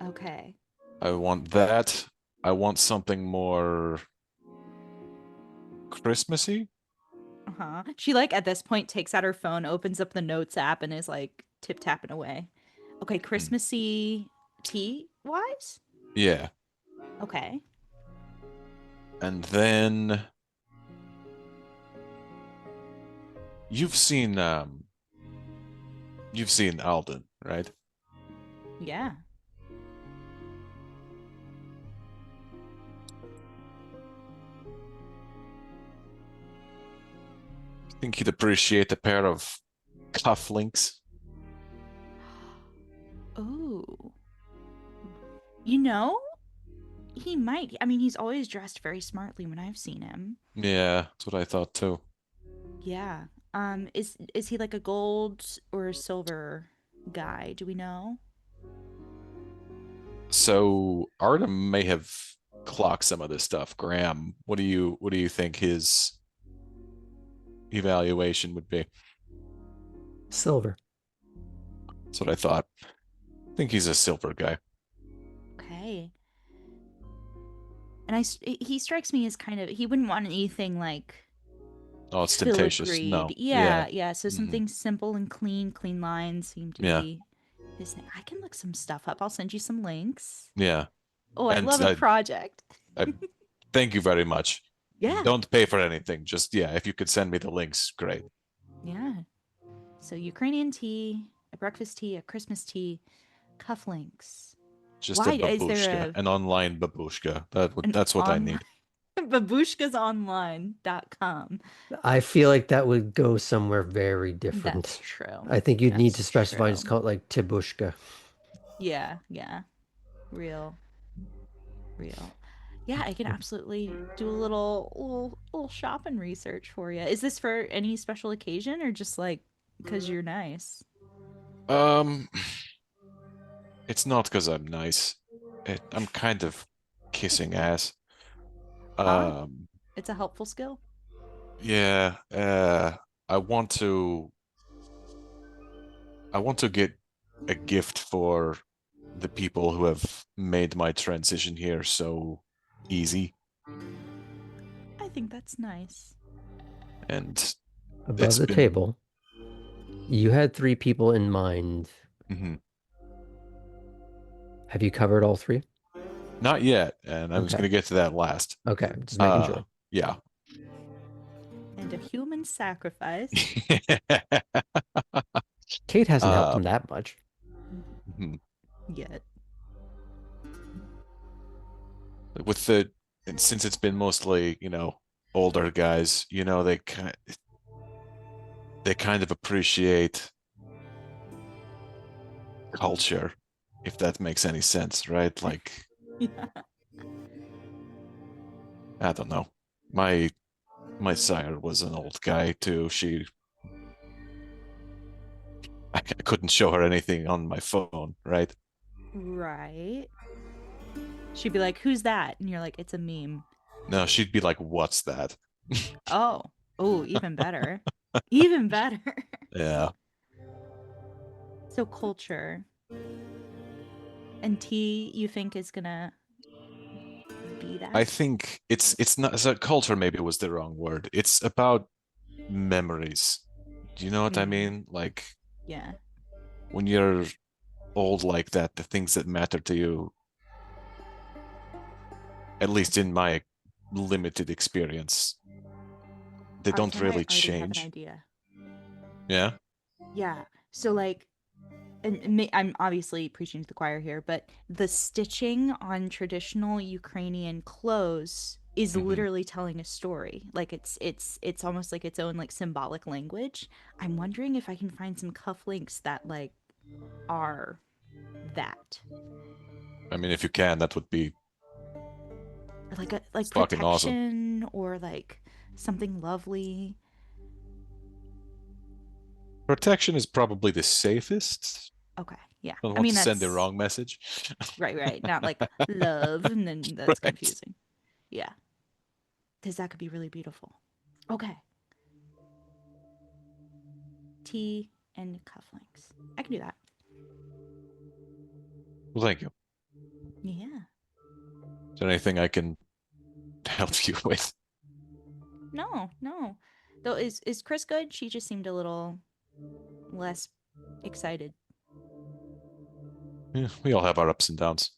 Okay. I want that. I want something more Christmassy. She like at this point takes out her phone, opens up the notes app, and is like tip tapping away. Okay, Christmassy tea wise. Yeah. Okay. And then you've seen Alden, right? Yeah. I think he'd appreciate a pair of cufflinks. Oh. You know, he might. I mean, he's always dressed very smartly when I've seen him. Yeah, that's what I thought too. Yeah. Is he like a gold or a silver guy? Do we know? So Artem may have clocked some of this stuff. Graham, what do you think his evaluation would be? Silver. That's what I thought. I think he's a silver guy. Okay. And he strikes me as kind of, he wouldn't want anything like Ostentatious. No. filigreed. Yeah. So Mhm. something simple and clean lines seem to Yeah. be his thing. I can look some stuff up. I'll send you some links. Yeah. Oh, I And love a project. Thank you very much. Yeah. Don't pay for anything. Just, yeah, if you could send me the links, great. Yeah. So Ukrainian tea, a breakfast tea, a Christmas tea, cufflinks. Just Why a is there babushka, a an online babushka. an That's what I need. babushkasonline.com? I feel like that would go somewhere very different. That's true. I think you'd need to That's specify, just true. call it like Tibushka. Yeah. Real. Yeah, I can absolutely do a little shopping research for you. Is this for any special occasion or just like because you're nice? It's not because I'm nice. I'm kind of kissing ass. Huh? It's a helpful skill. Yeah. I want to get a gift for the people who have made my transition here so easy. I think that's nice. And Above it's the been- table, you had 3 people in mind. Mhm. Have you covered all 3? Not yet, and I was Okay. going to get to that last. Okay, just making sure. Yeah. And a human sacrifice. Kate hasn't helped Uh, him that much. Mhm. Yet. With and since it's been mostly, older guys, they kind of appreciate culture, if that makes any sense, right? Like, Yeah. I don't know. My sire was an old guy too. I couldn't show her anything on my phone, right? Right. She'd be like, "Who's that?" And you're like, "It's a meme." No, she'd be like, "What's that?" Oh, even better. Even better. Yeah. So culture. And tea, you think is gonna be that? I think it's not, so culture maybe was the wrong word. It's about memories. Do you know what I mean? Like, Yeah. when you're old like that, the things that matter to you, at least in my limited experience, they don't Artem, really I already have an change. idea. Yeah. Yeah. So like, I'm obviously preaching to the choir here, but the stitching on traditional Ukrainian clothes is Mhm. literally telling a story. Like it's almost like its own like symbolic language. I'm wondering if I can find some cufflinks that like are that. I mean, if you can, that would be Or like fucking awesome. protection or like something lovely. Protection is probably the safest. Okay, yeah. Don't I want mean, to send the that's wrong message. right. Not like love, and then that's Right. confusing. Yeah, because that could be really beautiful. Okay. Tea and cufflinks. I can do that. Well, thank you. Yeah. Is there anything I can help you with? No. Though is Chris good? She just seemed a little less excited. Yeah, we all have our ups and downs.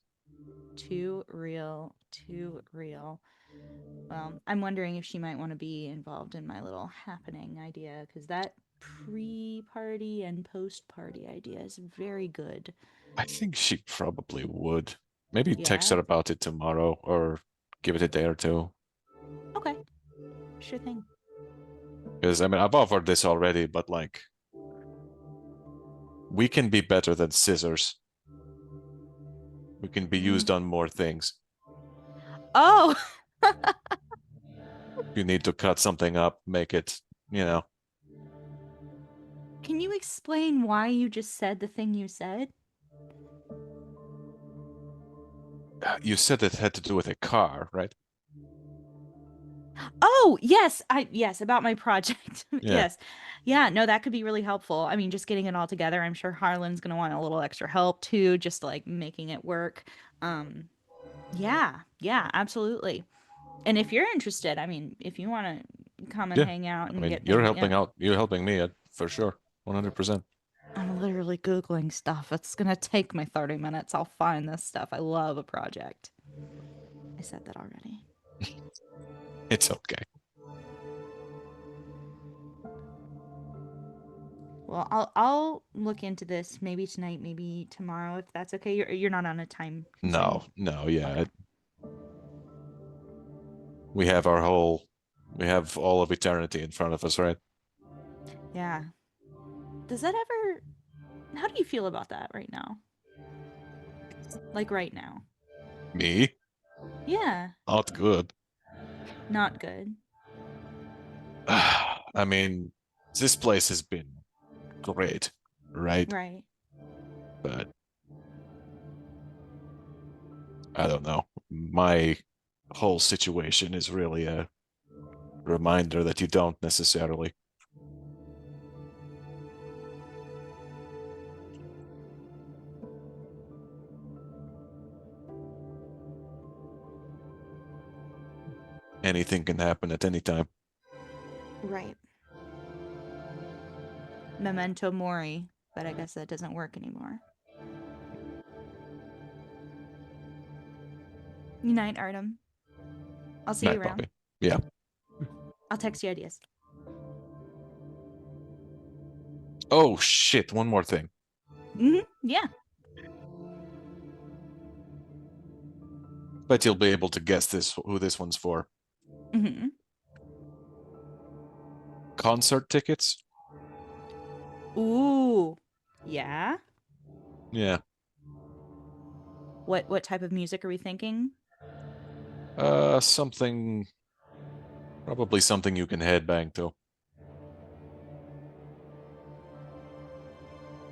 Too real. Well, I'm wondering if she might want to be involved in my little happening idea, because that pre-party and post-party idea is very good. I think she probably would. Maybe text Yeah? her about it tomorrow or give it a day or two. Okay. Sure thing. Because, I mean, I've offered this already, but like, we can be better than scissors. We can be used on more things. Oh! You need to cut something up, make it, you know. Can you explain why you just said the thing you said? You said it had to do with a car, right? Oh, yes. Yes, about my project. Yeah. Yes. Yeah, no, that could be really helpful. I mean, just getting it all together. I'm sure Harlan's going to want a little extra help too, just like making it work. Yeah, absolutely. And if you're interested, I mean, if you want to come and Yeah. hang out I and mean, get you're things, helping out. You're helping me for sure. 100%. I'm literally Googling stuff. It's going to take me 30 minutes. I'll find this stuff. I love a project. I said that already. It's okay. Well, I'll look into this maybe tonight, maybe tomorrow, if that's okay. You're not on a time constraint. No, yeah. Okay. We have all of eternity in front of us, right? Yeah. Does that ever? How do you feel about that right now? Like right now? Me? Yeah. Not good. Not good. I mean, this place has been great, right? Right. But I don't know. My whole situation is really a reminder that you don't necessarily. Anything can happen at any time. Right. Memento mori, but I guess that doesn't work anymore. Good night, Artem. I'll see you Night, around. Bobby. Yeah. I'll text you ideas. Oh shit! One more thing. Yeah. Bet you'll be able to guess who this one's for. Concert tickets. Ooh. Yeah. Yeah. What type of music are we thinking? Something. Probably something you can headbang to.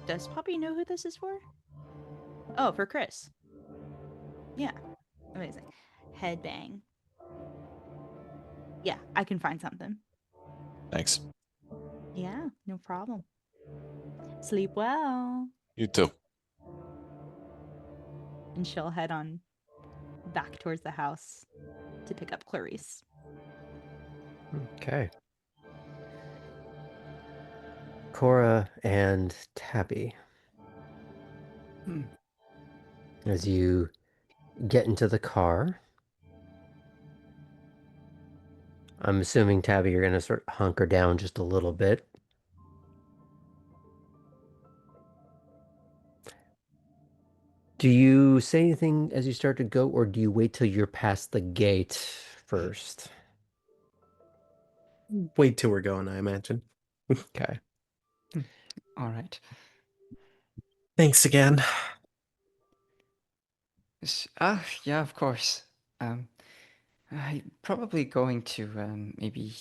Does Poppy know who this is for? Oh, for Chris. Yeah. Amazing. Headbang. Yeah, I can find something. Thanks. Yeah, no problem. Sleep well. You too. And she'll head on back towards the house to pick up Clarice. Okay. Cora and Tabby. As you get into the car, I'm assuming, Tabby, you're going to sort of hunker down just a little bit. Do you say anything as you start to go, or do you wait till you're past the gate first? Wait till we're going, I imagine. Okay. All right. Thanks again. Yeah, of course. I'm probably going to maybe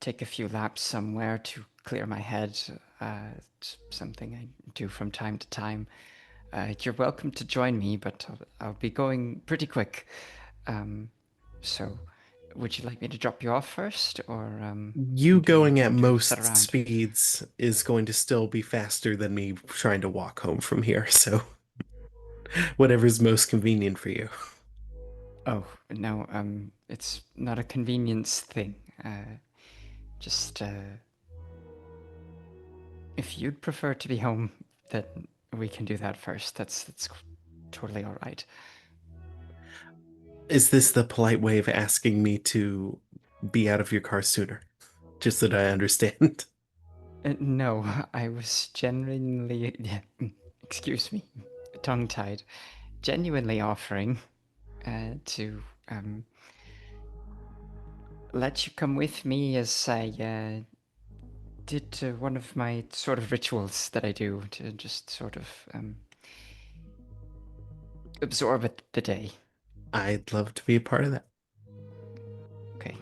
take a few laps somewhere to clear my head. It's something I do from time to time. You're welcome to join me, but I'll be going pretty quick. So, would you like me to drop you off first, or You do you going at want to sit most around? speeds is going to still be faster than me trying to walk home from here, so whatever's most convenient for you. Oh, no, it's not a convenience thing. Just, if you'd prefer to be home, then we can do that first. That's totally all right. Is this the polite way of asking me to be out of your car sooner? Just that I understand. No, I was genuinely, excuse me, tongue-tied, genuinely offering to let you come with me as I did one of my sort of rituals that I do to just sort of absorb the day. I'd love to be a part of that. Okay,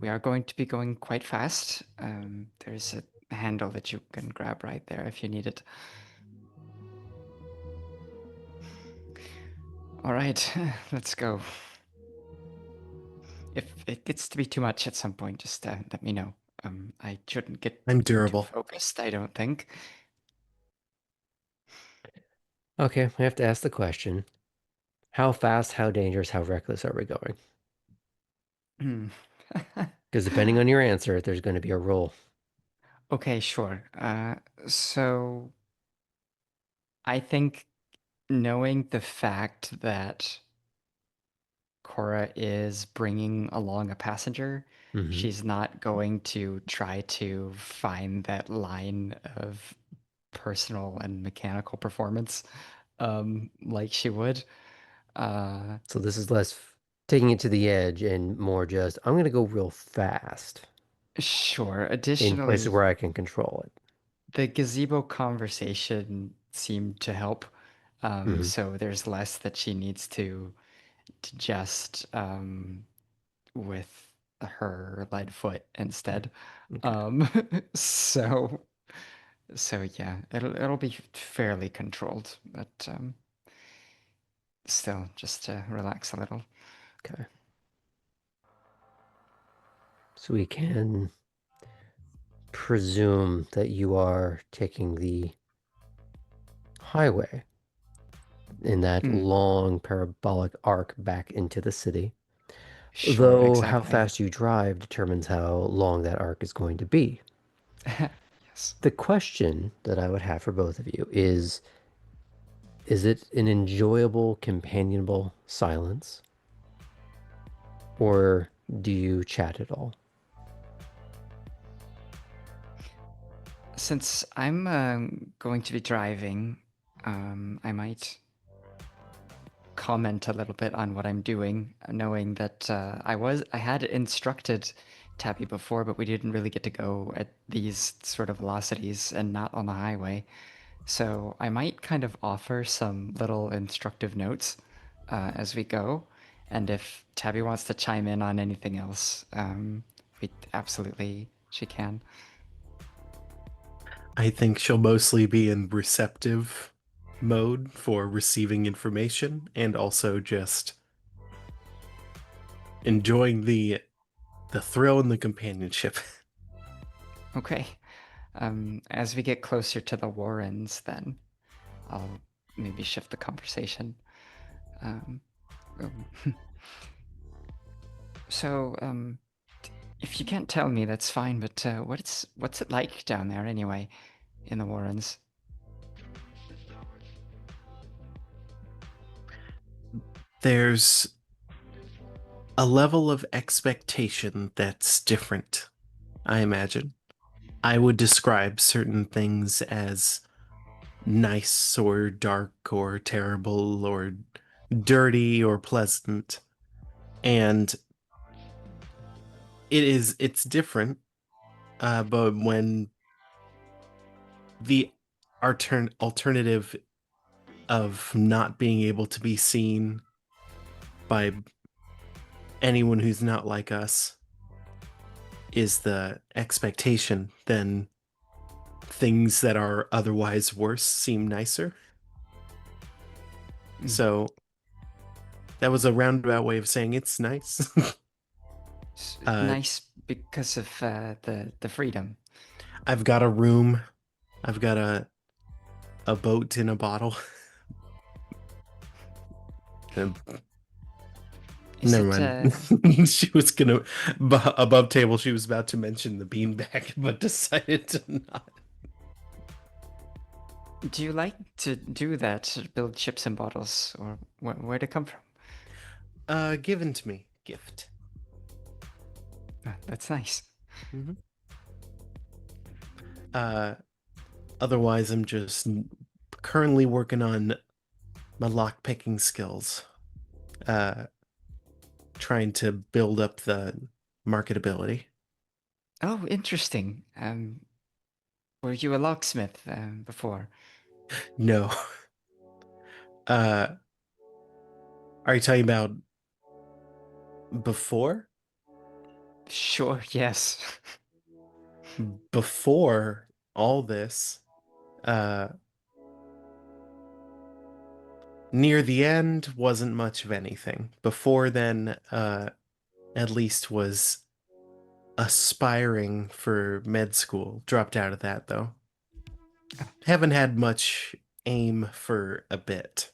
we are going to be going quite fast. There's a handle that you can grab right there if you need it. All right, let's go. If it gets to be too much at some point, just let me know. I shouldn't get I'm too durable. focused, I don't think. Okay, I have to ask the question. How fast, how dangerous, how reckless are we going? Hmm. Because depending on your answer, there's going to be a roll. Okay, sure. So I think knowing the fact that Cora is bringing along a passenger, Mhm. she's not going to try to find that line of personal and mechanical performance like she would. So this is less taking it to the edge and more just, I'm going to go real fast Sure. in places Additionally, where I can control it. the gazebo conversation seemed to help. Mhm. So there's less that she needs to just with her lead foot instead. Okay. Um, so yeah, it'll be fairly controlled, but still just to relax a little. Okay. So we can presume that you are taking the highway in that Hmm. long parabolic arc back into the city. Sure, Though how exactly. fast you drive determines how long that arc is going to be. Yes. The question that I would have for both of you is it an enjoyable, companionable silence? Or do you chat at all? Since I'm going to be driving, I might comment a little bit on what I'm doing, knowing that I had instructed Tabby before, but we didn't really get to go at these sort of velocities and not on the highway. So I might kind of offer some little instructive notes as we go, and if Tabby wants to chime in on anything else, she can. I think she'll mostly be in receptive mode for receiving information and also just enjoying the thrill and the companionship. Okay. As we get closer to the Warrens, then I'll maybe shift the conversation. Um, um, so, if you can't tell me, that's fine. But what's it like down there anyway, in the Warrens? There's a level of expectation that's different, I imagine. I would describe certain things as nice or dark or terrible or dirty or pleasant. And it's different, but when the alternative of not being able to be seen by anyone who's not like us is the expectation, then things that are otherwise worse seem nicer. So that was a roundabout way of saying it's nice. Nice because of the freedom. I've got a room. I've got a boat in a bottle. Is Never it, mind. She was gonna above table. She was about to mention the beanbag, but decided to not. do you like to do that, to build ships and bottles, or where'd it come from? Given to me, gift. That's nice. Mm-hmm. Otherwise, I'm just currently working on my lockpicking skills. Trying to build up the marketability. Oh, interesting. Were you a locksmith before? No. Are you talking about before? Sure, yes. Before all this, near the end wasn't much of anything. Before then, at least was aspiring for med school. Dropped out of that though. Haven't had much aim for a bit.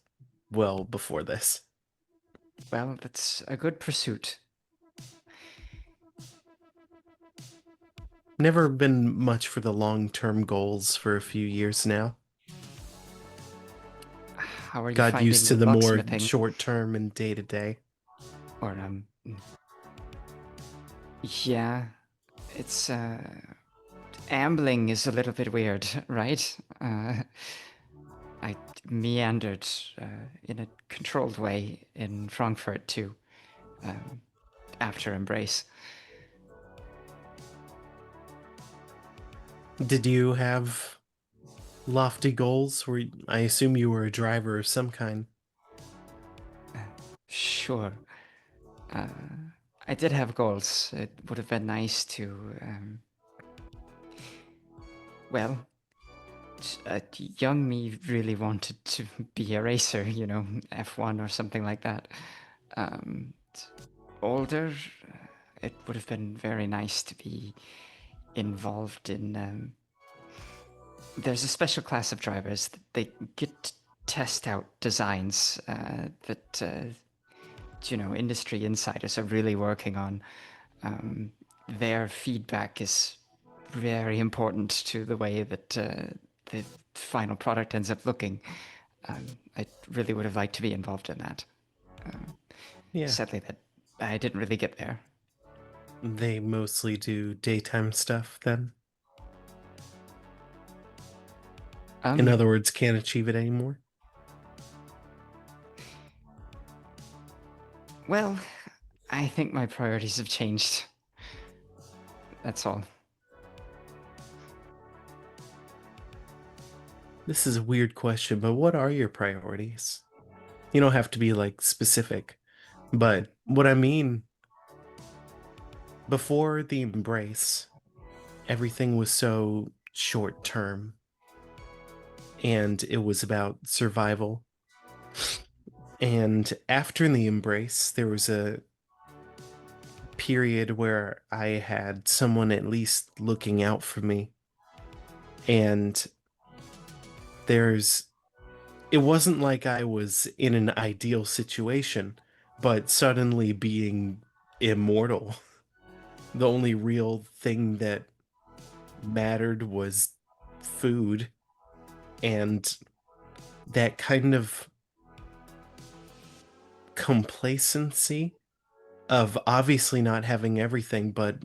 Well, before this. Well, that's a good pursuit. Never been much for the long-term goals for a few years now. How are you Got finding used to the more locksmithing? short-term and day-to-day. Or yeah, it's ambling is a little bit weird, right? I meandered in a controlled way in Frankfurt too, after Embrace. Did you have lofty goals? I assume you were a driver of some kind. Sure. I did have goals. It would have been nice to, well, young me really wanted to be a racer, you know, F1 or something like that. Older, it would have been very nice to be involved in. There's a special class of drivers that they get to test out designs that you know, industry insiders are really working on. Their feedback is very important to the way that the final product ends up looking. I really would have liked to be involved in that. Yeah. Sadly, that I didn't really get there. They mostly do daytime stuff then. In other words, can't achieve it anymore. Well, I think my priorities have changed. That's all. This is a weird question, but what are your priorities? You don't have to be like specific, but what I mean, before the Embrace, everything was so short term and it was about survival. And after the Embrace, there was a period where I had someone at least looking out for me. And it wasn't like I was in an ideal situation, but suddenly being immortal, the only real thing that mattered was food, and that kind of complacency of obviously not having everything, but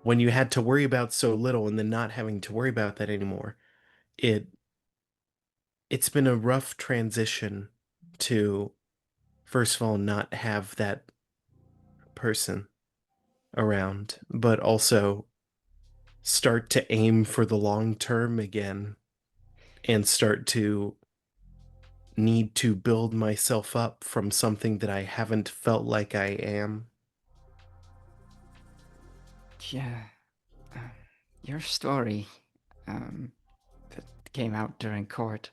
when you had to worry about so little and then not having to worry about that anymore, it's been a rough transition to, first of all, not have that person around, but also start to aim for the long term again and start to need to build myself up from something that I haven't felt like I am. Yeah. Your story. that came out during court.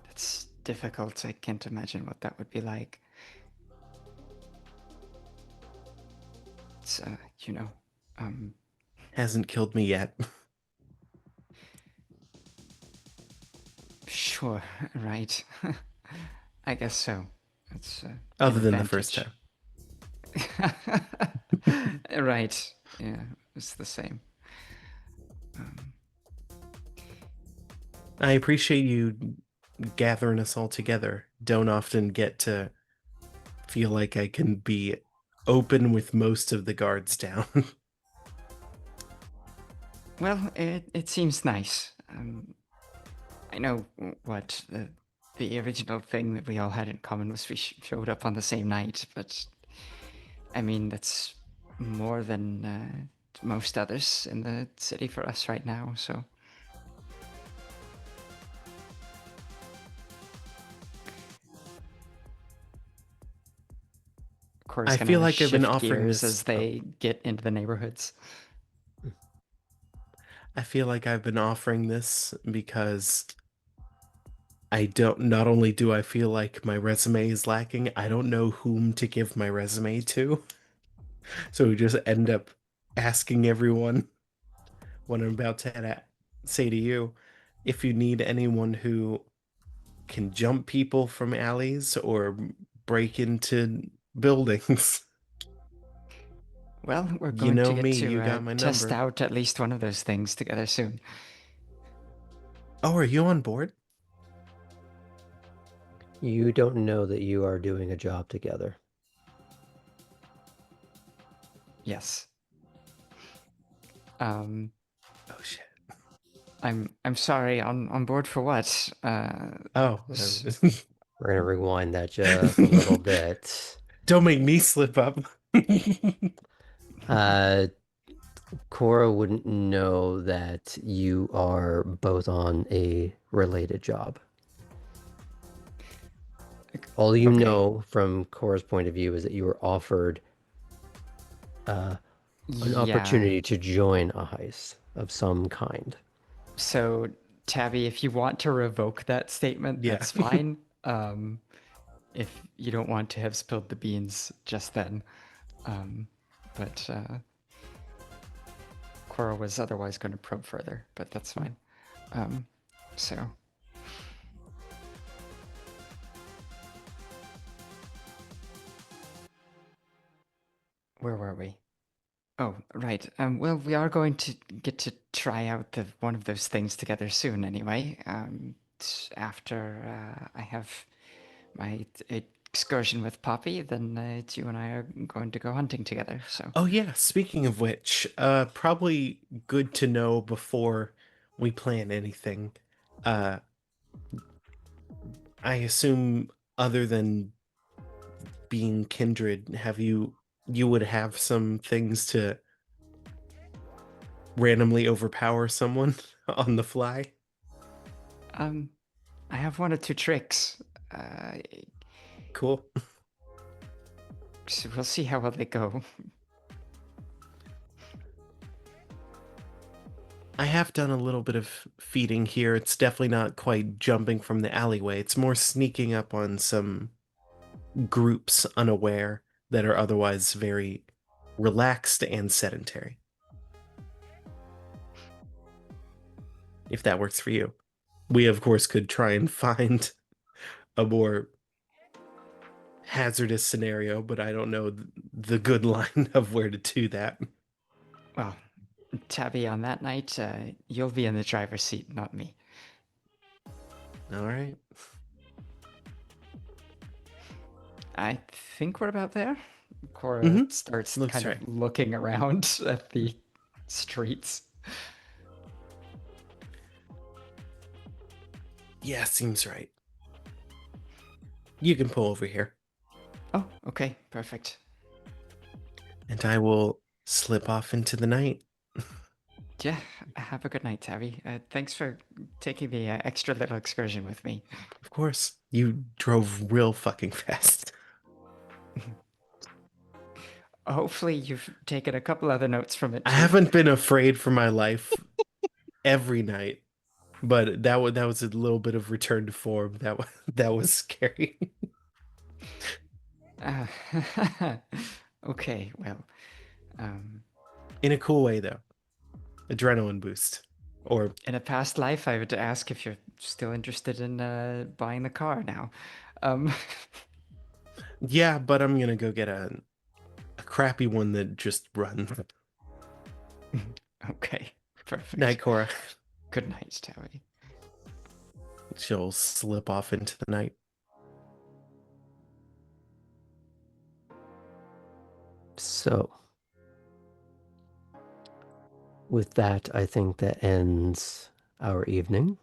It's difficult. I can't imagine what that would be like. It's, you know, um, Hasn't killed me yet. sure, right. I guess so. It's Other an than the first advantage. time. Right. Yeah, it's the same. I appreciate you gathering us all together. Don't often get to feel like I can be open with most of the guards down. Well, it seems nice. I know what the original thing that we all had in common was we showed up on the same night, but I mean that's more than most others in the city for us right now. So Cora's I feel gonna like I've been shift offering gears this. as they get into the neighborhoods. I feel like I've been offering this because I don't, not only do I feel like my resume is lacking, I don't know whom to give my resume to. So we just end up asking everyone what I'm about to say to you. If you need anyone who can jump people from alleys or break into buildings, Well, we're you going to know get me, to you got my test number. out at least one of those things together soon. Oh, are you on board? You don't know that you are doing a job together. Yes. Oh shit. I'm sorry. On board for what? Oh, We're gonna rewind that just a little bit. don't make me slip up. Uh, Cora wouldn't know that you are both on a related job. All you Okay. know from Cora's point of view is that you were offered an Yeah. opportunity to join a heist of some kind. So, Tabby, if you want to revoke that statement, Yeah. that's fine. If you don't want to have spilled the beans just then. But Cora was otherwise going to probe further, but that's fine. So. Where were we? Oh, right. Well, we are going to get to try out one of those things together soon anyway. After I have my excursion with Poppy, then you and I are going to go hunting together. So. Oh yeah, speaking of which, probably good to know before we plan anything. Uh I assume other than being kindred, you would have some things to randomly overpower someone on the fly? I have one or two tricks. Cool. So we'll see how well they go. I have done a little bit of feeding here. It's definitely not quite jumping from the alleyway. It's more sneaking up on some groups unaware that are otherwise very relaxed and sedentary. If that works for you. We, of course, could try and find a more hazardous scenario, but I don't know the good line of where to do that. Well, Tabby, on that night, you'll be in the driver's seat, not me. All right. I think we're about there. Cora Mhm. starts Looks kind right. of looking around at the streets. Yeah, seems right. You can pull over here, Oh, okay, perfect. and I will slip off into the night. Yeah, have a good night, Tabby. Thanks for taking the extra little excursion with me. Of course, you drove real fucking fast. Hopefully, you've taken a couple other notes from it I too. haven't been afraid for my life every night. But that was a little bit of return to form. That was scary. Uh, okay, well, um, In a cool way, though. Adrenaline boost. Or in a past life, I would ask if you're still interested in buying the car now. Um, yeah, but I'm gonna go get a crappy one that just runs. okay, perfect. Night, Cora. Good night, Tabby. She'll slip off into the night. So, with that, I think that ends our evening,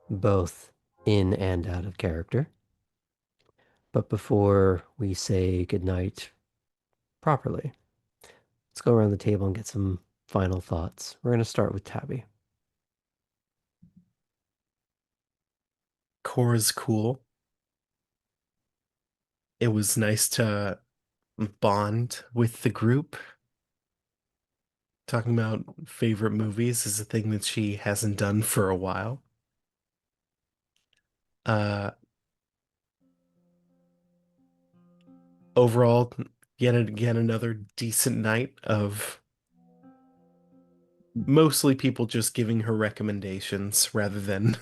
both in and out of character. But before we say goodnight properly, let's go around the table and get some final thoughts. We're going to start with Tabby. Cora's cool. It was nice to bond with the group. Talking about favorite movies is a thing that she hasn't done for a while. Overall, yet again another decent night of mostly people just giving her recommendations rather than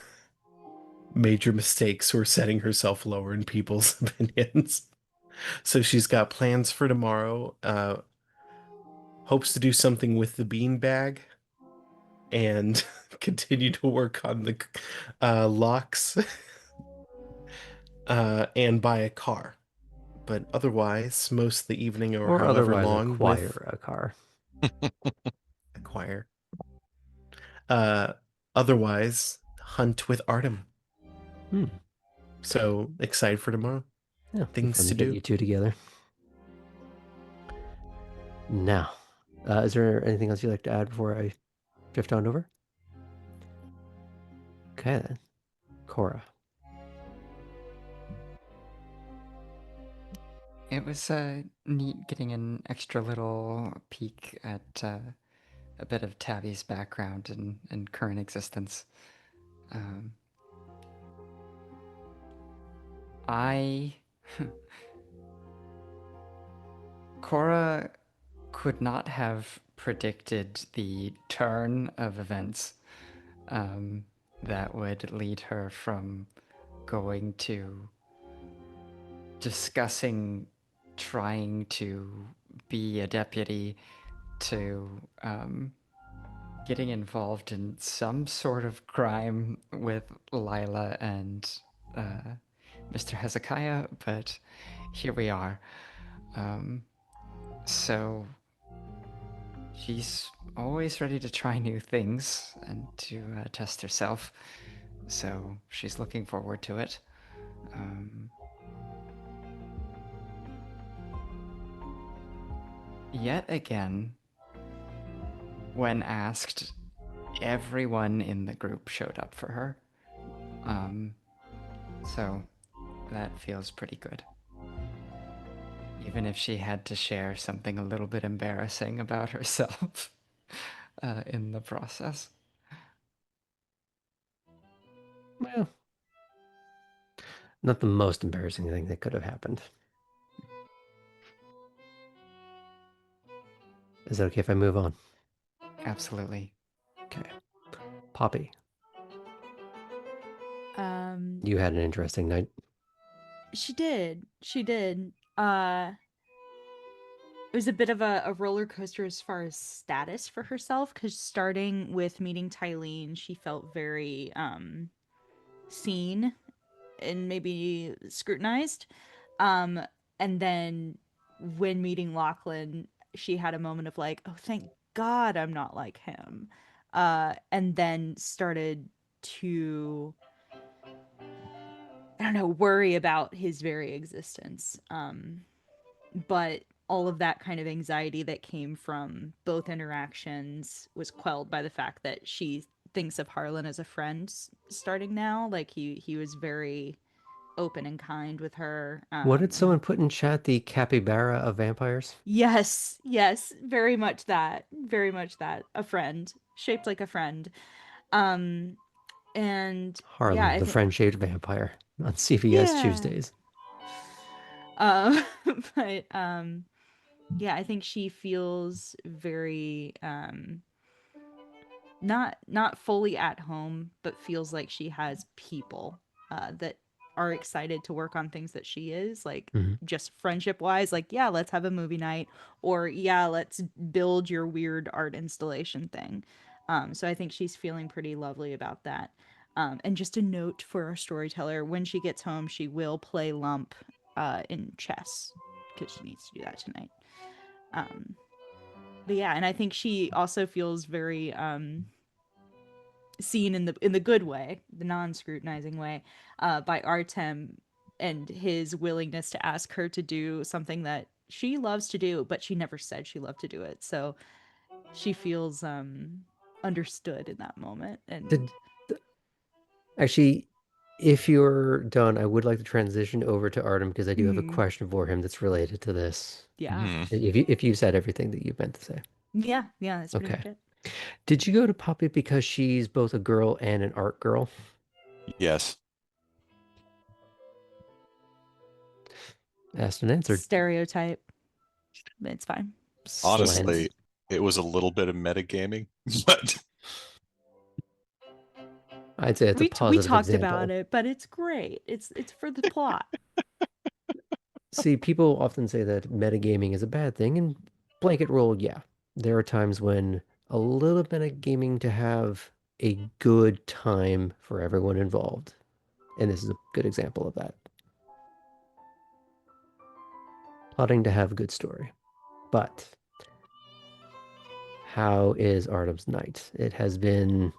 major mistakes or setting herself lower in people's opinions. So she's got plans for tomorrow. Hopes to do something with the beanbag and continue to work on the locks and buy a car. But otherwise, most of the evening or however otherwise long acquire a car. acquire. Otherwise, hunt with Artem. So excited for tomorrow. Yeah, Things fun to get do. you two together. Now, is there anything else you'd like to add before I drift on over? Okay then, Cora. It was neat getting an extra little peek at a bit of Tabby's background and current existence. I Cora could not have predicted the turn of events that would lead her from going to discussing trying to be a deputy to getting involved in some sort of crime with Lila and Mr. Hezekiah, but here we are. So she's always ready to try new things and to test herself. So she's looking forward to it. Yet again, when asked, everyone in the group showed up for her. So that feels pretty good. Even if she had to share something a little bit embarrassing about herself in the process. Well, not the most embarrassing thing that could have happened. Is that okay if I move on? Absolutely. Okay. Poppy, Um, you had an interesting night. she did. She did. It was a bit of a roller coaster as far as status for herself, because starting with meeting Tylene, she felt very seen and maybe scrutinized. And then when meeting Lachlan, she had a moment of like, oh, thank God I'm not like him. And then started to, I don't know, worry about his very existence. But all of that kind of anxiety that came from both interactions was quelled by the fact that she thinks of Harlan as a friend starting now. Like he was very open and kind with her. What did someone put in chat? The capybara of vampires? Yes, very much that. Very much that. A friend. Shaped like a friend. And Harlem, yeah, I the think French-shaped vampire on CVS yeah. Tuesdays. Um, but yeah, I think she feels very not fully at home, but feels like she has people that are excited to work on things that she is, like Mhm. just friendship wise, like yeah, let's have a movie night, or yeah, let's build your weird art installation thing. So I think she's feeling pretty lovely about that. And just a note for our storyteller: when she gets home, she will play Lump in chess because she needs to do that tonight. But yeah, and I think she also feels very seen in the good way, the non-scrutinizing way, by Artem and his willingness to ask her to do something that she loves to do, but she never said she loved to do it. So she feels understood in that moment. And Did Actually, if you're done, I would like to transition over to Artem because I do have a Mhm. question for him that's related to this. yeah, If you said everything that you meant to say. yeah, that's pretty Okay. much it. Did you go to Poppy because she's both a girl and an art girl? Yes. Asked and answered. Stereotype, but it's fine. Honestly, Slant. it was a little bit of metagaming, but I'd say it's a We positive talked about example. it, but it's great. It's for the plot. See, people often say that metagaming is a bad thing, and blanket rule, yeah. There are times when a little bit of gaming to have a good time for everyone involved. And this is a good example of that. Plotting to have a good story. But how is Artem's night? It has been a lot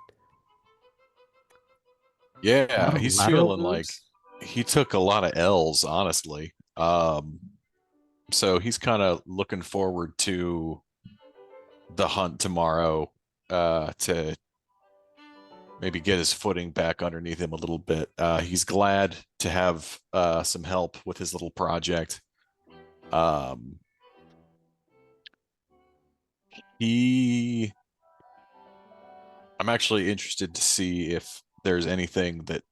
yeah, of he's lateral feeling like moves. he took a lot of L's, honestly. So he's kind of looking forward to the hunt tomorrow, to maybe get his footing back underneath him a little bit. He's glad to have some help with his little project. Um, he, I'm actually interested to see if there's anything that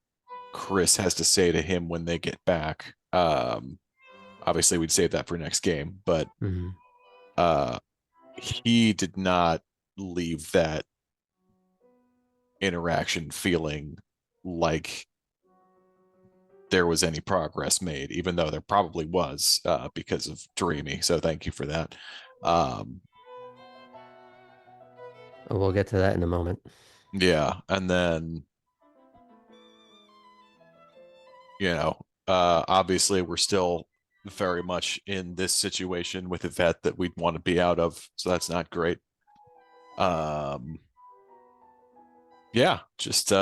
Chris has to say to him when they get back. Obviously, we'd save that for next game, but Mhm. uh, he did not leave that interaction feeling like there was any progress made, even though there probably was, because of Dreamy. So thank you for that. Um, We'll get to that in a moment. yeah, and then obviously we're still very much in this situation with a vet that we'd want to be out of, so that's not great. Um, yeah, just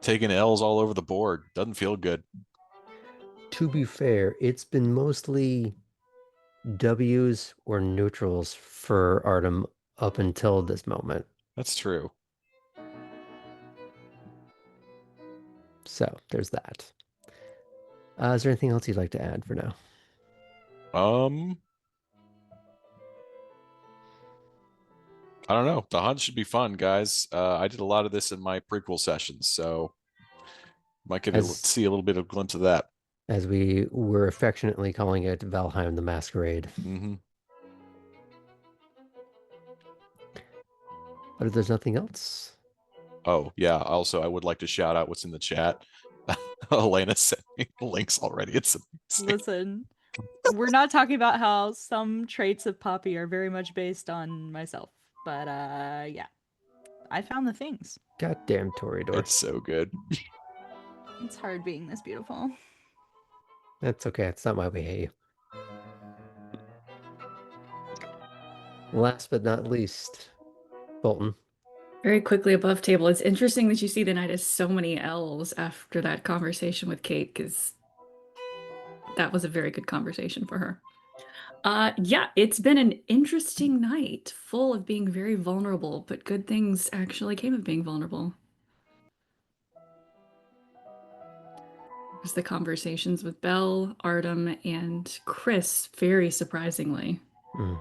taking L's all over the board doesn't feel good. To be fair, it's been mostly W's or neutrals for Artem up until this moment. That's true. So there's that. Is there anything else you'd like to add for now? Um, I don't know. The hunt should be fun, guys. I did a lot of this in my prequel sessions, so might get to As see a little bit of glimpse of that. as we were affectionately calling it, Valheim the Masquerade. Mm-hmm. But if there's nothing else, Oh, yeah. Also, I would like to shout out what's in the chat. Elena sent me links already. It's amazing. Listen, we're not talking about how some traits of Poppy are very much based on myself, but yeah, I found the things. goddamn Toreador. It's so good. It's hard being this beautiful. That's okay. It's not why we hate you. Last but not least, Bolton. Very quickly above table. It's interesting that you see the night as so many L's after that conversation with Kate, because that was a very good conversation for her. Yeah, it's been an interesting night, full of being very vulnerable, but good things actually came of being vulnerable. There's the conversations with Belle, Artem, and Chris, very surprisingly. Mm.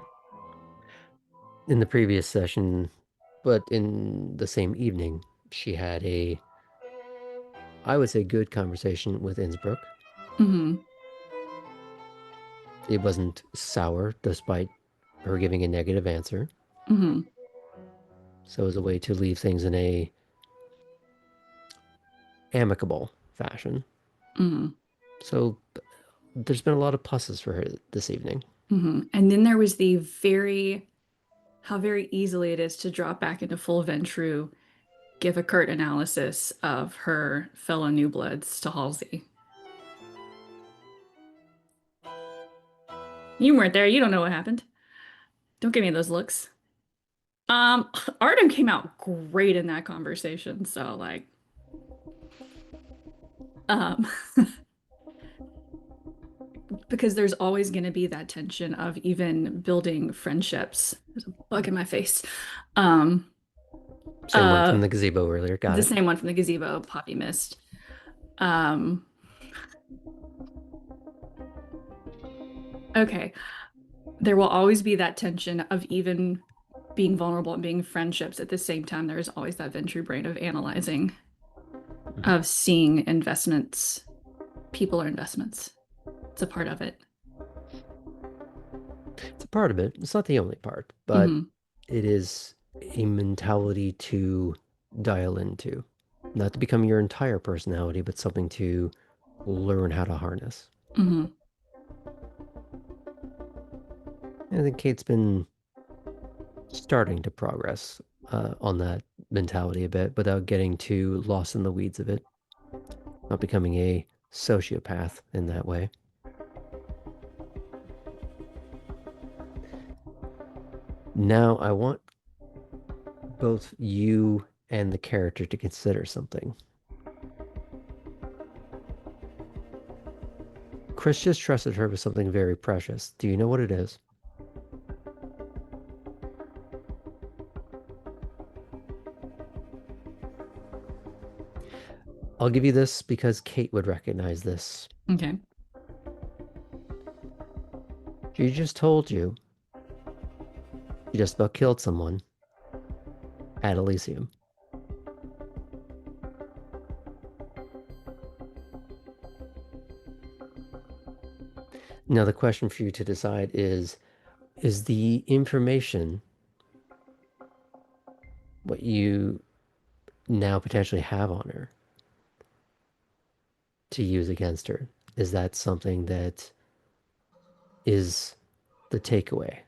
In the previous session, but in the same evening, She had a, I would say, good conversation with Innsbruck. Mm-hmm. It wasn't sour, despite her giving a negative answer. Mm-hmm. So it was a way to leave things in a amicable fashion. Mm-hmm. So there's been a lot of pluses for her this evening. Mm-hmm. And then there was how very easily it is to drop back into full Ventru, give a curt analysis of her fellow New Bloods to Halsey. You weren't there. You don't know what happened. Don't give me those looks. Artem came out great in that conversation, so like, um, because there's always going to be that tension of even building friendships. There's a bug in my face. Same one Uh, from the gazebo earlier. Got the it. same one from the gazebo, Poppy missed. Okay. There will always be that tension of even being vulnerable and being friendships. At the same time, there's always that Ventru brain of analyzing, of seeing investments. People are investments. It's a part of it. It's a part of it. It's not the only part, but it is a mentality to dial into. Not to become your entire personality, but something to learn how to harness. Mm-hmm. I think Kate's been starting to progress on that mentality a bit without getting too lost in the weeds of it. Not becoming a sociopath in that way. Now, I want both you and the character to consider something. Chris just trusted her with something very precious. Do you know what it is? I'll give you this because Kate would recognize this. Okay. She just told you she just about killed someone at Elysium. Now the question for you to decide is the information what you now potentially have on her to use against her? Is that something that is the takeaway?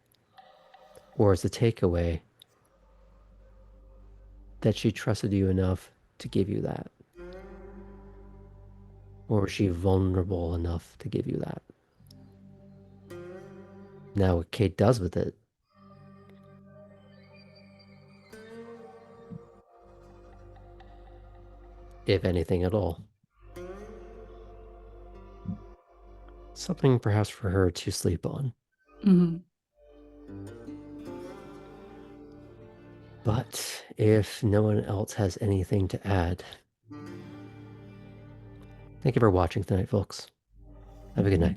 Or is the takeaway that she trusted you enough to give you that? Or was she vulnerable enough to give you that? Now, what Kate does with it, if anything at all, something perhaps for her to sleep on. Mm-hmm. But if no one else has anything to add, thank you for watching tonight, folks. Have a good night.